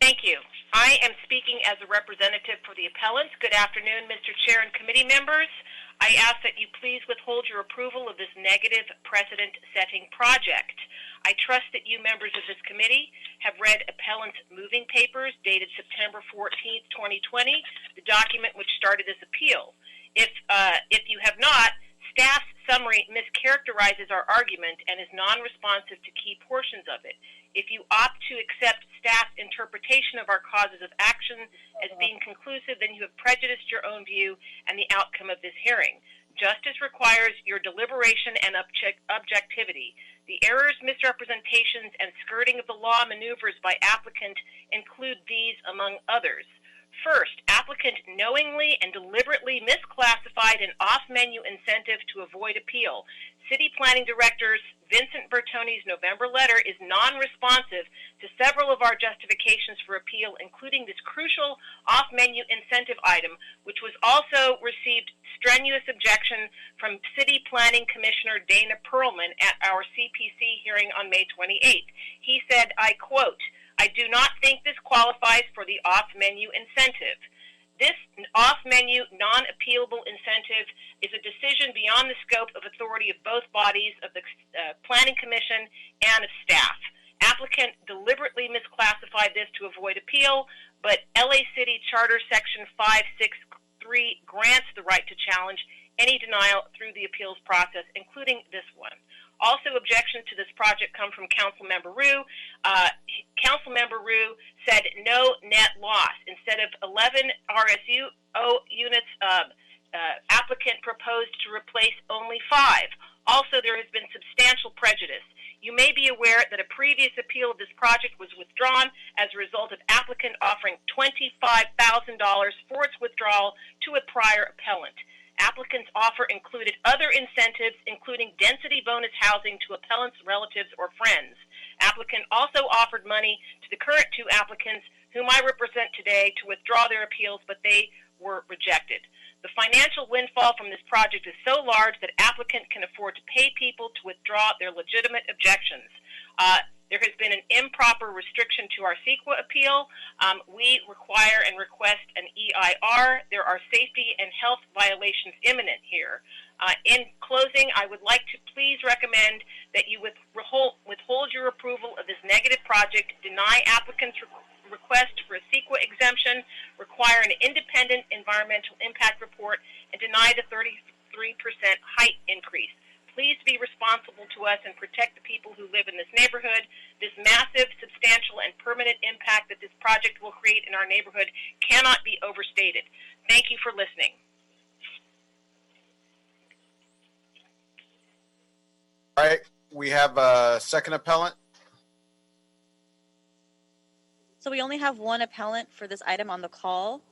S5: Thank you. I am speaking as a representative for the appellants. Good afternoon, Mr. Chair and committee members. I ask that you please withhold your approval of this negative precedent-setting project. I trust that you members of this committee have read appellant's moving papers dated September 14th, 2020, the document which started this appeal. If you have not, staff's summary mischaracterizes our argument and is non-responsive to key portions of it. If you opt to accept staff's interpretation of our causes of action as being conclusive, then you have prejudiced your own view and the outcome of this hearing. Justice requires your deliberation and objectivity. The errors, misrepresentations, and skirting of the law maneuvers by applicant include these among others. First, applicant knowingly and deliberately misclassified an off-menu incentive to avoid appeal. City Planning Director Vincent Bertoni's November letter is non-responsive to several of our justifications for appeal, including this crucial off-menu incentive item, which was also received strenuous objection from City Planning Commissioner Dana Perlman at our CPC hearing on May 28th. He said, I quote, "I do not think this qualifies for the off-menu incentive. This off-menu, non-appealable incentive is a decision beyond the scope of authority of both bodies of the Planning Commission and of staff. Applicant deliberately misclassified this to avoid appeal, but LA City Charter Section 563 grants the right to challenge any denial through the appeals process, including this one. Also, objections to this project come from Councilmember Rue. Councilmember Rue said no net loss. Instead of 11 RSU units, applicant proposed to replace only 5. Also, there has been substantial prejudice. You may be aware that a previous appeal of this project was withdrawn as a result of applicant offering $25,000 for its withdrawal to a prior appellant. Applicant's offer included other incentives, including density bonus housing to appellant's relatives or friends. Applicant also offered money to the current 2 applicants, whom I represent today, to withdraw their appeals, but they were rejected. The financial windfall from this project is so large that applicant can afford to pay people to withdraw their legitimate objections. There has been an improper restriction to our CEQA appeal. We require and request an EIR. There are safety and health violations imminent here. In closing, I would like to please recommend that you withhold your approval of this negative project, deny applicants' request for a CEQA exemption, require an independent environmental impact report, and deny the 33% height increase. Please be responsible to us and protect the people who live in this neighborhood. This massive, substantial, and permanent impact that this project will create in our neighborhood cannot be overstated. Thank you for listening.
S2: right, we have a second appellant.
S8: So we only have one appellant for this item on the call.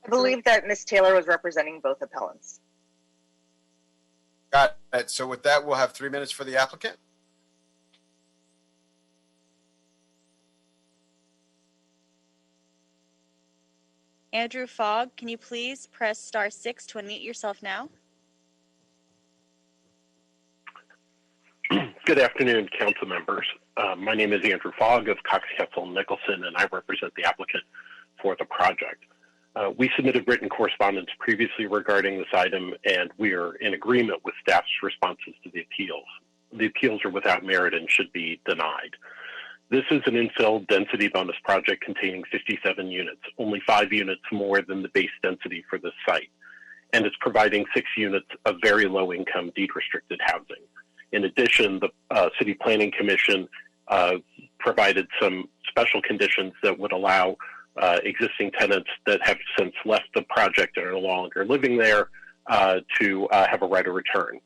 S16: I believe that Ms. Taylor was representing both appellants.
S2: Got it. So with that, we'll have 3 minutes for the applicant.
S8: Andrew Fogg, can you please press *6 to unmute yourself now?
S13: Good afternoon, council members. My name is Andrew Fogg of Cox Kessel Nicholson, and I represent the applicant for the project. We submitted written correspondence previously regarding this item, and we are in agreement with staff's responses to the appeals. The appeals are without merit and should be denied. This is an infill density bonus project containing 57 units, only 5 units more than the base density for this site, and it's providing 6 units of very low-income deed-restricted housing. In addition, the City Planning Commission provided some special conditions that would allow existing tenants that have since left the project and are no longer living there to have a right of return.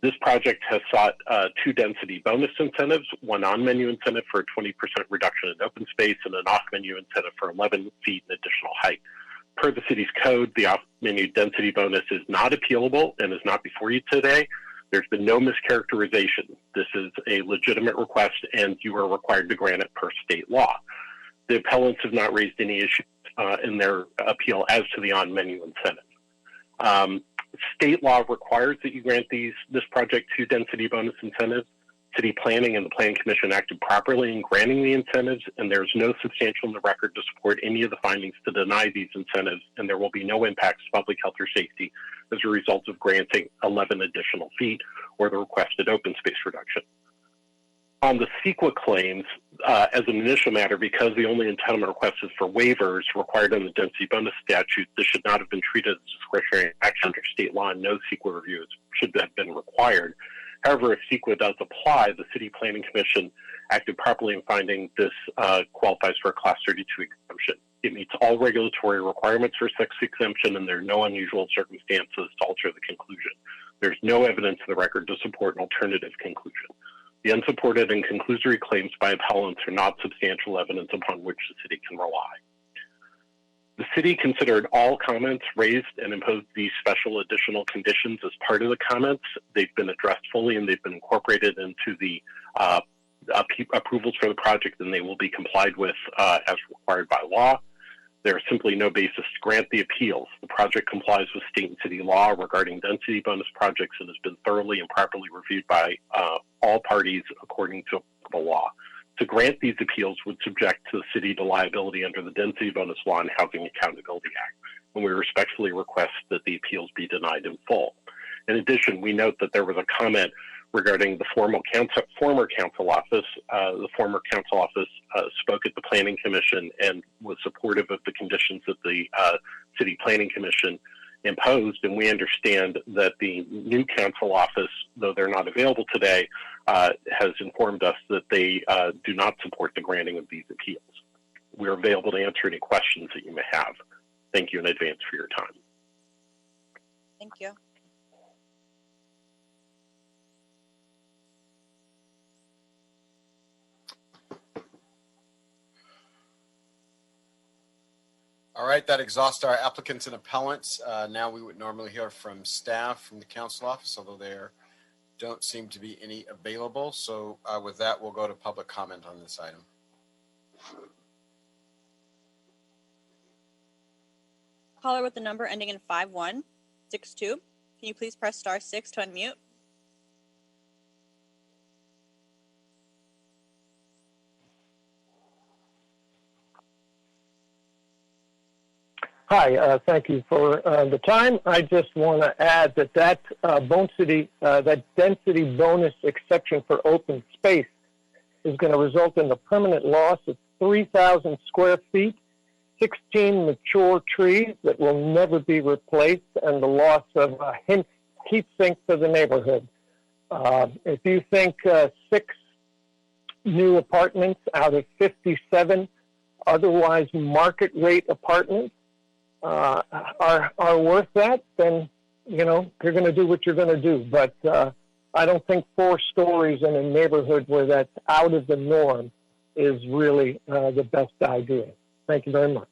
S13: This project has sought 2 density bonus incentives, one on-menu incentive for a 20% reduction in open space and an off-menu incentive for 11 feet in additional height. Per the city's code, the off-menu density bonus is not appealable and is not before you today. There's been no mischaracterization. This is a legitimate request and you are required to grant it per state law. The appellants have not raised any issues in their appeal as to the on-menu incentive. State law requires that you grant this project 2 density bonus incentives. City Planning and the Planning Commission acted properly in granting the incentives, and there's no substantial in the record to support any of the findings to deny these incentives, and there will be no impacts to public health or safety as a result of granting 11 additional feet or the requested open space reduction. On the CEQA claims, as an initial matter, because the only entitlement request is for waivers required in the density bonus statute, this should not have been treated as discretionary action under state law, and no CEQA reviews should have been required. However, if CEQA does apply, the City Planning Commission acted properly in finding this qualifies for a Class 32 exemption. It meets all regulatory requirements for such exemption, and there are no unusual circumstances to alter the conclusion. There's no evidence in the record to support an alternative conclusion. The unsupported and conclusory claims by appellants are not substantial evidence upon which the city can rely. The city considered all comments raised and imposed these special additional conditions as part of the comments. They've been addressed fully and they've been incorporated into the approvals for the project, and they will be complied with as required by law. There is simply no basis to grant the appeals. The project complies with state and city law regarding density bonus projects and has been thoroughly and properly reviewed by all parties according to the law. To grant these appeals would subject the city to liability under the Density Bonus Law and Housing Accountability Act, and we respectfully request that the appeals be denied in full. In addition, we note that there was a comment regarding the former council office. The former council office spoke at the Planning Commission and was supportive of the conditions that the City Planning Commission imposed, and we understand that the new council office, though they're not available today, has informed us that they do not support the granting of these appeals. We're available to answer any questions that you may have. Thank you in advance for your time.
S8: Thank you.
S2: All right, that exhausts our applicants and appellants. Now we would normally hear from staff from the council office, although there don't seem to be any available. So with that, we'll go to public comment on this item.
S8: Caller with the number ending in 5162. Can you please press *6 to unmute?
S12: Hi, thank you for the time. I just want to add that that density bonus exception for open space is going to result in the permanent loss of 3,000 square feet, 16 mature trees that will never be replaced, and the loss of a heat sink for the neighborhood. If you think 6 new apartments out of 57 otherwise market rate apartments are worth that, then, you know, you're going to do what you're going to do. But I don't think 4 stories in a neighborhood where that's out of the norm is really the best idea. Thank you very much.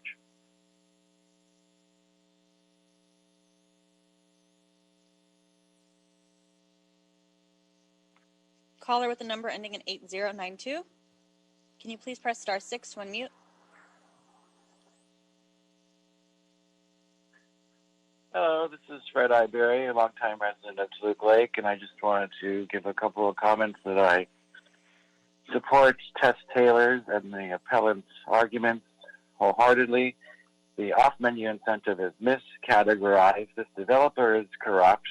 S8: Caller with the number ending in 8092. Can you please press *6 to unmute?
S18: Hello, this is Fred Iberry, a longtime resident of Toluca Lake, and I just wanted to give a couple of comments that I support Tess Taylor's and the appellant's arguments wholeheartedly. The off-menu incentive is miscategorized. This developer is corrupt.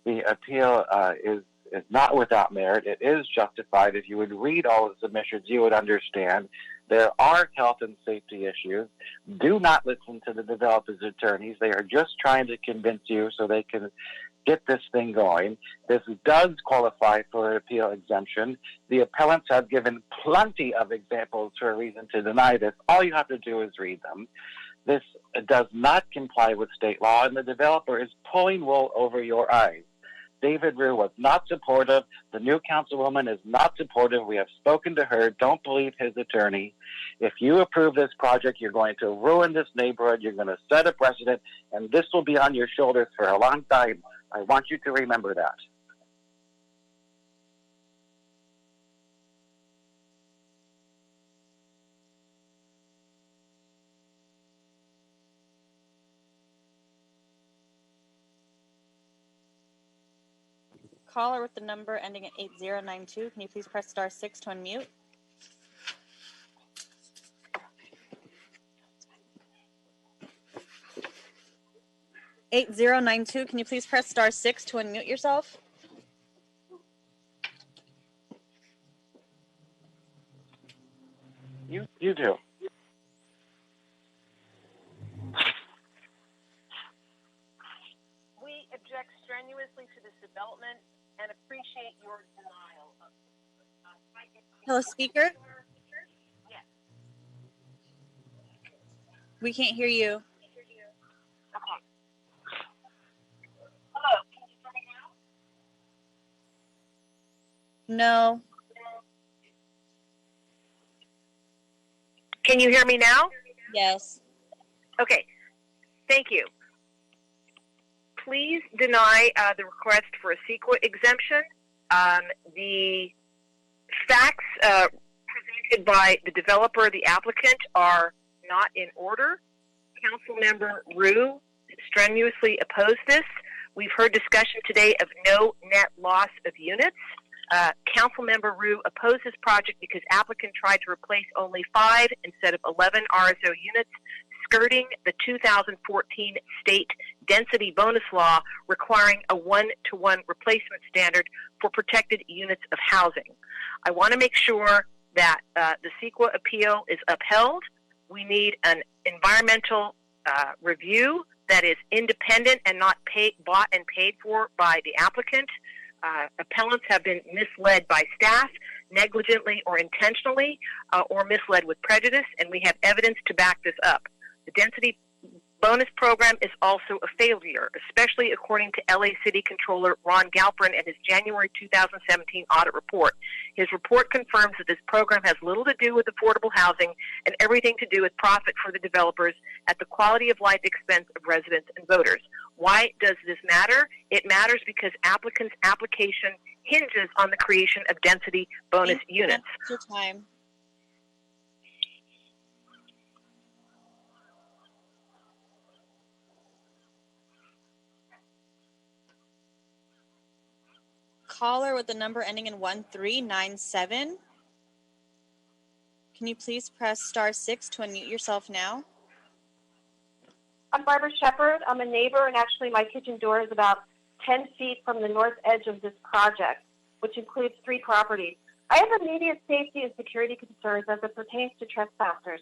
S18: The appeal is not without merit. It is justified. If you would read all the submissions, you would understand there are health and safety issues. Do not listen to the developer's attorneys. They are just trying to convince you so they can get this thing going. This does qualify for an appeal exemption. The appellants have given plenty of examples for a reason to deny this. All you have to do is read them. This does not comply with state law, and the developer is pulling wool over your eyes. David Rue was not supportive. The new councilwoman is not supportive. We have spoken to her. Don't believe his attorney. If you approve this project, you're going to ruin this neighborhood. You're going to set a precedent, and this will be on your shoulders for a long time. I want you to remember that.
S8: Caller with the number ending in 8092. Can you please press *6 to unmute? *8092. Can you please press *6 to unmute yourself?
S18: You do.
S5: We object strenuously to this development and appreciate your denial of
S8: Hello, speaker.
S5: Yes.
S8: We can't hear you.
S5: Okay. Hello, can you hear me now?
S8: No.
S5: Can you hear me now?
S8: Yes.
S5: Okay. Thank you. Please deny the request for a CEQA exemption. The facts presented by the developer, the applicant, are not in order. Councilmember Rue strenuously opposed this. We've heard discussion today of no net loss of units. Councilmember Rue opposed this project because applicant tried to replace only 5 instead of 11 RSO units, skirting the 2014 state density bonus law requiring a 1-to-1 replacement standard for protected units of housing. I want to make sure that the CEQA appeal is upheld. We need an environmental review that is independent and not bought and paid for by the applicant. Appellants have been misled by staff, negligently or intentionally, or misled with prejudice, and we have evidence to back this up. The density bonus program is also a failure, especially according to LA City Controller Ron Galperin and his January 2017 audit report. His report confirms that this program has little to do with affordable housing and everything to do with profit for the developers at the quality of life expense of residents and voters. Why does this matter? It matters because applicants' application hinges on the creation of density bonus units.
S8: Your time. Caller with the number ending in 1397. Can you please press *6 to unmute yourself now?
S19: I'm Barbara Shepard. I'm a neighbor, and actually my kitchen door is about 10 feet from the north edge of this project, which includes 3 properties. I have immediate safety and security concerns as it pertains to trespassers.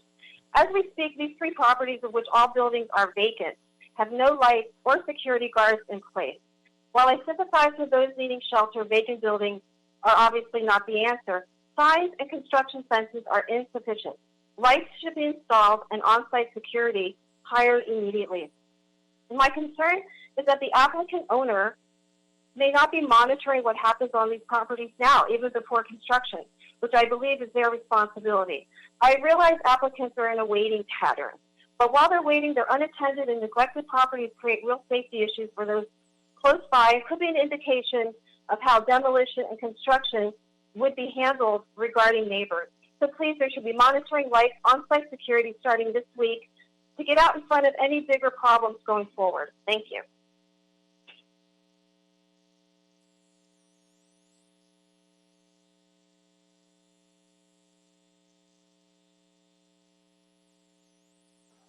S19: As we speak, these 3 properties, of which all buildings are vacant, have no lights or security guards in place. While I sympathize with those needing shelter, vacant buildings are obviously not the answer. Signs and construction fences are insufficient. Lights should be installed and on-site security hired immediately. And my concern is that the applicant owner may not be monitoring what happens on these properties now, even before construction, which I believe is their responsibility. I realize applicants are in a waiting pattern, but while they're waiting, their unattended and neglected properties create real safety issues for those close by. It could be an indication of how demolition and construction would be handled regarding neighbors. So please, there should be monitoring, lights, on-site security starting this week to get out in front of any bigger problems going forward. Thank you.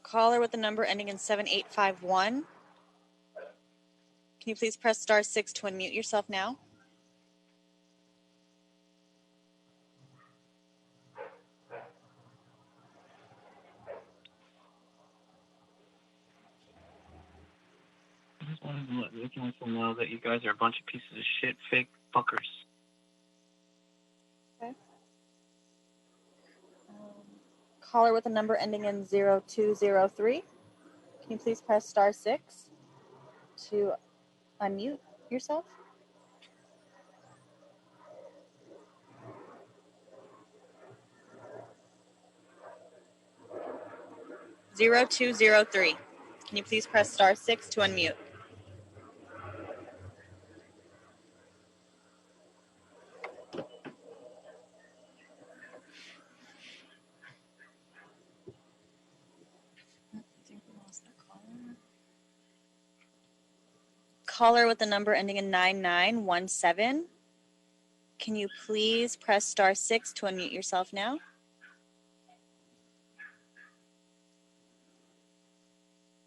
S8: Caller with the number ending in 7851. Can you please press *6 to unmute yourself now?
S21: I just wanted to let the council know that you guys are a bunch of pieces of shit, fake fuckers.
S8: Okay. Caller with a number ending in 0203. Can you please press *6 to unmute yourself? (0203). Can you please press *6 to unmute? Caller with the number ending in 9917. Can you please press *6 to unmute yourself now?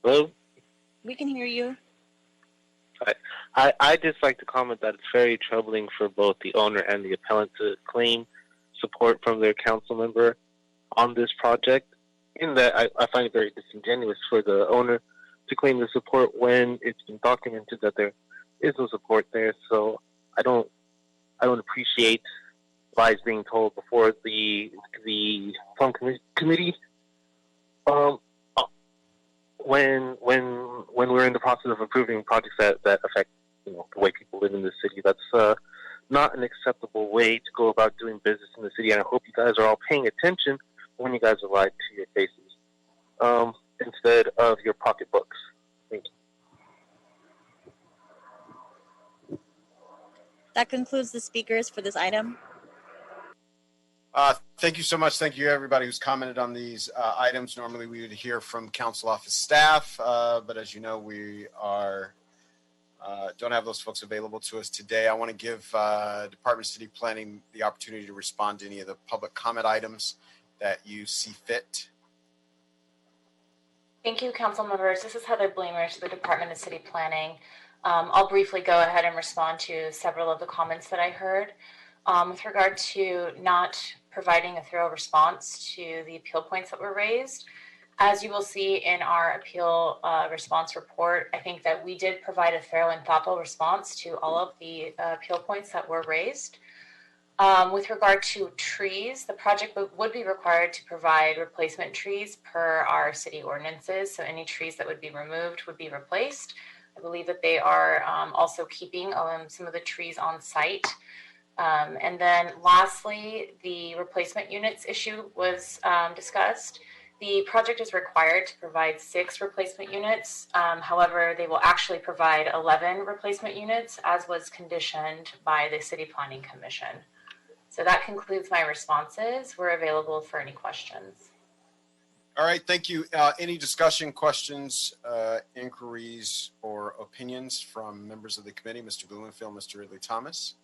S1: Hello?
S8: We can hear you.
S1: I just like to comment that it's very troubling for both the owner and the appellant to claim support from their council member on this project. In that, I find it very disingenuous for the owner to claim the support when it's been documented that there is no support there. So I don't appreciate lies being told before the farm committee. When we're in the process of approving projects that affect the way people live in the city, that's not an acceptable way to go about doing business in the city. And I hope you guys are all paying attention when you guys are lied to your faces instead of your pocketbooks. Thank you.
S8: That concludes the speakers for this item.
S2: Thank you so much. Thank you, everybody who's commented on these items. Normally, we would hear from council office staff, but as you know, we don't have those folks available to us today. I want to give Department of City Planning the opportunity to respond to any of the public comment items that you see fit.
S20: Thank you, council members. This is Heather Bleemers, the Department of City Planning. I'll briefly go ahead and respond to several of the comments that I heard. With regard to not providing a thorough response to the appeal points that were raised, as you will see in our appeal response report, I think that we did provide a thorough and thoughtful response to all of the appeal points that were raised. With regard to trees, the project would be required to provide replacement trees per our city ordinances. So any trees that would be removed would be replaced. I believe that they are also keeping some of the trees on site. And then lastly, the replacement units issue was discussed. The project is required to provide 6 replacement units. However, they will actually provide 11 replacement units as was conditioned by the City Planning Commission. So that concludes my responses. We're available for any questions.
S2: All right, thank you. Any discussion, questions, inquiries, or opinions from members of the committee? Mr. Blumenfield, Mr. Ridley Thomas?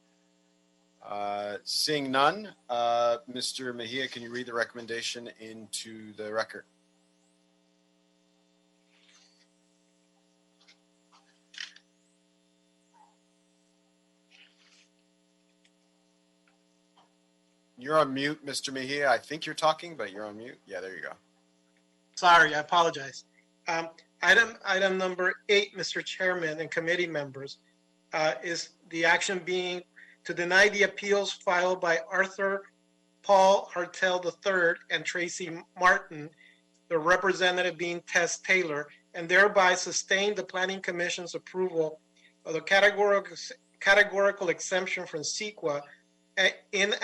S2: Seeing none, Mr. Mejia, can you read the recommendation into the record? You're on mute, Mr. Mejia. I think you're talking, but you're on mute. Yeah, there you go.
S3: Sorry, I apologize. Item number 8, Mr. Chairman and committee members, is the action being to deny the appeals filed by Arthur Paul Hartel III and Tracy Martin, the representative being Tess Taylor, and thereby sustain the Planning Commission's approval of the categorical exemption from CEQA in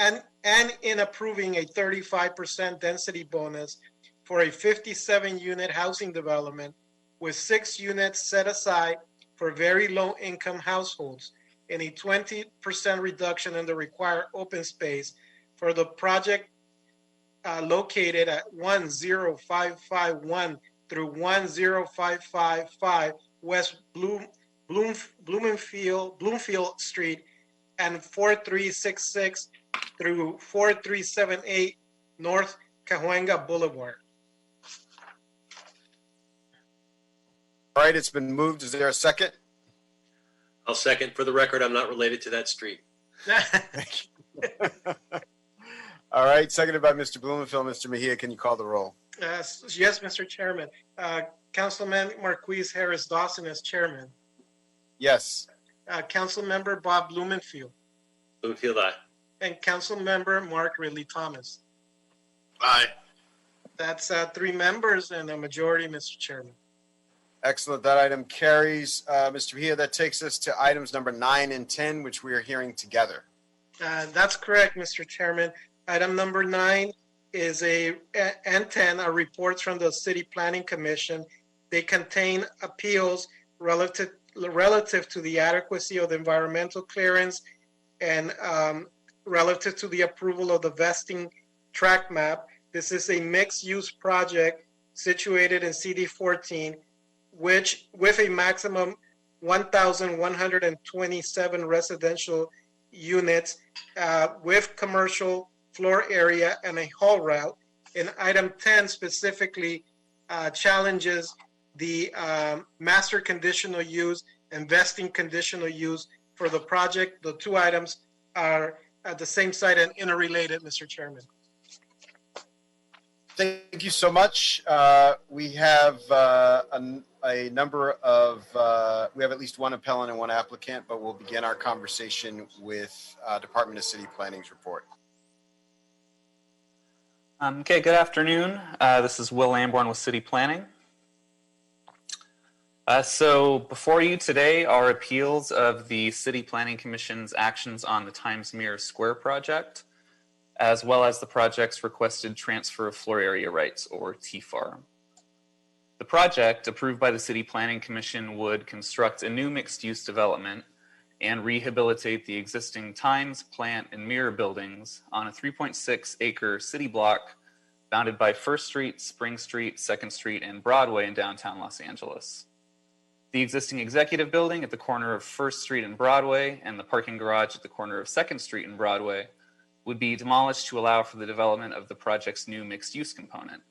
S3: approving a 35% density bonus for a 57-unit housing development with 6 units set aside for very low-income households and a 20% reduction in the required open space for the project located at 10551 through 10555 West Bloomfield Street and 4366 through 4378 North Cahuenga Boulevard.
S2: All right, it's been moved. Is there a second?
S4: I'll second. For the record, I'm not related to that street.
S2: All right, seconded by Mr. Blumenfield. Mr. Mejia, can you call the roll?
S3: Yes, Mr. Chairman. Councilman Marquise Harris Dawson as chairman.
S2: Yes.
S3: Councilmember Bob Blumenfield.
S4: Blumenfield, aye.
S3: And Councilmember Mark Ridley Thomas.
S11: Aye.
S3: That's 3 members and a majority, Mr. Chairman.
S2: Excellent. That item carries. Mr. Mejia, that takes us to items number 9 and 10, which we are hearing together.
S3: That's correct, Mr. Chairman. Item number 9 is and 10 are reports from the City Planning Commission. They contain appeals relative to the adequacy of the environmental clearance and relative to the approval of the vesting tract map. This is a mixed-use project situated in CD14, which with a maximum 1,127 residential units with commercial floor area and a haul route. And item 10 specifically challenges the master conditional use and vesting conditional use for the project. The 2 items are at the same site and interrelated, Mr. Chairman.
S2: Thank you so much. We have a number of, we have at least 1 appellant and 1 applicant, but we'll begin our conversation with Department of City Planning's report.
S10: Okay, good afternoon. This is Will Lamborn with City Planning. So before you today are appeals of the City Planning Commission's actions on the Times Mirror Square project, as well as the project's requested transfer of floor area rights, or TFAR. The project, approved by the City Planning Commission, would construct a new mixed-use development and rehabilitate the existing Times, Plant, and Mirror buildings on a 3.6-acre city block bounded by 1st Street, Spring Street, 2nd Street, and Broadway in downtown Los Angeles. The existing executive building at the corner of 1st Street and Broadway and the parking garage at the corner of 2nd Street and Broadway would be demolished to allow for the development of the project's new mixed-use component.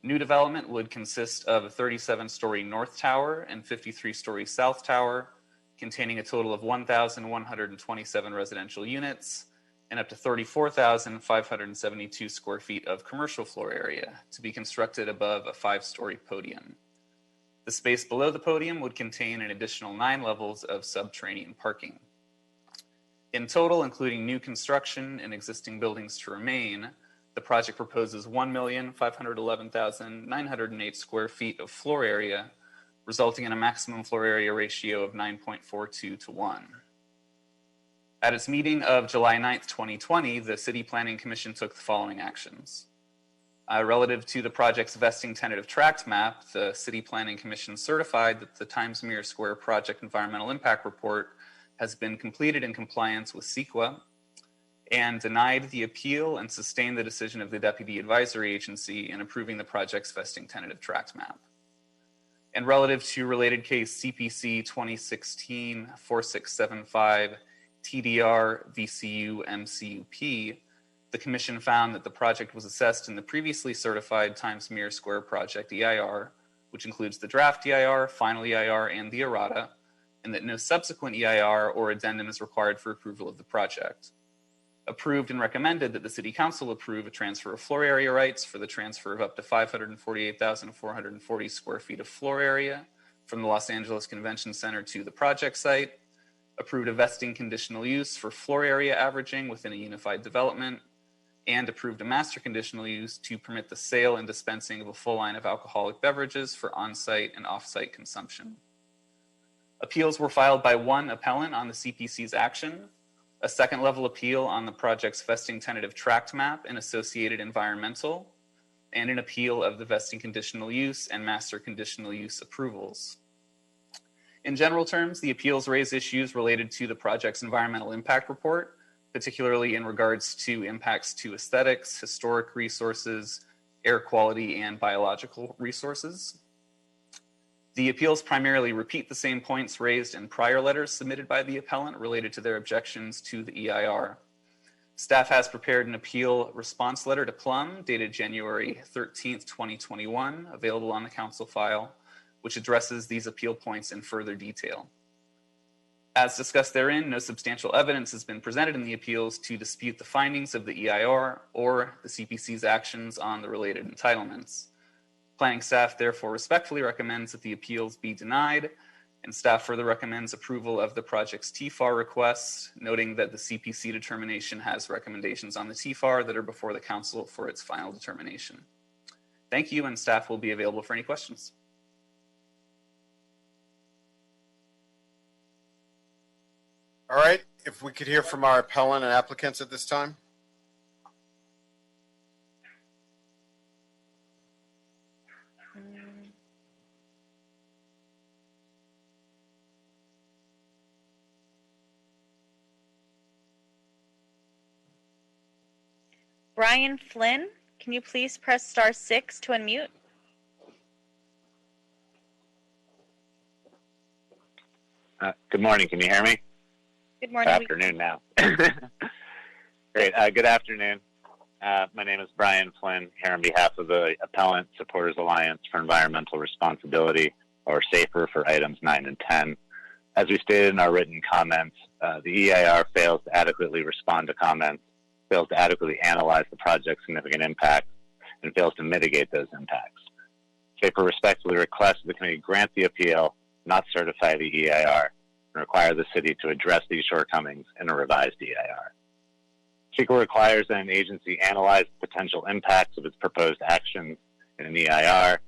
S10: New development would consist of a 37-story north tower and 53-story south tower, containing a total of 1,127 residential units and up to 34,572 square feet of commercial floor area to be constructed above a 5-story podium. The space below the podium would contain an additional 9 levels of subterranean parking. In total, including new construction and existing buildings to remain, the project proposes 1,511,908 square feet of floor area, resulting in a maximum floor area ratio of 9.42 to 1. At its meeting of July 9th, 2020, the City Planning Commission took the following actions. Relative to the project's vesting tentative tract map, the City Planning Commission certified that the Times Mirror Square project environmental impact report has been completed in compliance with CEQA and denied the appeal and sustained the decision of the Deputy Advisory Agency in approving the project's vesting tentative tract map. And relative to related case CPC 2016-4675 TDR VCU MCUP, the Commission found that the project was assessed in the previously certified Times Mirror Square project EIR, which includes the draft EIR, final EIR, and the errata, and that no subsequent EIR or addendum is required for approval of the project. Approved and recommended that the City Council approve a transfer of floor area rights for the transfer of up to 548,440 square feet of floor area from the Los Angeles Convention Center to the project site. Approved a vesting conditional use for floor area averaging within a unified development, and approved a master conditional use to permit the sale and dispensing of a full line of alcoholic beverages for on-site and off-site consumption. Appeals were filed by one appellant on the CPC's action, a second level appeal on the project's vesting tentative tract map and associated environmental, and an appeal of the vesting conditional use and master conditional use approvals. In general terms, the appeals raise issues related to the project's environmental impact report, particularly in regards to impacts to aesthetics, historic resources, air quality, and biological resources. The appeals primarily repeat the same points raised in prior letters submitted by the appellant related to their objections to the EIR. Staff has prepared an appeal response letter to Plum dated January 13th, 2021, available on the council file, which addresses these appeal points in further detail. As discussed therein, no substantial evidence has been presented in the appeals to dispute the findings of the EIR or the CPC's actions on the related entitlements. Planning staff therefore respectfully recommends that the appeals be denied, and staff further recommends approval of the project's TFAR requests, noting that the CPC determination has recommendations on the TFAR that are before the council for its final determination. Thank you, and staff will be available for any questions.
S2: All right, if we could hear from our appellant and applicants at this time.
S8: Brian Flynn, can you please press *6 to unmute?
S7: Good morning. Can you hear me?
S8: Good morning.
S7: Afternoon now. Great. Good afternoon. My name is Brian Flynn, here on behalf of the Appellant Supporters Alliance for Environmental Responsibility, or SAFER, for items 9 and 10. As we stated in our written comments, the EIR fails to adequately respond to comments, fails to adequately analyze the project's significant impacts, and fails to mitigate those impacts. SAFER respectfully requests the committee grant the appeal, not certify the EIR, and require the city to address these shortcomings in a revised EIR. SEQA requires that an agency analyze the potential impacts of its proposed actions in an EIR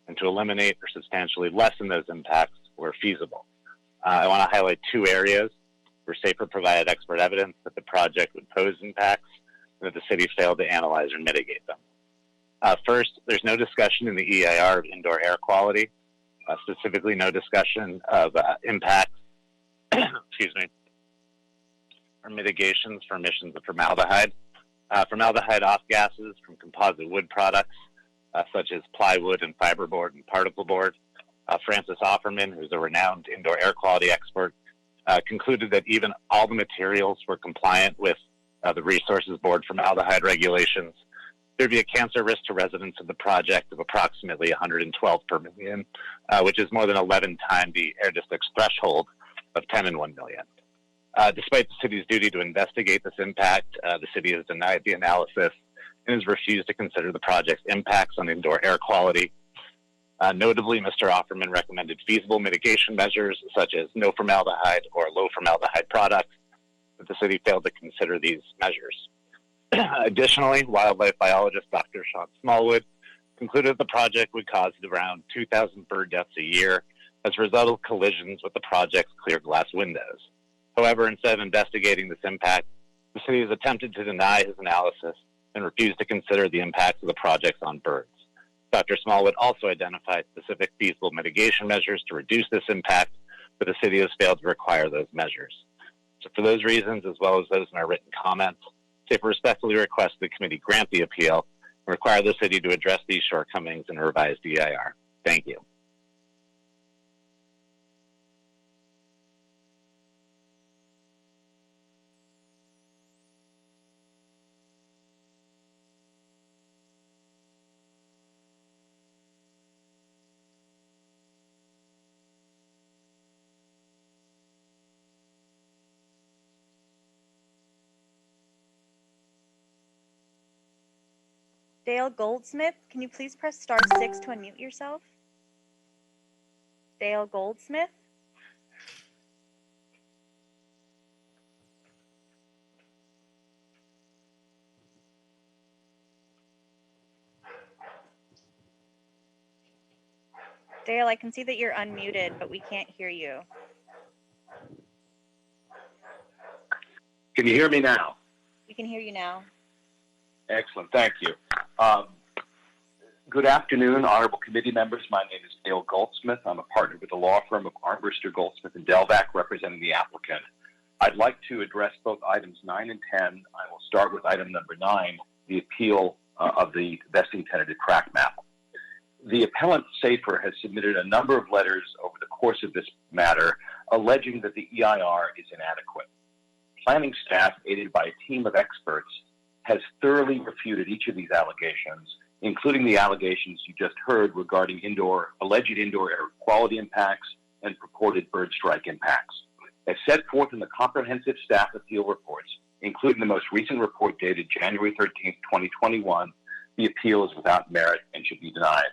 S7: and to eliminate or substantially lessen those impacts where feasible. I want to highlight two areas where SAFER provided expert evidence that the project would pose impacts and that the city failed to analyze or mitigate them. First, there's no discussion in the EIR of indoor air quality, specifically no discussion of impacts or mitigations for emissions of formaldehyde. Formaldehyde off gases from composite wood products, such as plywood and fiberboard and particle board. Francis Offerman, who's a renowned indoor air quality expert, concluded that even all the materials were compliant with the Resources Board formaldehyde regulations. There'd be a cancer risk to residents of the project of approximately 112 per million, which is more than 11 times the air district's threshold of 10 in 1 million. Despite the city's duty to investigate this impact, the city has denied the analysis and has refused to consider the project's impacts on indoor air quality. Notably, Mr. Offerman recommended feasible mitigation measures such as no formaldehyde or low formaldehyde products, but the city failed to consider these measures. Additionally, wildlife biologist Dr. Sean Smallwood concluded that the project would cause around 2,000 bird deaths a year as a result of collisions with the project's clear glass windows. However, instead of investigating this impact, the city has attempted to deny his analysis and refused to consider the impacts of the projects on birds. Dr. Smallwood also identified specific feasible mitigation measures to reduce this impact, but the city has failed to require those measures. So for those reasons, as well as those in our written comments, SAFER respectfully requests the committee grant the appeal and require the city to address these shortcomings in a revised EIR. Thank you.
S8: Dale Goldsmith, can you please press *6 to unmute yourself? Dale Goldsmith? Dale, I can see that you're unmuted, but we can't hear you.
S9: Can you hear me now?
S8: We can hear you now.
S9: Excellent. Thank you. Good afternoon, honorable committee members. My name is Dale Goldsmith. I'm a partner with the law firm of Armbruster, Goldsmith, and Delvac, representing the applicant. I'd like to address both items 9 and 10. I will start with item number 9, the appeal of the vesting tenanted tract map. The appellant, Safer, has submitted a number of letters over the course of this matter alleging that the EIR is inadequate. Planning staff, aided by a team of experts, has thoroughly refuted each of these allegations, including the allegations you just heard regarding alleged indoor air quality impacts and purported bird strike impacts. As set forth in the comprehensive staff appeal reports, including the most recent report dated January 13, 2021, the appeal is without merit and should be denied.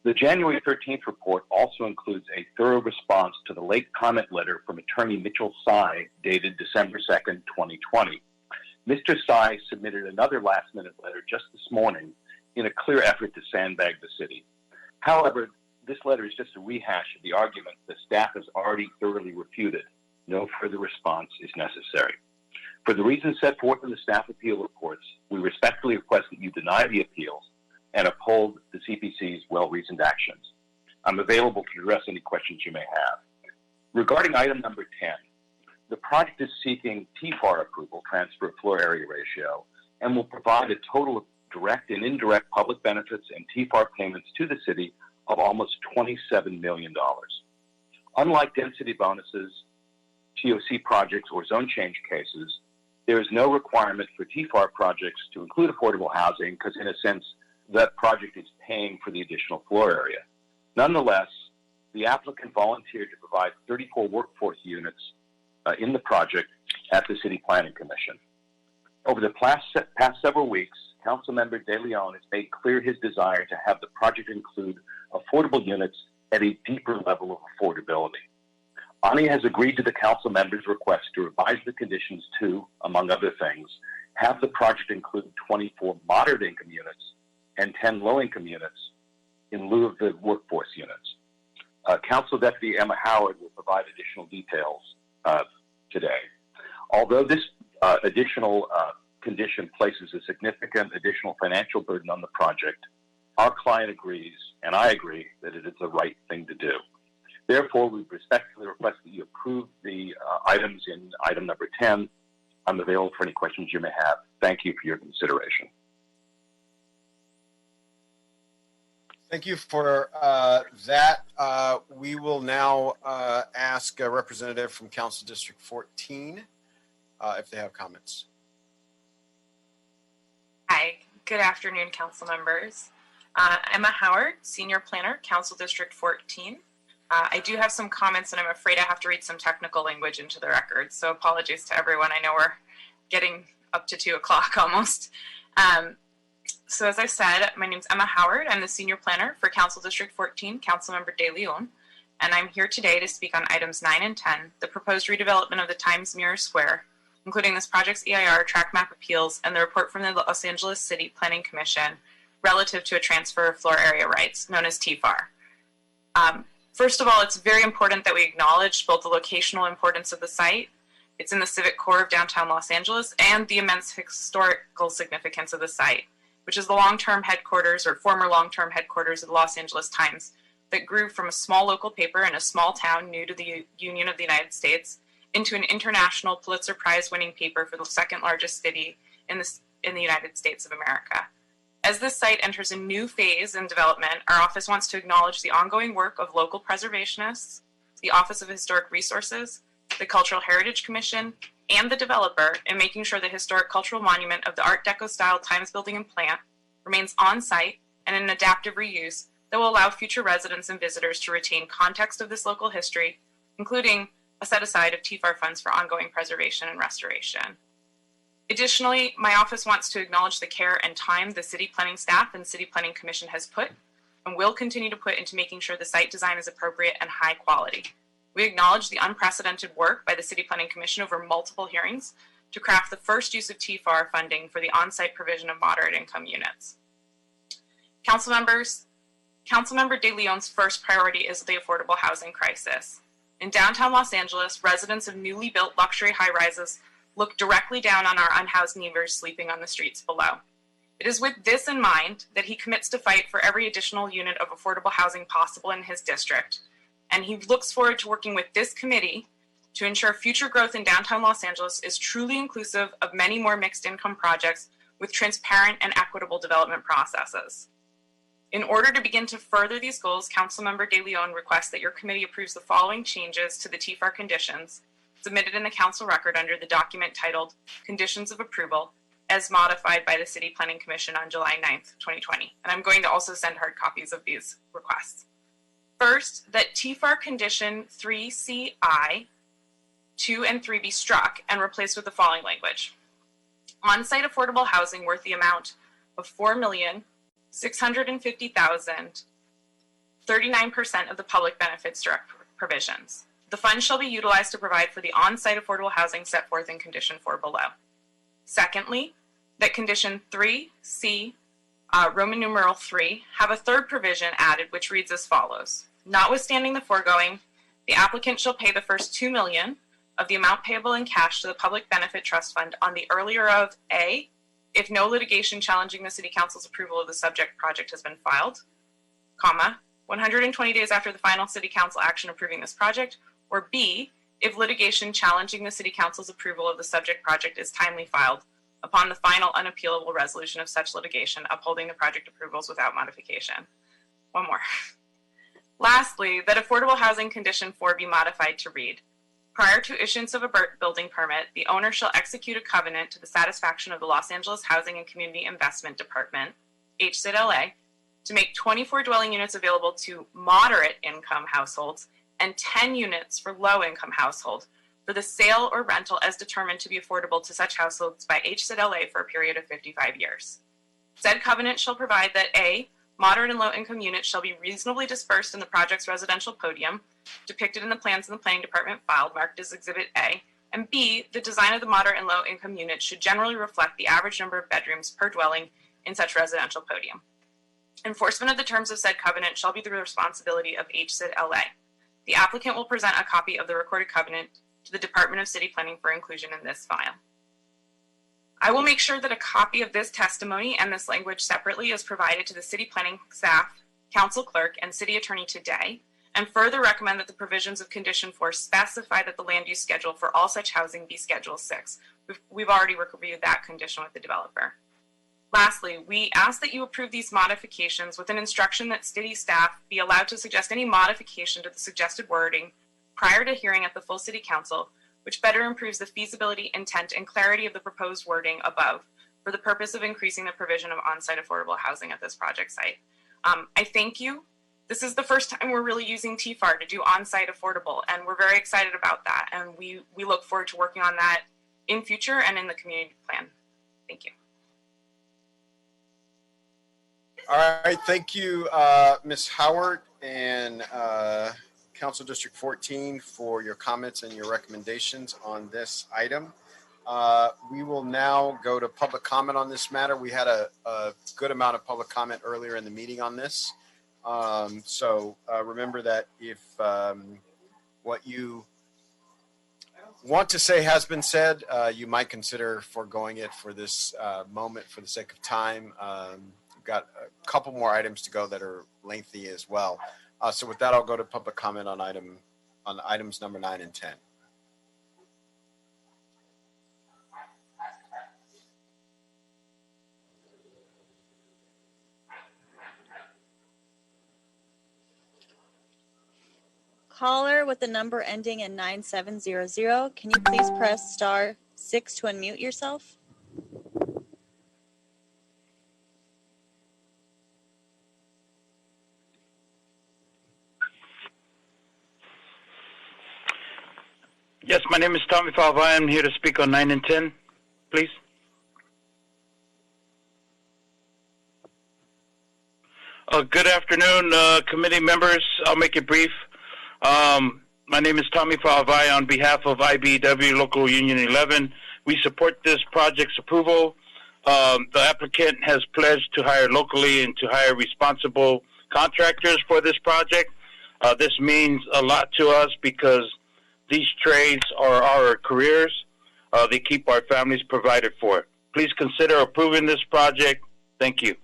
S9: The January 13th report also includes a thorough response to the late comment letter from attorney Mitchell Sy dated December 2nd, 2020. Mr. Sy submitted another last-minute letter just this morning in a clear effort to sandbag the city. However, this letter is just a rehash of the argument the staff has already thoroughly refuted. No further response is necessary. For the reasons set forth in the staff appeal reports, we respectfully request that you deny the appeals and uphold the CPC's well-reasoned actions. I'm available to address any questions you may have. Regarding item number 10, the project is seeking TFAR approval, transfer of floor area ratio, and will provide a total of direct and indirect public benefits and TFAR payments to the city of almost $27 million. Unlike density bonuses, TOC projects, or zone change cases, there is no requirement for TFAR projects to include affordable housing because, in a sense, that project is paying for the additional floor area. Nonetheless, the applicant volunteered to provide 34 workforce units in the project at the City Planning Commission. Over the past several weeks, Councilmember De Leon has made clear his desire to have the project include affordable units at a deeper level of affordability. Ani has agreed to the council members' request to revise the conditions to, among other things, have the project include 24 moderate income units and 10 low-income units in lieu of the workforce units. Council Deputy Emma Howard will provide additional details today. Although this additional condition places a significant additional financial burden on the project, our client agrees, and I agree, that it is the right thing to do. Therefore, we respectfully request that you approve the items in item number 10. I'm available for any questions you may have. Thank you for your consideration.
S2: Thank you for that. We will now ask a representative from Council District 14 if they have comments.
S17: Hi, good afternoon, council members. Emma Howard, Senior Planner, Council District 14. I do have some comments, and I'm afraid I have to read some technical language into the record, so apologies to everyone. I know we're getting up to 2 o'clock almost. So as I said, my name's Emma Howard. I'm the Senior Planner for Council District 14, Councilmember De Leon, and I'm here today to speak on items 9 and 10, the proposed redevelopment of the Times Mirror Square, including this project's EIR, tract map appeals, and the report from the Los Angeles City Planning Commission relative to a transfer of floor area rights, known as TFAR. First of all, it's very important that we acknowledge both the locational importance of the site, it's in the civic core of downtown Los Angeles, and the immense historical significance of the site, which is the long-term headquarters or former long-term headquarters of the Los Angeles Times that grew from a small local paper in a small town new to the Union of the United States into an international Pulitzer Prize-winning paper for the second largest city in the United States of America. As this site enters a new phase in development, our office wants to acknowledge the ongoing work of local preservationists, the Office of Historic Resources, the Cultural Heritage Commission, and the developer in making sure the historic cultural monument of the Art Deco-style Times building and plant remains on-site and an adaptive reuse that will allow future residents and visitors to retain context of this local history, including a set-aside of TFAR funds for ongoing preservation and restoration. Additionally, my office wants to acknowledge the care and time the City Planning staff and City Planning Commission has put and will continue to put into making sure the site design is appropriate and high quality. We acknowledge the unprecedented work by the City Planning Commission over multiple hearings to craft the first use of TFAR funding for the on-site provision of moderate income units. Council members, Councilmember De Leon's first priority is the affordable housing crisis. In downtown Los Angeles, residents of newly built luxury high-rises look directly down on our unhoused neighbors sleeping on the streets below. It is with this in mind that he commits to fight for every additional unit of affordable housing possible in his district, and he looks forward to working with this committee to ensure future growth in downtown Los Angeles is truly inclusive of many more mixed income projects with transparent and equitable development processes. In order to begin to further these goals, Councilmember De Leon requests that your committee approves the following changes to the TFAR conditions submitted in the council record under the document titled Conditions of Approval, as modified by the City Planning Commission on July 9th, 2020. And I'm going to also send hard copies of these requests. First, that TFAR condition 3CI, 2 and 3 be struck and replaced with the following language. On-site affordable housing worth the amount of $4,650,000, 39% of the public benefits direct provisions. The funds shall be utilized to provide for the on-site affordable housing set forth in condition 4 below. Secondly, that condition 3C, Roman numeral 3, have a third provision added which reads as follows. Notwithstanding the foregoing, the applicant shall pay the first $2 million of the amount payable in cash to the Public Benefit Trust Fund on the earlier of A, if no litigation challenging the City Council's approval of the subject project has been filed, comma, 120 days after the final City Council action approving this project, or B, if litigation challenging the City Council's approval of the subject project is timely filed upon the final unappealable resolution of such litigation upholding the project approvals without modification. One more. Lastly, that affordable housing condition 4 be modified to read, prior to issuance of a building permit, the owner shall execute a covenant to the satisfaction of the Los Angeles Housing and Community Investment Department, HCIDLA, to make 24 dwelling units available to moderate income households and 10 units for low income households for the sale or rental as determined to be affordable to such households by HCIDLA for a period of 55 years. Said covenant shall provide that A, moderate and low income units shall be reasonably dispersed in the project's residential podium, depicted in the plans in the planning department filed marked as Exhibit A, and B, the design of the moderate and low income units should generally reflect the average number of bedrooms per dwelling in such residential podium. Enforcement of the terms of said covenant shall be the responsibility of HCIDLA. The applicant will present a copy of the recorded covenant to the Department of City Planning for inclusion in this file. I will make sure that a copy of this testimony and this language separately is provided to the City Planning staff, Council Clerk, and City Attorney today, and further recommend that the provisions of Condition 4 specify that the land use schedule for all such housing be Schedule 6. We've already reviewed that condition with the developer. Lastly, we ask that you approve these modifications with an instruction that city staff be allowed to suggest any modification to the suggested wording prior to hearing at the full City Council, which better improves the feasibility, intent, and clarity of the proposed wording above for the purpose of increasing the provision of on-site affordable housing at this project site. I thank you. This is the first time we're really using TFAR to do on-site affordable, and we're very excited about that, and we look forward to working on that in future and in the community plan. Thank you.
S2: All right, thank you, Ms. Howard and Council District 14 for your comments and your recommendations on this item. We will now go to public comment on this matter. We had a good amount of public comment earlier in the meeting on this. So remember that if what you want to say has been said, you might consider foregoing it for this moment for the sake of time. We've got a couple more items to go that are lengthy as well. So with that, I'll go to public comment on items number 9 and 10.
S8: Caller with the number ending in 9700, can you please press *6 to unmute yourself?
S6: Yes, my name is Tommy Falvai. I'm here to speak on 9 and 10, please. Good afternoon, committee members. I'll make it brief. My name is Tommy Falvai on behalf of IBEW Local Union 11. We support this project's approval. The applicant has pledged to hire locally and to hire responsible contractors for this project. This means a lot to us because these trades are our careers. they keep our families provided for. Please consider approving this project. Thank you.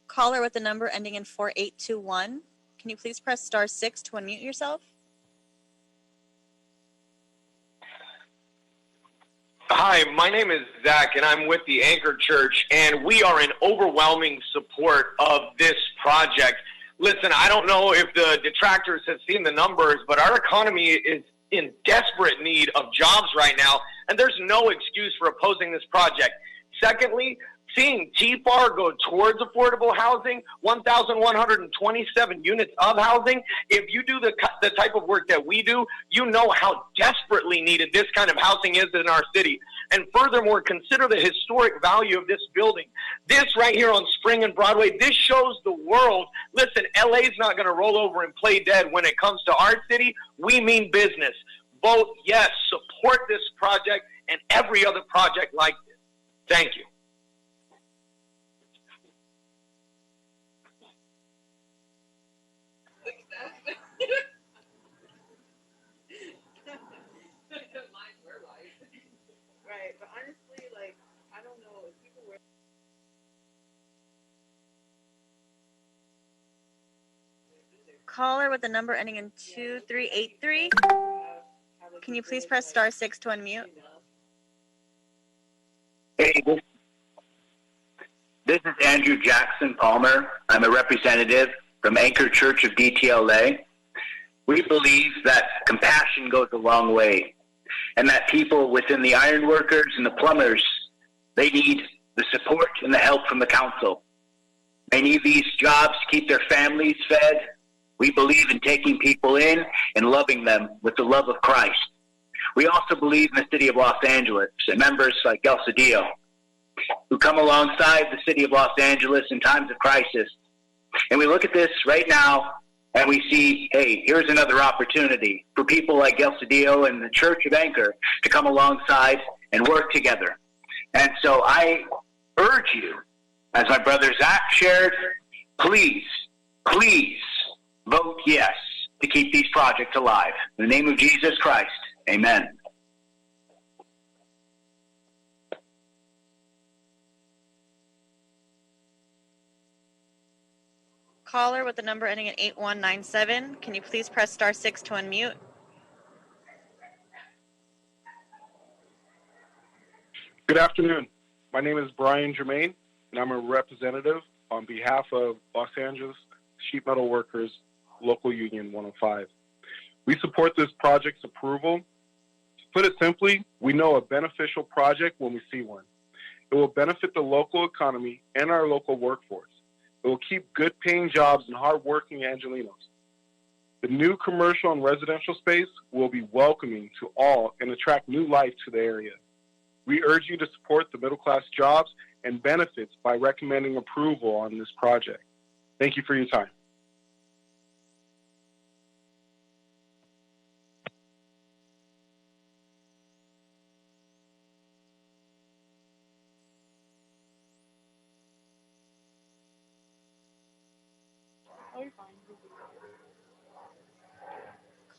S8: Caller with the number ending in 4821. Can you please press *6 to unmute yourself?
S15: Hi, my name is Zach, and I'm with the Anchor Church, and we are in overwhelming support of this project. Listen, I don't know if the detractors have seen the numbers, but our economy is in desperate need of jobs right now, and there's no excuse for opposing this project. Secondly, seeing TFAR go towards affordable housing, 1,127 units of housing. If you do the type of work that we do, you know how desperately needed this kind of housing is in our city. And furthermore, consider the historic value of this building. This right here on Spring and Broadway, this shows the world, listen, LA's not going to roll over and play dead when it comes to our city. We mean business. Vote yes, support this project and every other project like this. Thank you.
S22: Right, but honestly, like, I don't know if people were.
S8: Caller with the number ending in 2383. Can you please press *6 to unmute?
S23: Hey, this is Andrew Jackson Palmer. I'm a representative from Anchor Church of DTLA. We believe that compassion goes a long way, and that people within the ironworkers and the plumbers, they need the support and the help from the council. They need these jobs to keep their families fed. We believe in taking people in and loving them with the love of Christ. We also believe in the city of Los Angeles and members like El Cedillo who come alongside the city of Los Angeles in times of crisis. And we look at this right now and we see, hey, here's another opportunity for people like El Cedillo and the Church of Anchor to come alongside and work together. And so I urge you, as my brother Zach shared, please, please vote yes to keep these projects alive. In the name of Jesus Christ, amen.
S8: Caller with the number ending in 8197. Can you please press *6 to unmute?
S24: Good afternoon. My name is Brian Germain, and I'm a representative on behalf of Los Angeles Sheet Metal Workers Local Union 105. We support this project's approval. To put it simply, we know a beneficial project when we see one. It will benefit the local economy and our local workforce. It will keep good-paying jobs and hard-working Angelenos. The new commercial and residential space will be welcoming to all and attract new life to the area. We urge you to support the middle-class jobs and benefits by recommending approval on this project. Thank you for your time.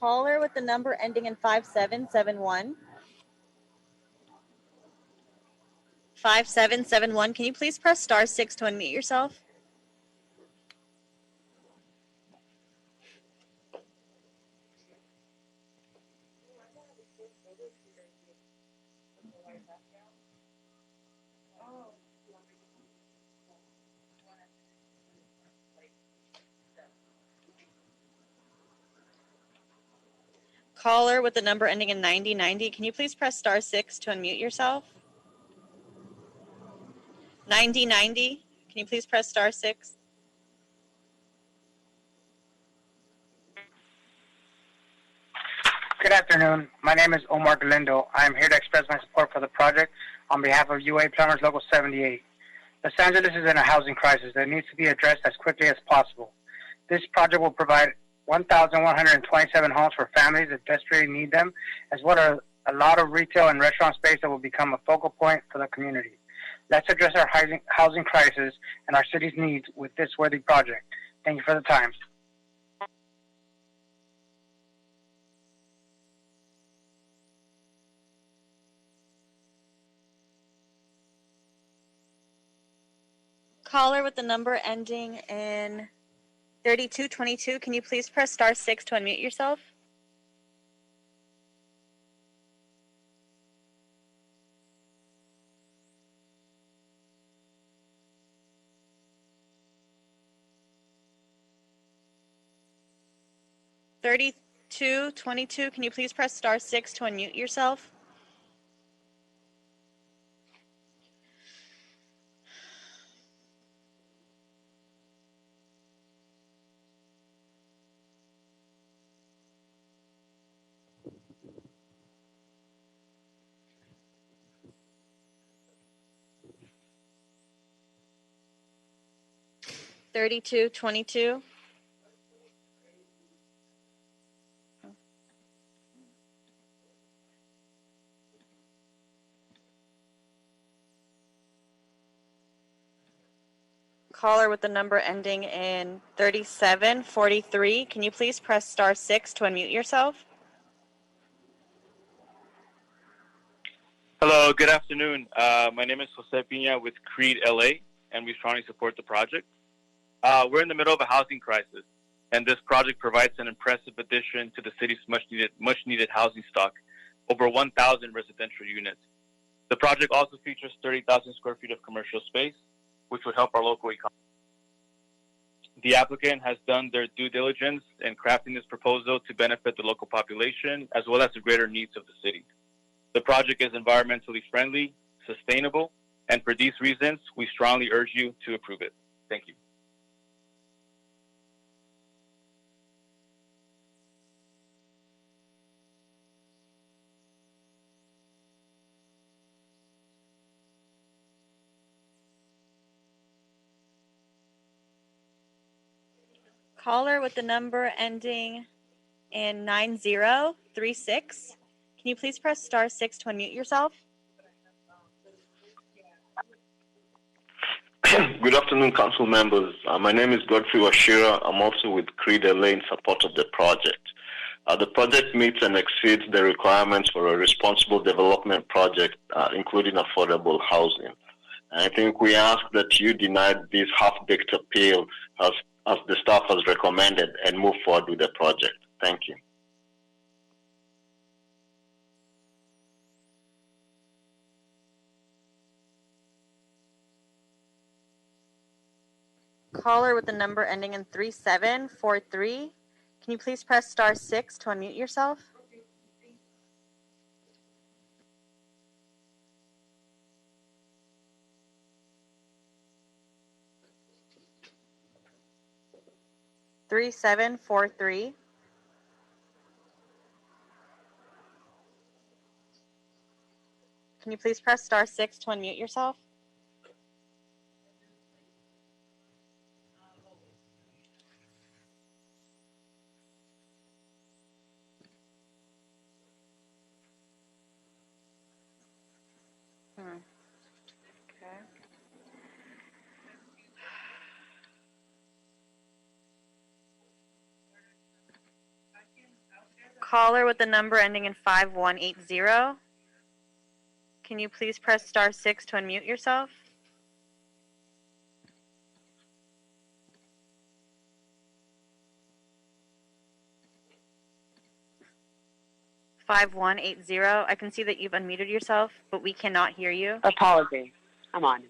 S8: Caller with the number ending in 5771. 5771. Can you please press *6 to unmute yourself? Caller with the number ending in 9090. Can you please press *6 to unmute yourself? 9090. Can you please press *6?
S25: Good afternoon. My name is Omar Galindo. I am here to express my support for the project on behalf of UA Plumbers Local 78. Los Angeles is in a housing crisis that needs to be addressed as quickly as possible. This project will provide 1,127 homes for families that desperately need them, as well a lot of retail and restaurant space that will become a focal point for the community. Let's address our housing crisis and our city's needs with this worthy project. Thank you for the time.
S8: Caller with the number ending in 3222, can you please press star 6 to unmute yourself? (3222), can you please press star 6 to unmute yourself? (3222). Caller with the number ending in 3743, can you please press star 6 to unmute yourself?
S12: Hello, good afternoon. My name is Jose Pina with Creed LA, and we strongly support the project. We're in the middle of a housing crisis, and this project provides an impressive addition to the city's much-needed housing stock, over 1,000 residential units. The project also features 30,000 square feet of commercial space, which would help our local economy. The applicant has done their due diligence in crafting this proposal to benefit the local population as well as the greater needs of the city. The project is environmentally friendly, sustainable, and for these reasons, we strongly urge you to approve it. Thank you.
S8: Caller with the number ending in 9036, can you please press star 6 to unmute yourself?
S13: Good afternoon, council members. My name is Godfrey Washira. I'm also with Creed LA in support of the project. The project meets and exceeds the requirements for a responsible development project, including affordable housing. And I think we ask that you deny this half-baked appeal as the staff has recommended and move forward with the project. Thank you.
S8: Caller with the number ending in 3743, can you please press star 6 to unmute yourself? (3743). Can you please press star 6 to unmute yourself? Okay. Caller with the number ending in 5180. Can you please press star 6 to unmute yourself? (5180). I can see that you've unmuted yourself, but we cannot hear you.
S14: Apologies. I'm on.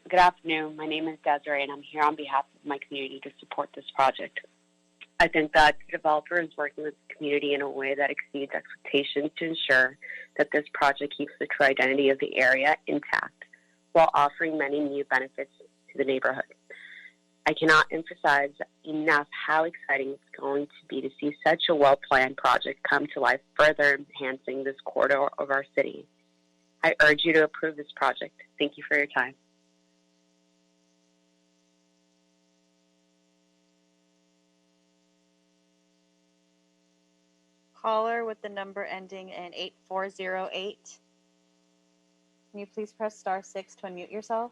S14: Good afternoon. My name is Desiree, and I'm here on behalf of my community to support this project. I think that the developer is working with the community in a way that exceeds expectations to ensure that this project keeps the true identity of the area intact while offering many new benefits to the neighborhood. I cannot emphasize enough how exciting it's going to be to see such a well-planned project come to life, further enhancing this corridor of our city. I urge you to approve this project. Thank you for your time.
S8: Caller with the number ending in 8408. Can you please press star 6 to unmute yourself?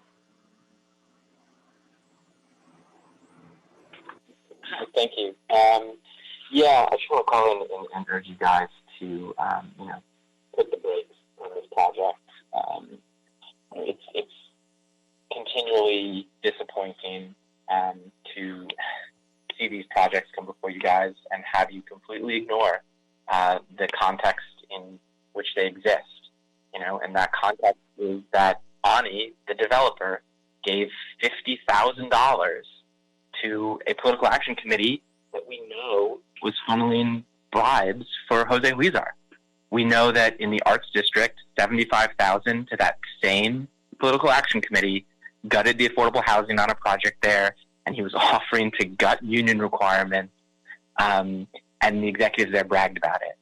S5: Thank you. Yeah, I just want to call in and urge you guys to, put the brakes on this project. It's continually disappointing to see these projects come before you guys and have you completely ignore the context in which they exist. And that context is that Ani, the developer, gave $50,000 to a political action committee that we know was funneling bribes for Jose Huizar. We know that in the Arts District, $75,000 to that same political action committee gutted the affordable housing on a project there, and he was offering to gut union requirements, and the executives there bragged about it.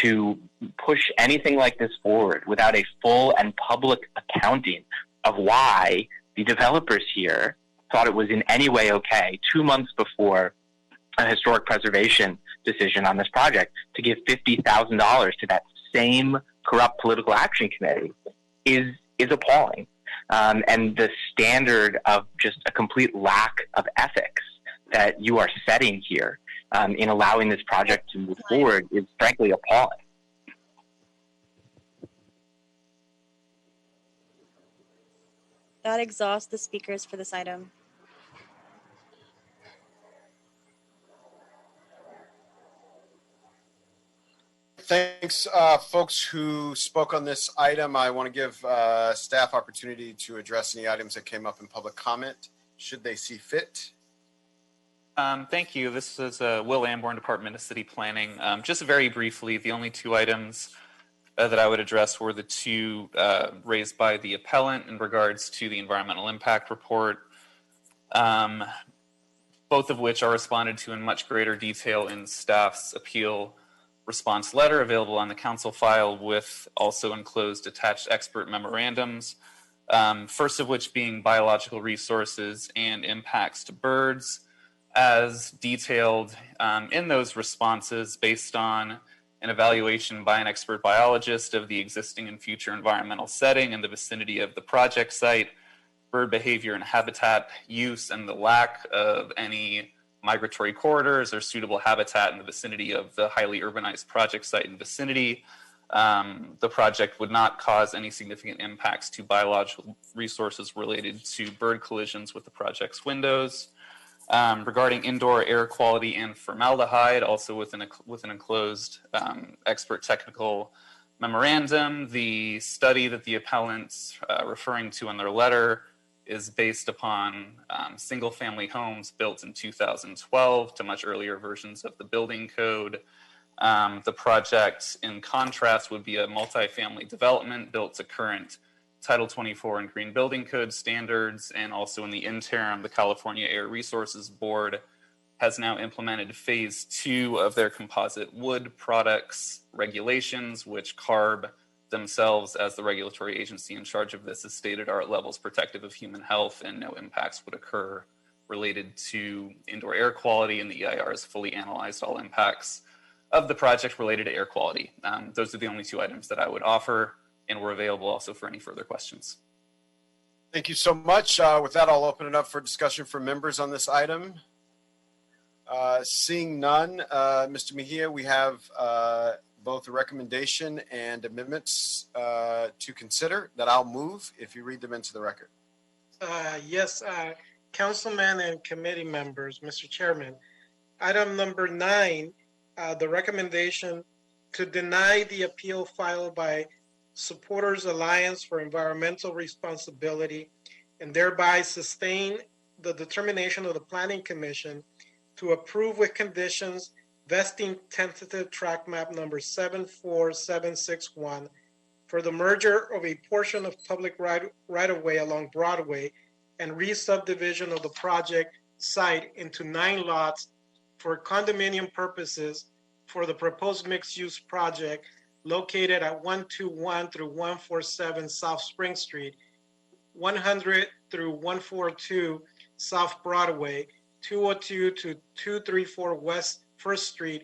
S5: To push anything like this forward without a full and public accounting of why the developers here thought it was in any way okay 2 months before a historic preservation decision on this project to give $50,000 to that same corrupt political action committee is appalling. And the standard of just a complete lack of ethics that you are setting here in allowing this project to move forward is frankly appalling.
S8: That exhausts the speakers for this item.
S2: Thanks, folks who spoke on this item. I want to give staff opportunity to address any items that came up in public comment, should they see fit.
S10: Thank you. This is Will Lamborn, Department of City Planning. Just very briefly, the only two items that I would address were the two raised by the appellant in regards to the environmental impact report, both of which are responded to in much greater detail in staff's appeal response letter available on the council file, with also enclosed attached expert memorandums, first of which being biological resources and impacts to birds, as detailed in those responses based on an evaluation by an expert biologist of the existing and future environmental setting in the vicinity of the project site, bird behavior and habitat use, and the lack of any migratory corridors or suitable habitat in the vicinity of the highly urbanized project site and vicinity. The project would not cause any significant impacts to biological resources related to bird collisions with the project's windows. Regarding indoor air quality and formaldehyde, also with an enclosed expert technical memorandum, the study that the appellant's referring to in their letter is based upon single-family homes built in 2012 to much earlier versions of the building code. The project, in contrast, would be a multifamily development built to current Title 24 and Green Building Code standards, and also in the interim, the California Air Resources Board has now implemented phase 2 of their composite wood products regulations, which CARB themselves, as the regulatory agency in charge of this, has stated are at levels protective of human health and no impacts would occur related to indoor air quality, and the EIR has fully analyzed all impacts of the project related to air quality. Those are the only two items that I would offer, and we're available also for any further questions.
S2: Thank you so much. With that, I'll open it up for discussion from members on this item. Seeing none, Mr. Mejia, we have both a recommendation and amendments to consider that I'll move if you read them into the record.
S3: Yes, Councilman and committee members, Mr. Chairman. Item number 9, the recommendation to deny the appeal filed by Supporters Alliance for Environmental Responsibility and thereby sustain the determination of the Planning Commission to approve with conditions vesting tentative track map number 74761 for the merger of a portion of public right-of-way along Broadway and re-subdivision of the project site into 9 lots for condominium purposes for the proposed mixed-use project located at 121 through 147 South Spring Street, 100 through 142 South Broadway, 202 to 234 West 1st Street,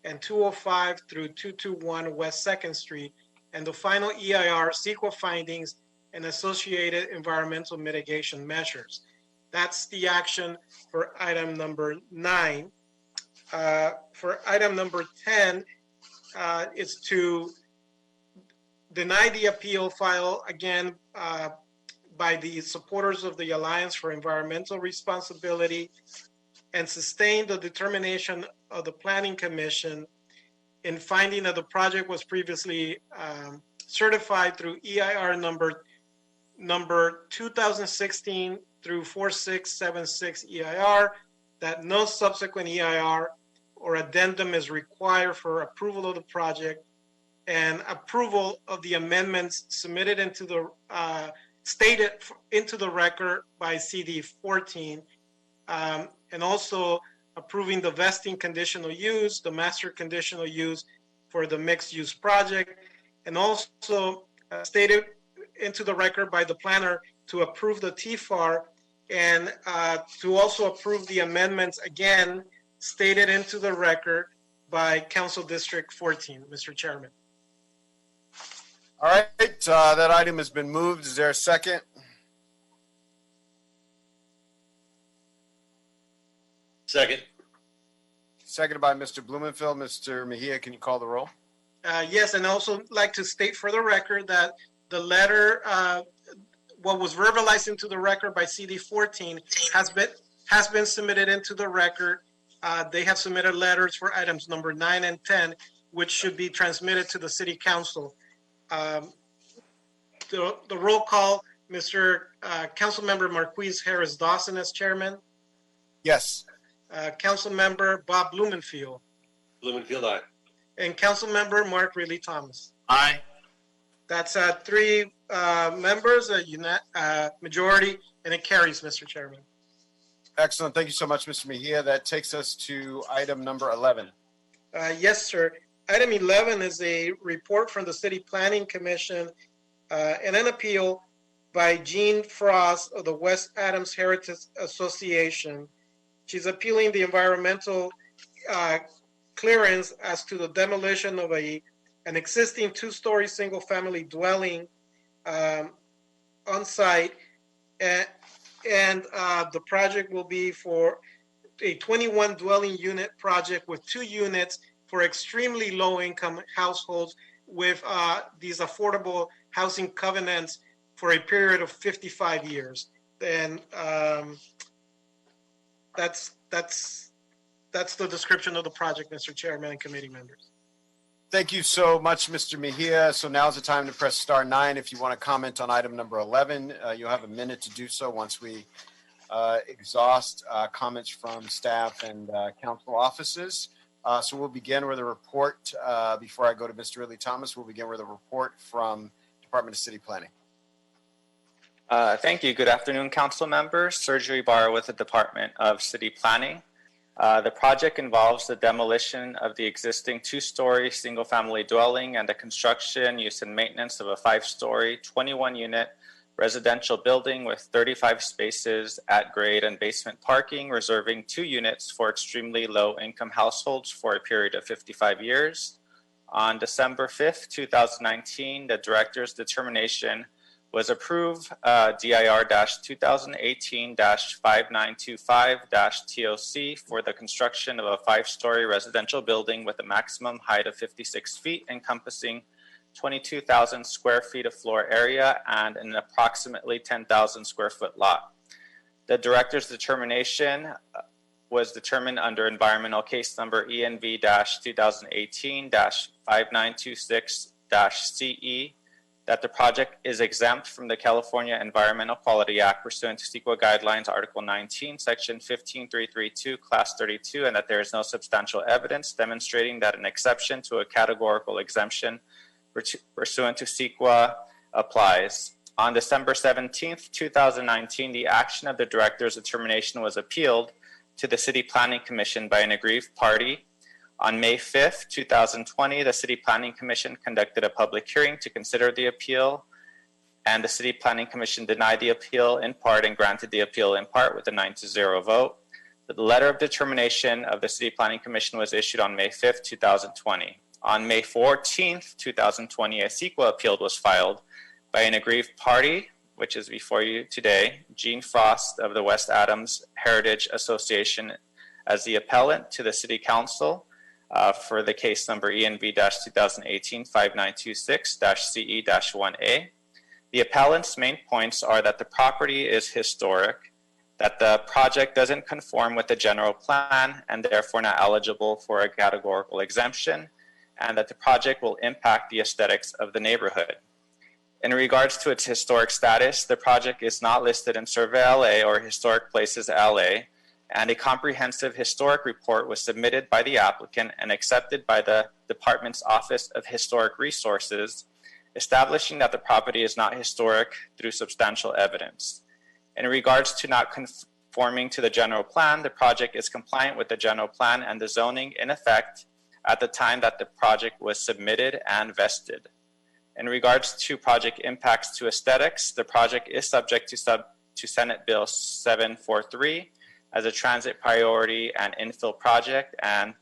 S3: and 205 through 221 West 2nd Street, and the final EIR, CEQA findings, and associated environmental mitigation measures. That's the action for item number 9. For item number 10, is to deny the appeal filed again by the supporters of the Alliance for Environmental Responsibility and sustain the determination of the Planning Commission in finding that the project was previously certified through EIR number 2016 through 4676 EIR, that no subsequent EIR or addendum is required for approval of the project, and approval of the amendments submitted into the stated into the record by CD 14, and also approving the vesting conditional use, the master conditional use for the mixed use project, and also stated into the record by the planner to approve the TFAR and to also approve the amendments again stated into the record by Council District 14, Mr. Chairman.
S2: All right, that item has been moved. Is there a second?
S4: Second.
S3: Seconded
S2: by Mr. Blumenfield. Mr. Mejia, can you call the roll?
S3: Yes, and also like to state for the record that the letter, what was verbalized into the record by CD 14 has been submitted into the record. They have submitted letters for items number 9 and 10, which should be transmitted to the City Council. The roll call, Mr. Councilmember Marquise Harris Dawson as chairman.
S2: Yes.
S3: Councilmember Bob Blumenfield.
S4: Blumenfield, aye.
S3: And Councilmember Mark Riley Thomas.
S11: Aye.
S3: That's 3 members, a majority, and it carries, Mr. Chairman.
S2: Excellent. Thank you so much, Mr. Mejia. That takes us to item number 11.
S3: Yes, sir. Item 11 is a report from the City Planning Commission and an appeal by Jean Frost of the West Adams Heritage Association. She's appealing the environmental clearance as to the demolition of an existing 2-story single-family dwelling on site, and the project will be for a 21 dwelling unit project with 2 units for extremely low-income households with these affordable housing covenants for a period of 55 years. And that's the description of the project, Mr. Chairman and committee members.
S2: Thank you so much, Mr. Mejia. So now's the time to press star 9 if you want to comment on item number 11. You'll have a minute to do so once we exhaust comments from staff and council offices. So we'll begin with a report. Before I go to Mr. Ridley Thomas, we'll begin with a report from Department of City Planning.
S10: Thank you. Good afternoon, council members. Sergio Ibarra with the Department of City Planning. The project involves the demolition of the existing 2-story single-family dwelling and the construction, use, and maintenance of a 5-story, 21-unit residential building with 35 spaces at grade and basement parking, reserving 2 units for extremely low-income households for a period of 55 years. On December 5th, 2019, the director's determination was approved, DIR-2018-5925-TOC for the construction of a 5-story residential building with a maximum height of 56 feet, encompassing 22,000 square feet of floor area and an approximately 10,000 square foot lot. The director's determination was determined under environmental case number ENV-2018-5926-CE that the project is exempt from the California Environmental Quality Act pursuant to CEQA Guidelines, Article 19, Section 15332, Class 32, and that there is no substantial evidence demonstrating that an exception to a categorical exemption pursuant to CEQA applies. On December 17th, 2019, the action of the director's determination was appealed to the City Planning Commission by an aggrieved party. On May 5th, 2020, the City Planning Commission conducted a public hearing to consider the appeal, and the City Planning Commission denied the appeal in part and granted the appeal in part with a 9-0 vote. The letter of determination of the City Planning Commission was issued on May 5th, 2020. On May 14th, 2020, a CEQA appeal was filed by an aggrieved party, which is before you today, Gene Frost of the West Adams Heritage Association, as the appellant to the City Council for the case number ENV-2018-5926-CE-1A. The appellant's main points are that the property is historic, that the project doesn't conform with the general plan and therefore not eligible for a categorical exemption, and that the project will impact the aesthetics of the neighborhood. In regards to its historic status, the project is not listed in Survey LA or Historic Places LA, and a comprehensive historic report was submitted by the applicant and accepted by the Department's Office of Historic Resources, establishing that the property is not historic through substantial evidence. In regards to not conforming to the general plan, the project is compliant with the general plan and the zoning in effect at the time that the project was submitted and vested. In regards to project impacts to aesthetics, the project is subject to Senate Bill 743 as a transit priority and infill project, and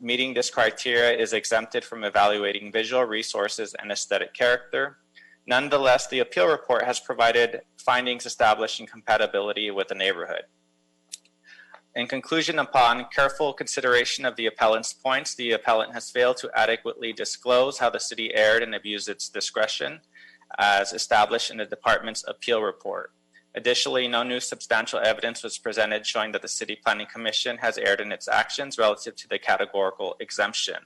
S10: meeting this criteria is exempted from evaluating visual resources and aesthetic character. Nonetheless, the appeal report has provided findings establishing compatibility with the neighborhood. In conclusion, upon careful consideration of the appellant's points, the appellant has failed to adequately disclose how the city erred and abused its discretion as established in the department's appeal report. Additionally, no new substantial evidence was presented showing that the City Planning Commission has erred in its actions relative to the categorical exemption.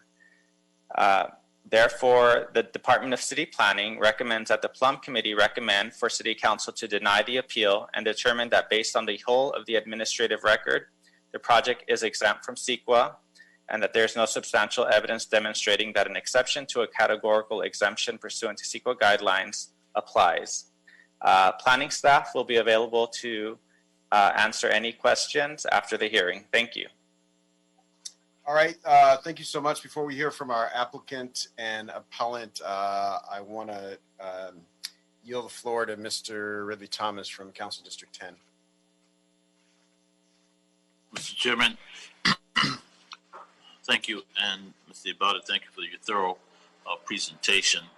S10: Therefore, the Department of City Planning recommends that the Plum Committee recommend for City Council to deny the appeal and determine that based on the whole of the administrative record, the project is exempt from CEQA and that there is no substantial evidence demonstrating that an exception to a categorical exemption pursuant to CEQA guidelines applies. Planning staff will be available to answer any questions after the hearing. Thank you.
S2: All right, thank you so much. Before we hear from our applicant and appellant, I want to yield the floor to Mr. Ridley Thomas from Council District 10.
S11: Mr. Chairman, thank you, and Mr. Abada, thank you for your thorough presentation.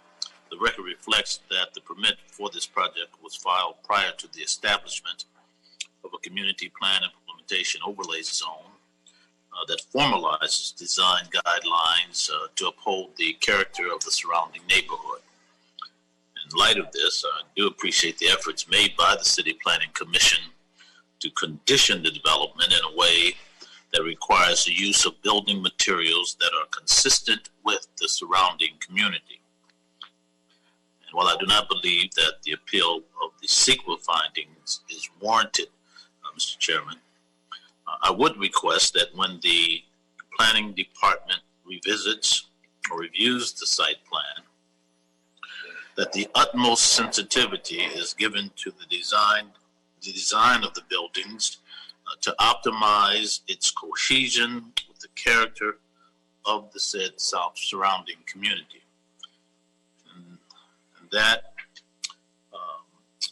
S11: The record reflects that the permit for this project was filed prior to the establishment of a community plan implementation overlay zone that formalizes design guidelines to uphold the character of the surrounding neighborhood. In light of this, I do appreciate the efforts made by the City Planning Commission to condition the development in a way that requires the use of building materials that are consistent with the surrounding community. And while I do not believe that the appeal of the CEQA findings is warranted, Mr. Chairman, I would request that when the planning department revisits or reviews the site plan, that the utmost sensitivity is given to the design of the buildings to optimize its cohesion with the character of the said surrounding community. And that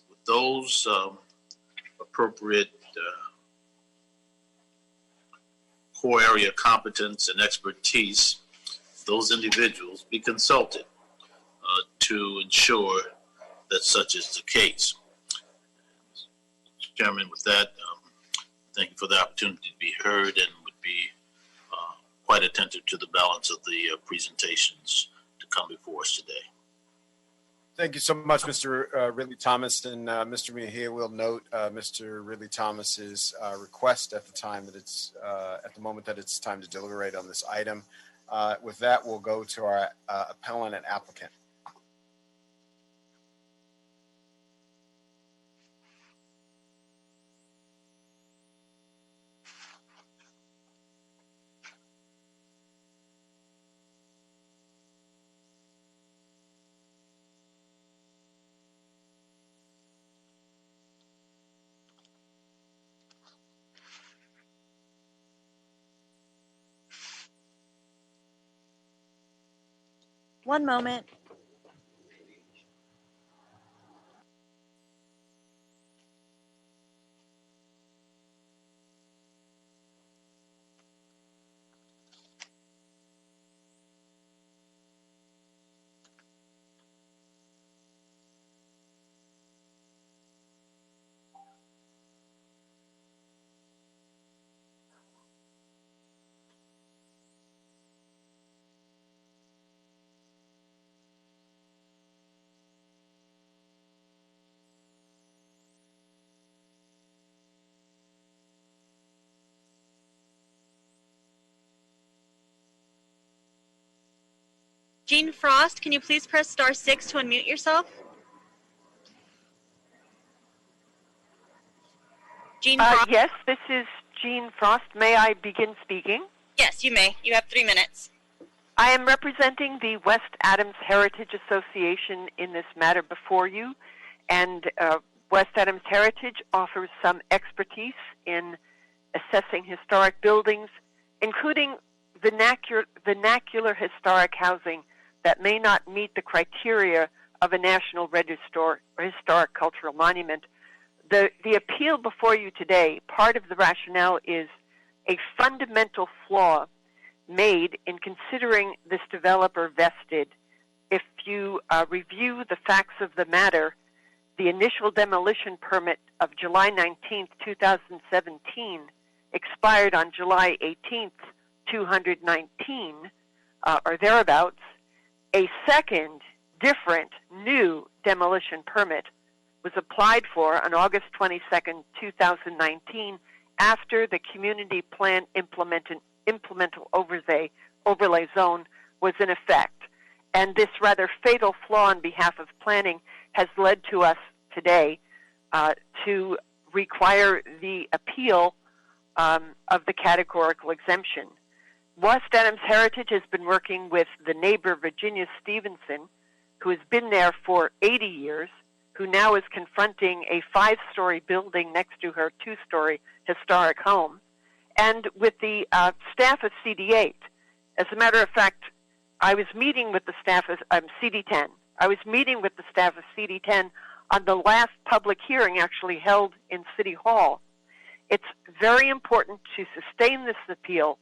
S11: with those appropriate core area competence and expertise, those individuals be consulted to ensure that such is the case. Mr. Chairman, with that, thank you for the opportunity to be heard and would be quite attentive to the balance of the presentations to come before us today.
S2: Thank you so much, Mr. Ridley Thomas. And Mr. Mejia will note Mr. Ridley Thomas's request at the time that it's at the moment that it's time to deliberate on this item. With that, we'll go to our appellant and applicant.
S8: One moment. Jean Frost, can you please press *6 to unmute yourself? Jean Frost?
S1: Yes, this is Jean Frost. May I begin speaking?
S8: Yes, you may. You have 3 minutes.
S1: I am representing the West Adams Heritage Association in this matter before you, and West Adams Heritage offers some expertise in assessing historic buildings, including vernacular historic housing that may not meet the criteria of a National Register or historic cultural monument. The appeal before you today, part of the rationale is a fundamental flaw made in considering this developer vested. If you review the facts of the matter, the initial demolition permit of July 19th, 2017 expired on July 18th, 2019, or thereabouts. A second, different, new demolition permit was applied for on August 22nd, 2019, after the community plan implemental overlay zone was in effect. And this rather fatal flaw on behalf of planning has led to us today to require the appeal of the categorical exemption. West Adams Heritage has been working with the neighbor Virginia Stevenson, who has been there for 80 years, who now is confronting a 5-story building next to her 2-story historic home, and with the staff of CD8. As a matter of fact, I was meeting with the staff of CD10. I was meeting with the staff of CD10 on the last public hearing actually held in City Hall. It's very important to sustain this appeal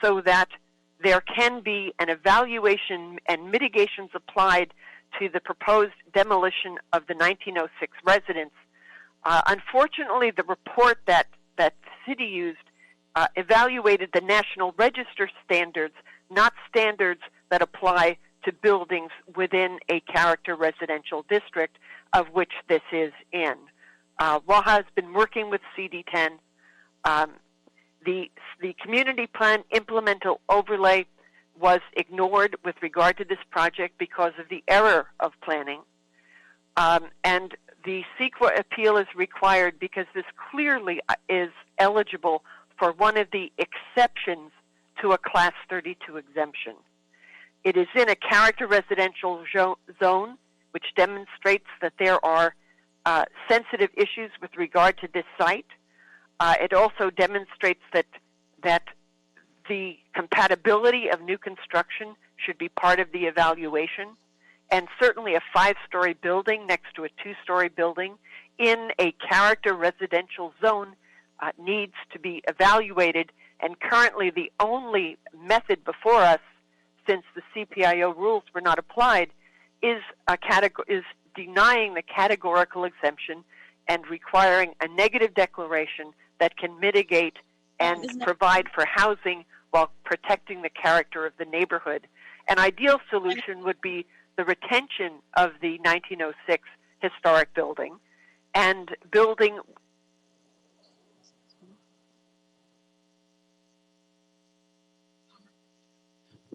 S1: so that there can be an evaluation and mitigations applied to the proposed demolition of the 1906 residence. Unfortunately, the report that the city used evaluated the National Register standards, not standards that apply to buildings within a character residential district, of which this is in. WAHA has been working with CD10. The community plan implemental overlay was ignored with regard to this project because of the error of planning. And the CEQA appeal is required because this clearly is eligible for one of the exceptions to a Class 32 exemption. It is in a character residential zone, which demonstrates that there are sensitive issues with regard to this site. It also demonstrates that the compatibility of new construction should be part of the evaluation, and certainly a 5-story building next to a 2-story building in a character residential zone needs to be evaluated. And currently the only method before us, since the CPIO rules were not applied, is denying the categorical exemption and requiring a negative declaration that can mitigate and provide for housing while protecting the character of the neighborhood. An ideal solution would be the retention of the 1906 historic building and building.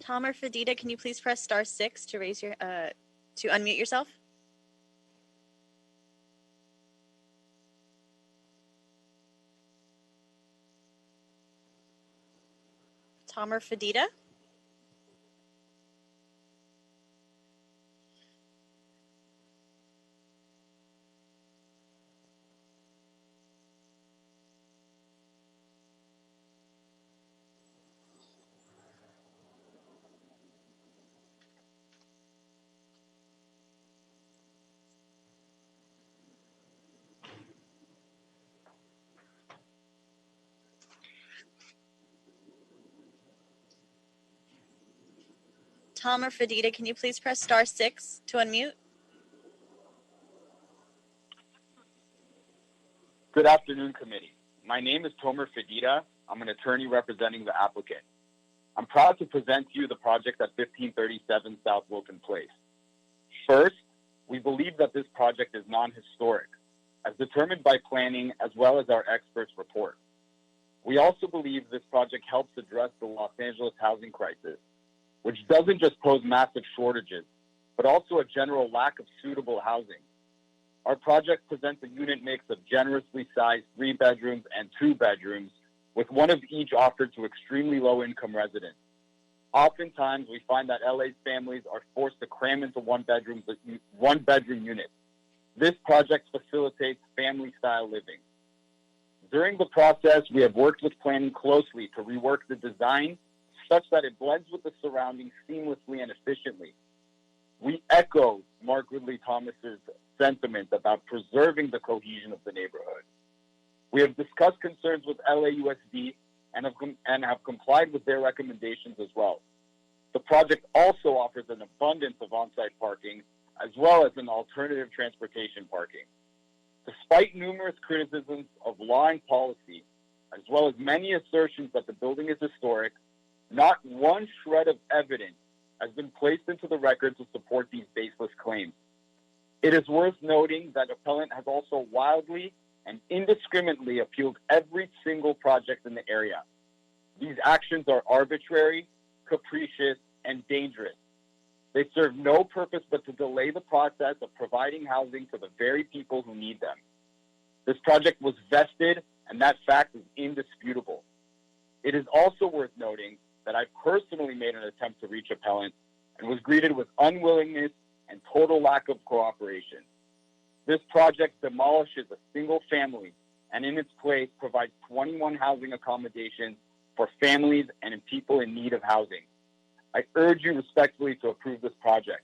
S8: Tom or Fadita, can you please press *6 to raise your to unmute yourself? Tom or Fadita? Tom or Fadita, can you please press *6 to unmute?
S16: Good afternoon, committee. My name is Tomer Fadita. I'm an attorney representing the applicant. I'm proud to present to you the project at 1537 South Wilton Place. First, we believe that this project is non-historic, as determined by planning as well as our experts' report. We also believe this project helps address the Los Angeles housing crisis, which doesn't just pose massive shortages, but also a general lack of suitable housing. Our project presents a unit mix of generously sized 3 bedrooms and 2 bedrooms, with one of each offered to extremely low-income residents. Oftentimes, we find that LA's families are forced to cram into one-bedroom units. This project facilitates family-style living. During the process, we have worked with planning closely to rework the design such that it blends with the surroundings seamlessly and efficiently. We echo Mark Ridley Thomas's sentiment about preserving the cohesion of the neighborhood. We have discussed concerns with LAUSD and have complied with their recommendations as well. The project also offers an abundance of on-site parking as well as an alternative transportation parking. Despite numerous criticisms of law and policy, as well as many assertions that the building is historic, not one shred of evidence has been placed into the record to support these baseless claims. It is worth noting that appellant has also wildly and indiscriminately appealed every single project in the area. These actions are arbitrary, capricious, and dangerous. They serve no purpose but to delay the process of providing housing to the very people who need them. This project was vested, and that fact is indisputable. It is also worth noting that I personally made an attempt to reach appellant and was greeted with unwillingness and total lack of cooperation. This project demolishes a single family and in its place provides 21 housing accommodations for families and people in need of housing. I urge you respectfully to approve this project.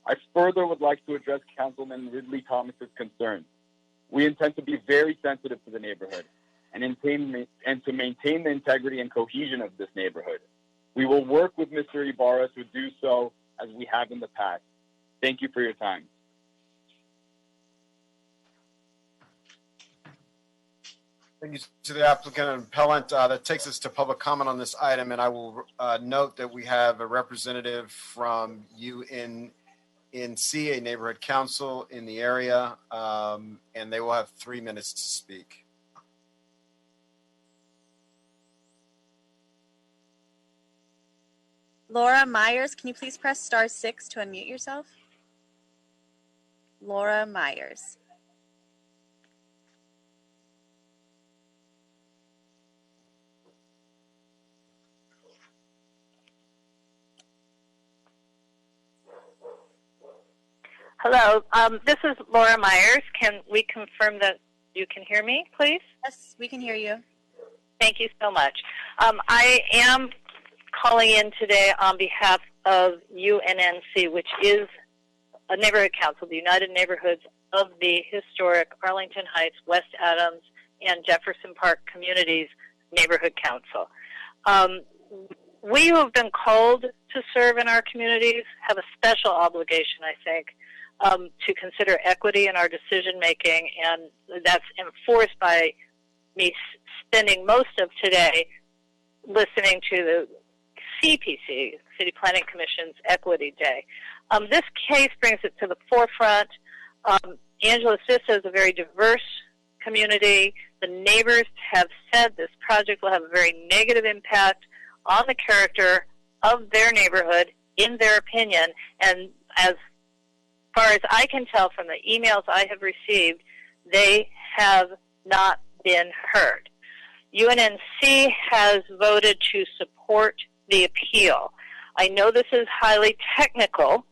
S16: I further would like to address Councilman Ridley Thomas's concerns. We intend to be very sensitive to the neighborhood and to maintain the integrity and cohesion of this neighborhood. We will work with Mr. Ibarra to do so as we have in the past. Thank you for your time.
S2: Thank you to the applicant and appellant. That takes us to public comment on this item, and I will note that we have a representative from UNC, a neighborhood council in the area, and they will have 3 minutes to speak.
S8: Laura Myers, can you please press *6 to unmute yourself? Laura Myers.
S7: Hello, this is Laura Myers. Can we confirm that you can hear me, please?
S8: Yes, we can hear you.
S7: Thank you so much. I am calling in today on behalf of UNNC, which is a neighborhood council, the United Neighborhoods of the historic Arlington Heights, West Adams, and Jefferson Park Communities Neighborhood Council. We who have been called to serve in our communities have a special obligation, I think, to consider equity in our decision-making, and that's enforced by me spending most of today listening to the CPC, City Planning Commission's Equity Day. This case brings it to the forefront. Angeles Vista is a very diverse community. The neighbors have said this project will have a very negative impact on the character of their neighborhood, in their opinion, and as far as I can tell from the emails I have received, they have not been heard. UNNC has voted to support the appeal. I know this is highly technical,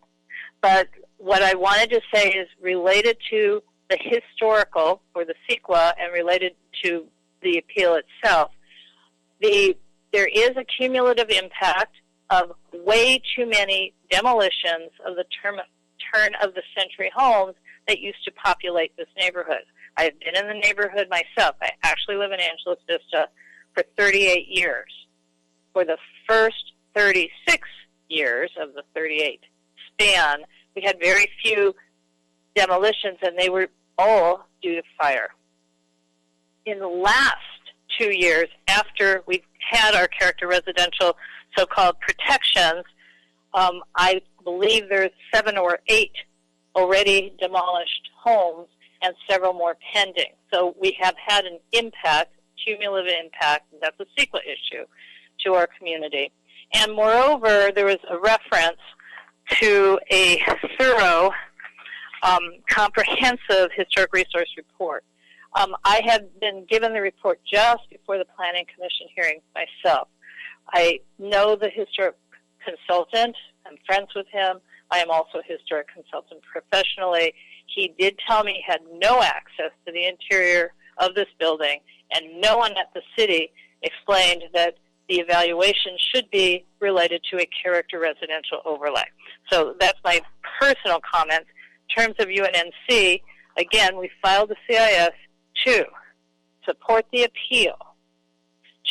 S7: but what I wanted to say is related to the historical, or the CEQA, and related to the appeal itself. There is a cumulative impact of way too many demolitions of the turn of the century homes that used to populate this neighborhood. I have been in the neighborhood myself. I actually live in Angeles Vista for 38 years. For the first 36 years of the 38 span, we had very few demolitions, and they were all due to fire. In the last 2 years, after we've had our character residential so-called protections, I believe there's 7 or 8 already demolished homes and several more pending. So we have had an impact, cumulative impact, and that's a CEQA issue, to our community. And moreover, there was a reference to a thorough, comprehensive historic resource report. I had been given the report just before the Planning Commission hearing myself. I know the historic consultant. I'm friends with him. I am also a historic consultant professionally. He did tell me he had no access to the interior of this building, and no one at the city explained that the evaluation should be related to a character residential overlay. So that's my personal comments. In terms of UNNC, again, we filed the CIS to support the appeal,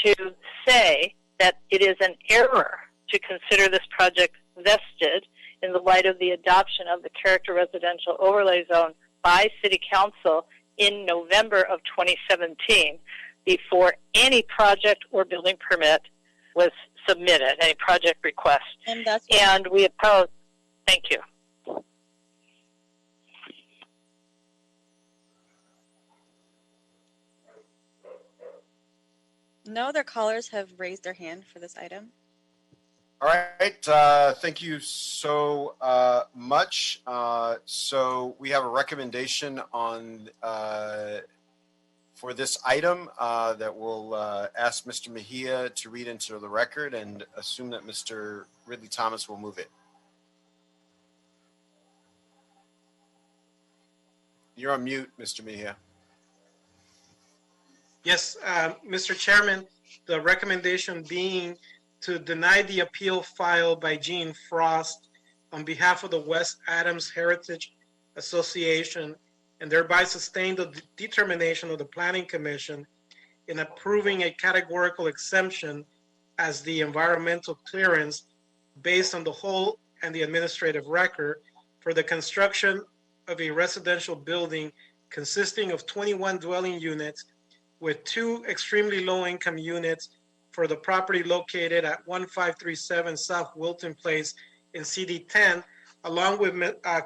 S7: to say that it is an error to consider this project vested in the light of the adoption of the character residential overlay zone by City Council in November of 2017 before any project or building permit was submitted, any project request. And we oppose. Thank you.
S8: No other callers have raised their hand for this item.
S2: All right. Thank you so much. So we have a recommendation on for this item that we'll ask Mr. Mejia to read into the record and assume that Mr. Ridley Thomas will move it. You're on mute, Mr. Mejia.
S3: Yes, Mr. Chairman, the recommendation being to deny the appeal filed by Gene Frost on behalf of the West Adams Heritage Association and thereby sustain the determination of the Planning Commission in approving a categorical exemption as the environmental clearance based on the whole and the administrative record for the construction of a residential building consisting of 21 dwelling units with 2 extremely low-income units for the property located at 1537 South Wilton Place in CD10, along with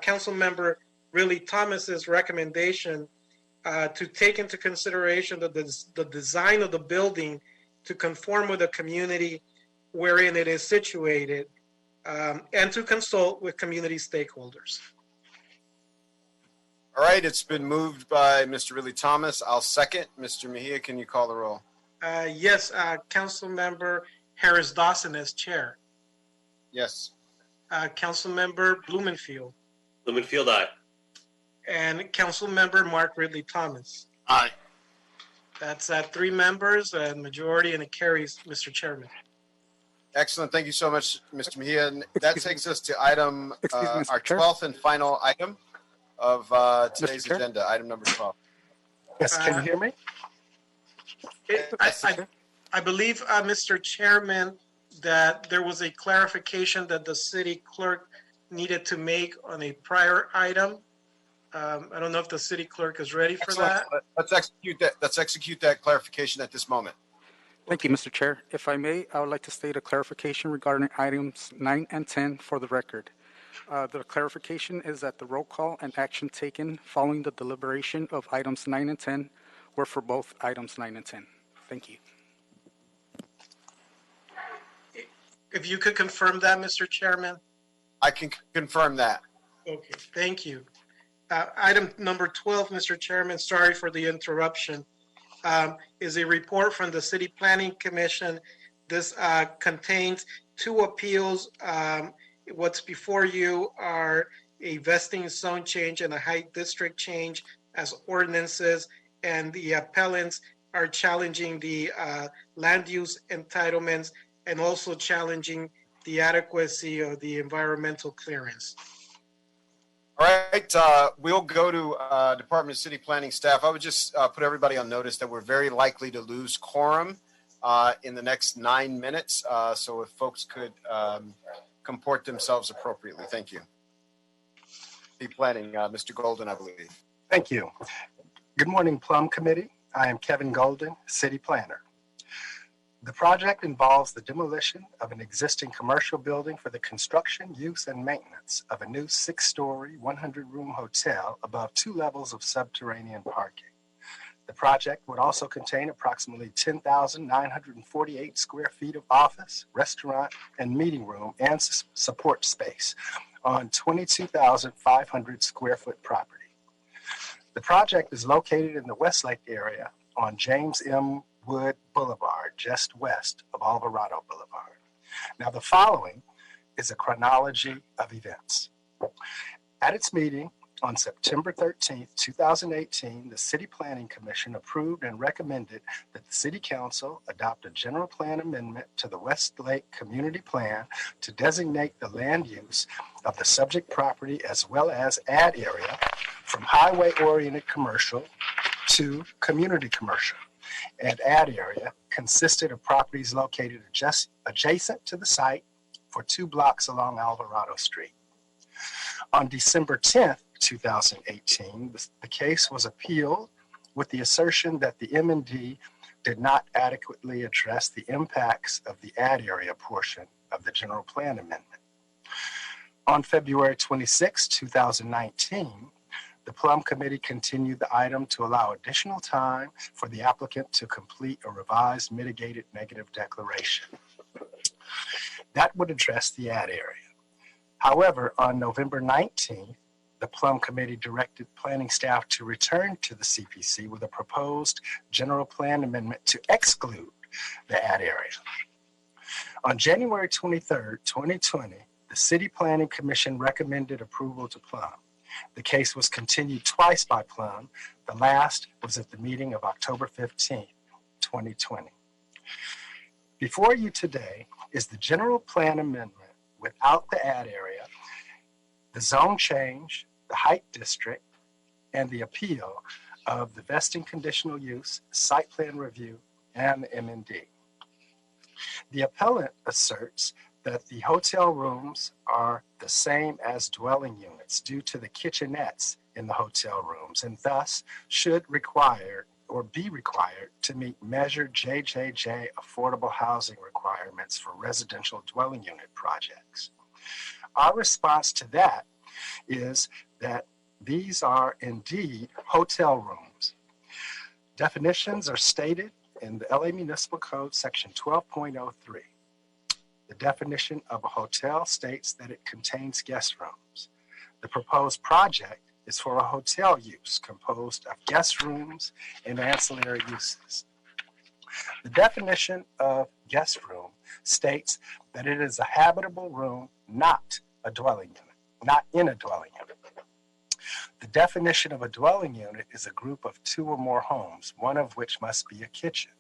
S3: Council Member Ridley Thomas's recommendation to take into consideration the design of the building to conform with the community wherein it is situated, and to consult with community stakeholders.
S2: All right, it's been moved by Mr. Ridley Thomas. I'll second. Mr. Mejia, can you call the roll?
S3: Yes, Council Member Harris Dawson as chair.
S2: Yes.
S3: Council Member Blumenfield.
S4: Blumenfield, aye.
S3: And Council Member Mark Ridley Thomas.
S11: Aye.
S3: That's 3 members, a majority, and it carries, Mr. Chairman.
S2: Excellent. Thank you so much, Mr. Mejia. And that takes us to item, our 12th and final item of today's agenda, item number 12.
S9: Yes, can you hear me?
S3: I believe, Mr. Chairman, that there was a clarification that the city clerk needed to make on a prior item. I don't know if the city clerk is ready for that.
S2: Let's execute that. Let's execute that clarification at this moment.
S9: Thank you, Mr. Chair. If I may, I would like to state a clarification regarding items 9 and 10 for the record. The clarification is that the roll call and action taken following the deliberation of items 9 and 10 were for both items 9 and 10. Thank you.
S3: If you could confirm that, Mr. Chairman.
S2: I can confirm that.
S3: Okay, thank you. Item number 12, Mr. Chairman, sorry for the interruption, is a report from the City Planning Commission. This contains 2 appeals. What's before you are a vesting zone change and a height district change as ordinances, and the appellants are challenging the land use entitlements and also challenging the adequacy of the environmental clearance.
S2: All right, we'll go to Department of City Planning staff. I would just put everybody on notice that we're very likely to lose quorum in the next 9 minutes. So if folks could comport themselves appropriately. Thank you. City Planning, Mr. Golden, I believe.
S9: Thank you. Good morning, Plum Committee. I am Kevin Golden, City Planner. The project involves the demolition of an existing commercial building for the construction, use, and maintenance of a new 6-story, 100-room hotel above 2 levels of subterranean parking.
S17: The project would also contain approximately 10,948 square feet of office, restaurant, and meeting room and support space on 22,500 square foot property. The project is located in the Westlake area on James M. Wood Boulevard, just west of Alvarado Boulevard. Now, the following is a chronology of events. At its meeting on September 13, 2018, the City Planning Commission approved and recommended that the City Council adopt a general plan amendment to the Westlake Community Plan to designate the land use of the subject property as well as add area from highway-oriented commercial to community commercial. And add area consisted of properties located just adjacent to the site for 2 blocks along Alvarado Street. On December 10th, 2018, the case was appealed with the assertion that the M&D did not adequately address the impacts of the add area portion of the general plan amendment. On February 26, 2019, the Plum Committee continued the item to allow additional time for the applicant to complete a revised mitigated negative declaration. That would address the add area. However, on November 19th, the Plum Committee directed planning staff to return to the CPC with a proposed general plan amendment to exclude the add area. On January 23rd, 2020, the City Planning Commission recommended approval to Plum. The case was continued twice by Plum. The last was at the meeting of October 15th, 2020. Before you today is the general plan amendment without the add area, the zone change, the height district, and the appeal of the vesting conditional use, site plan review, and the M&D. The appellant asserts that the hotel rooms are the same as dwelling units due to the kitchenettes in the hotel rooms and thus should require or be required to meet measured JJJ affordable housing requirements for residential dwelling unit projects. Our response to that is that these are indeed hotel rooms. Definitions are stated in the LA Municipal Code section 12.03. The definition of a hotel states that it contains guest rooms. The proposed project is for a hotel use composed of guest rooms and ancillary uses. The definition of guest room states that it is a habitable room, not a dwelling unit, not in a dwelling unit. The definition of a dwelling unit is a group of 2 or more homes, one of which must be a kitchen.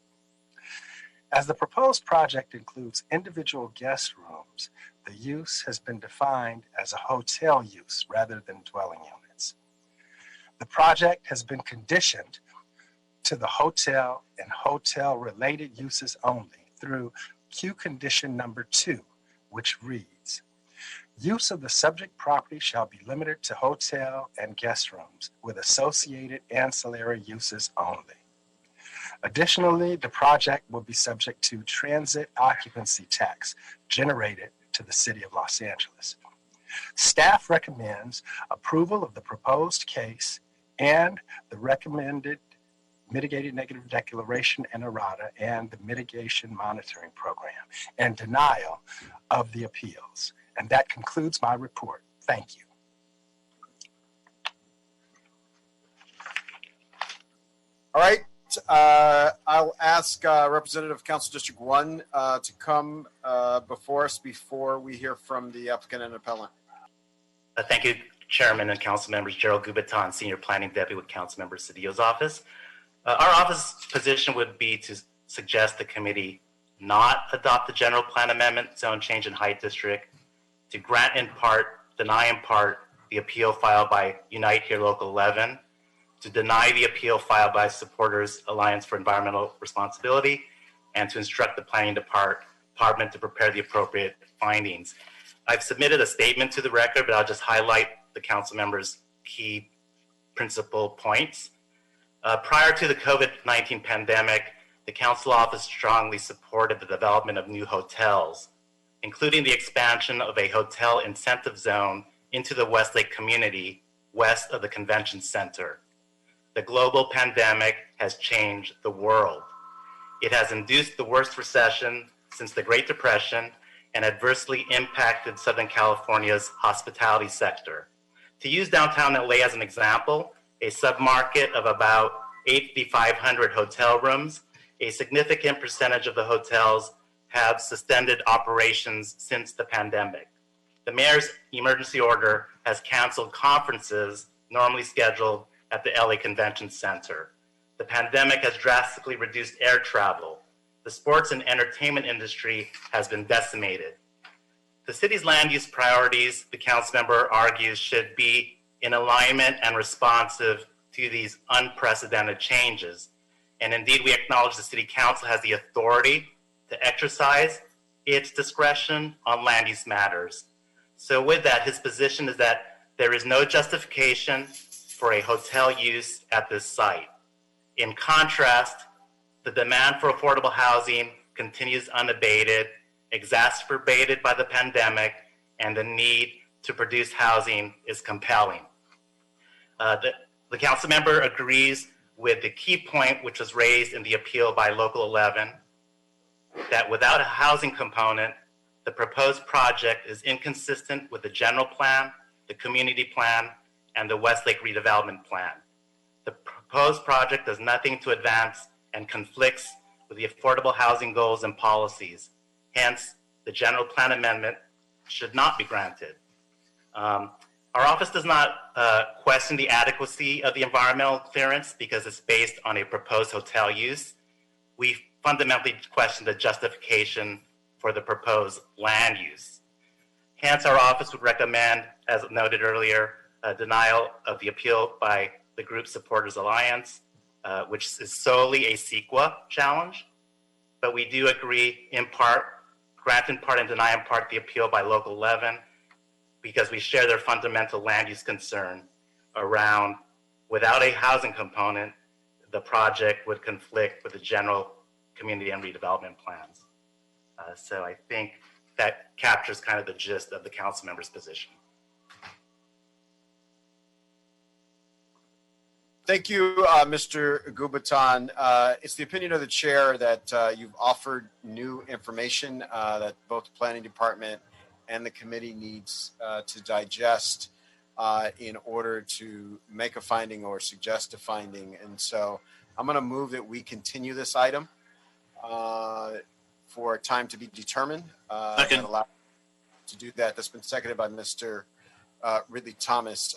S17: As the proposed project includes individual guest rooms, the use has been defined as a hotel use rather than dwelling units. The project has been conditioned to the hotel and hotel-related uses only through Q condition number 2, which reads, use of the subject property shall be limited to hotel and guest rooms with associated ancillary uses only. Additionally, the project will be subject to transit occupancy tax generated to the City of Los Angeles. Staff recommends approval of the proposed case and the recommended mitigated negative declaration and errata and the mitigation monitoring program and denial of the appeals. And that concludes my report. Thank you.
S2: All right. I'll ask Representative Council District 1 to come before us before we hear from the applicant and appellant.
S18: Thank you, Chairman and Council members. Gerald Gubiton, Senior Planning Deputy with Council Member Cedillo's office. Our office position would be to suggest the committee not adopt the general plan amendment, zone change and height district, to grant in part, deny in part the appeal filed by Unite Here Local 11, to deny the appeal filed by Supporters Alliance for Environmental Responsibility, and to instruct the planning department to prepare the appropriate findings. I've submitted a statement to the record, but I'll just highlight the council members' key principal points. Prior to the COVID-19 pandemic, the council office strongly supported the development of new hotels, including the expansion of a hotel incentive zone into the Westlake community west of the convention center. The global pandemic has changed the world. It has induced the worst recession since the Great Depression and adversely impacted Southern California's hospitality sector. To use downtown LA as an example, a submarket of about 8,500 hotel rooms, a significant percentage of the hotels have suspended operations since the pandemic. The mayor's emergency order has canceled conferences normally scheduled at the LA Convention Center. The pandemic has drastically reduced air travel. The sports and entertainment industry has been decimated. The city's land use priorities, the council member argues, should be in alignment and responsive to these unprecedented changes. And indeed, we acknowledge the city council has the authority to exercise its discretion on land use matters. So with that, his position is that there is no justification for a hotel use at this site. In contrast, the demand for affordable housing continues unabated, exacerbated by the pandemic, and the need to produce housing is compelling. The council member agrees with the key point which was raised in the appeal by Local 11, that without a housing component, the proposed project is inconsistent with the general plan, the community plan, and the Westlake redevelopment plan. The proposed project does nothing to advance and conflicts with the affordable housing goals and policies. Hence, the general plan amendment should not be granted. Our office does not question the adequacy of the environmental clearance because it's based on a proposed hotel use. We fundamentally question the justification for the proposed land use. Hence, our office would recommend, as noted earlier, a denial of the appeal by the Group Supporters Alliance, which is solely a CEQA challenge. But we do agree in part, grant in part and deny in part the appeal by Local 11 because we share their fundamental land use concern around without a housing component, the project would conflict with the general community and redevelopment plans. So I think that captures kind of the gist of the council member's position.
S2: Thank you, Mr. Gubaton. It's the opinion of the chair that you've offered new information that both the planning department and the committee needs to digest in order to make a finding or suggest a finding. And so I'm going to move that we continue this item for a time to be determined. And allow to do that. That's been seconded by Mr. Ridley Thomas.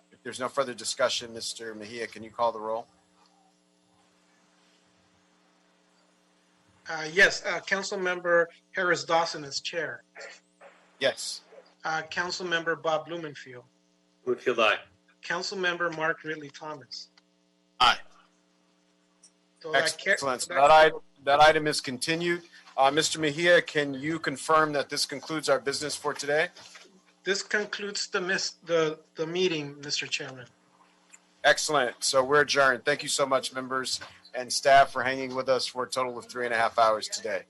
S2: If there's no further discussion, Mr. Mejia, can you call the roll?
S3: Yes, Council Member Harris Dawson is chair.
S2: Yes.
S3: Council Member Bob Blumenfield.
S4: Blumenfield, aye.
S3: Council Member Mark Ridley Thomas.
S11: Aye.
S3: So
S2: Excellent. So that item is continued. Mr. Mejia, can you confirm that this concludes our business for today?
S3: This concludes the meeting, Mr. Chairman.
S2: Excellent. So we're adjourned. Thank you so much, members and staff, for hanging with us for a total of 3.5 hours today.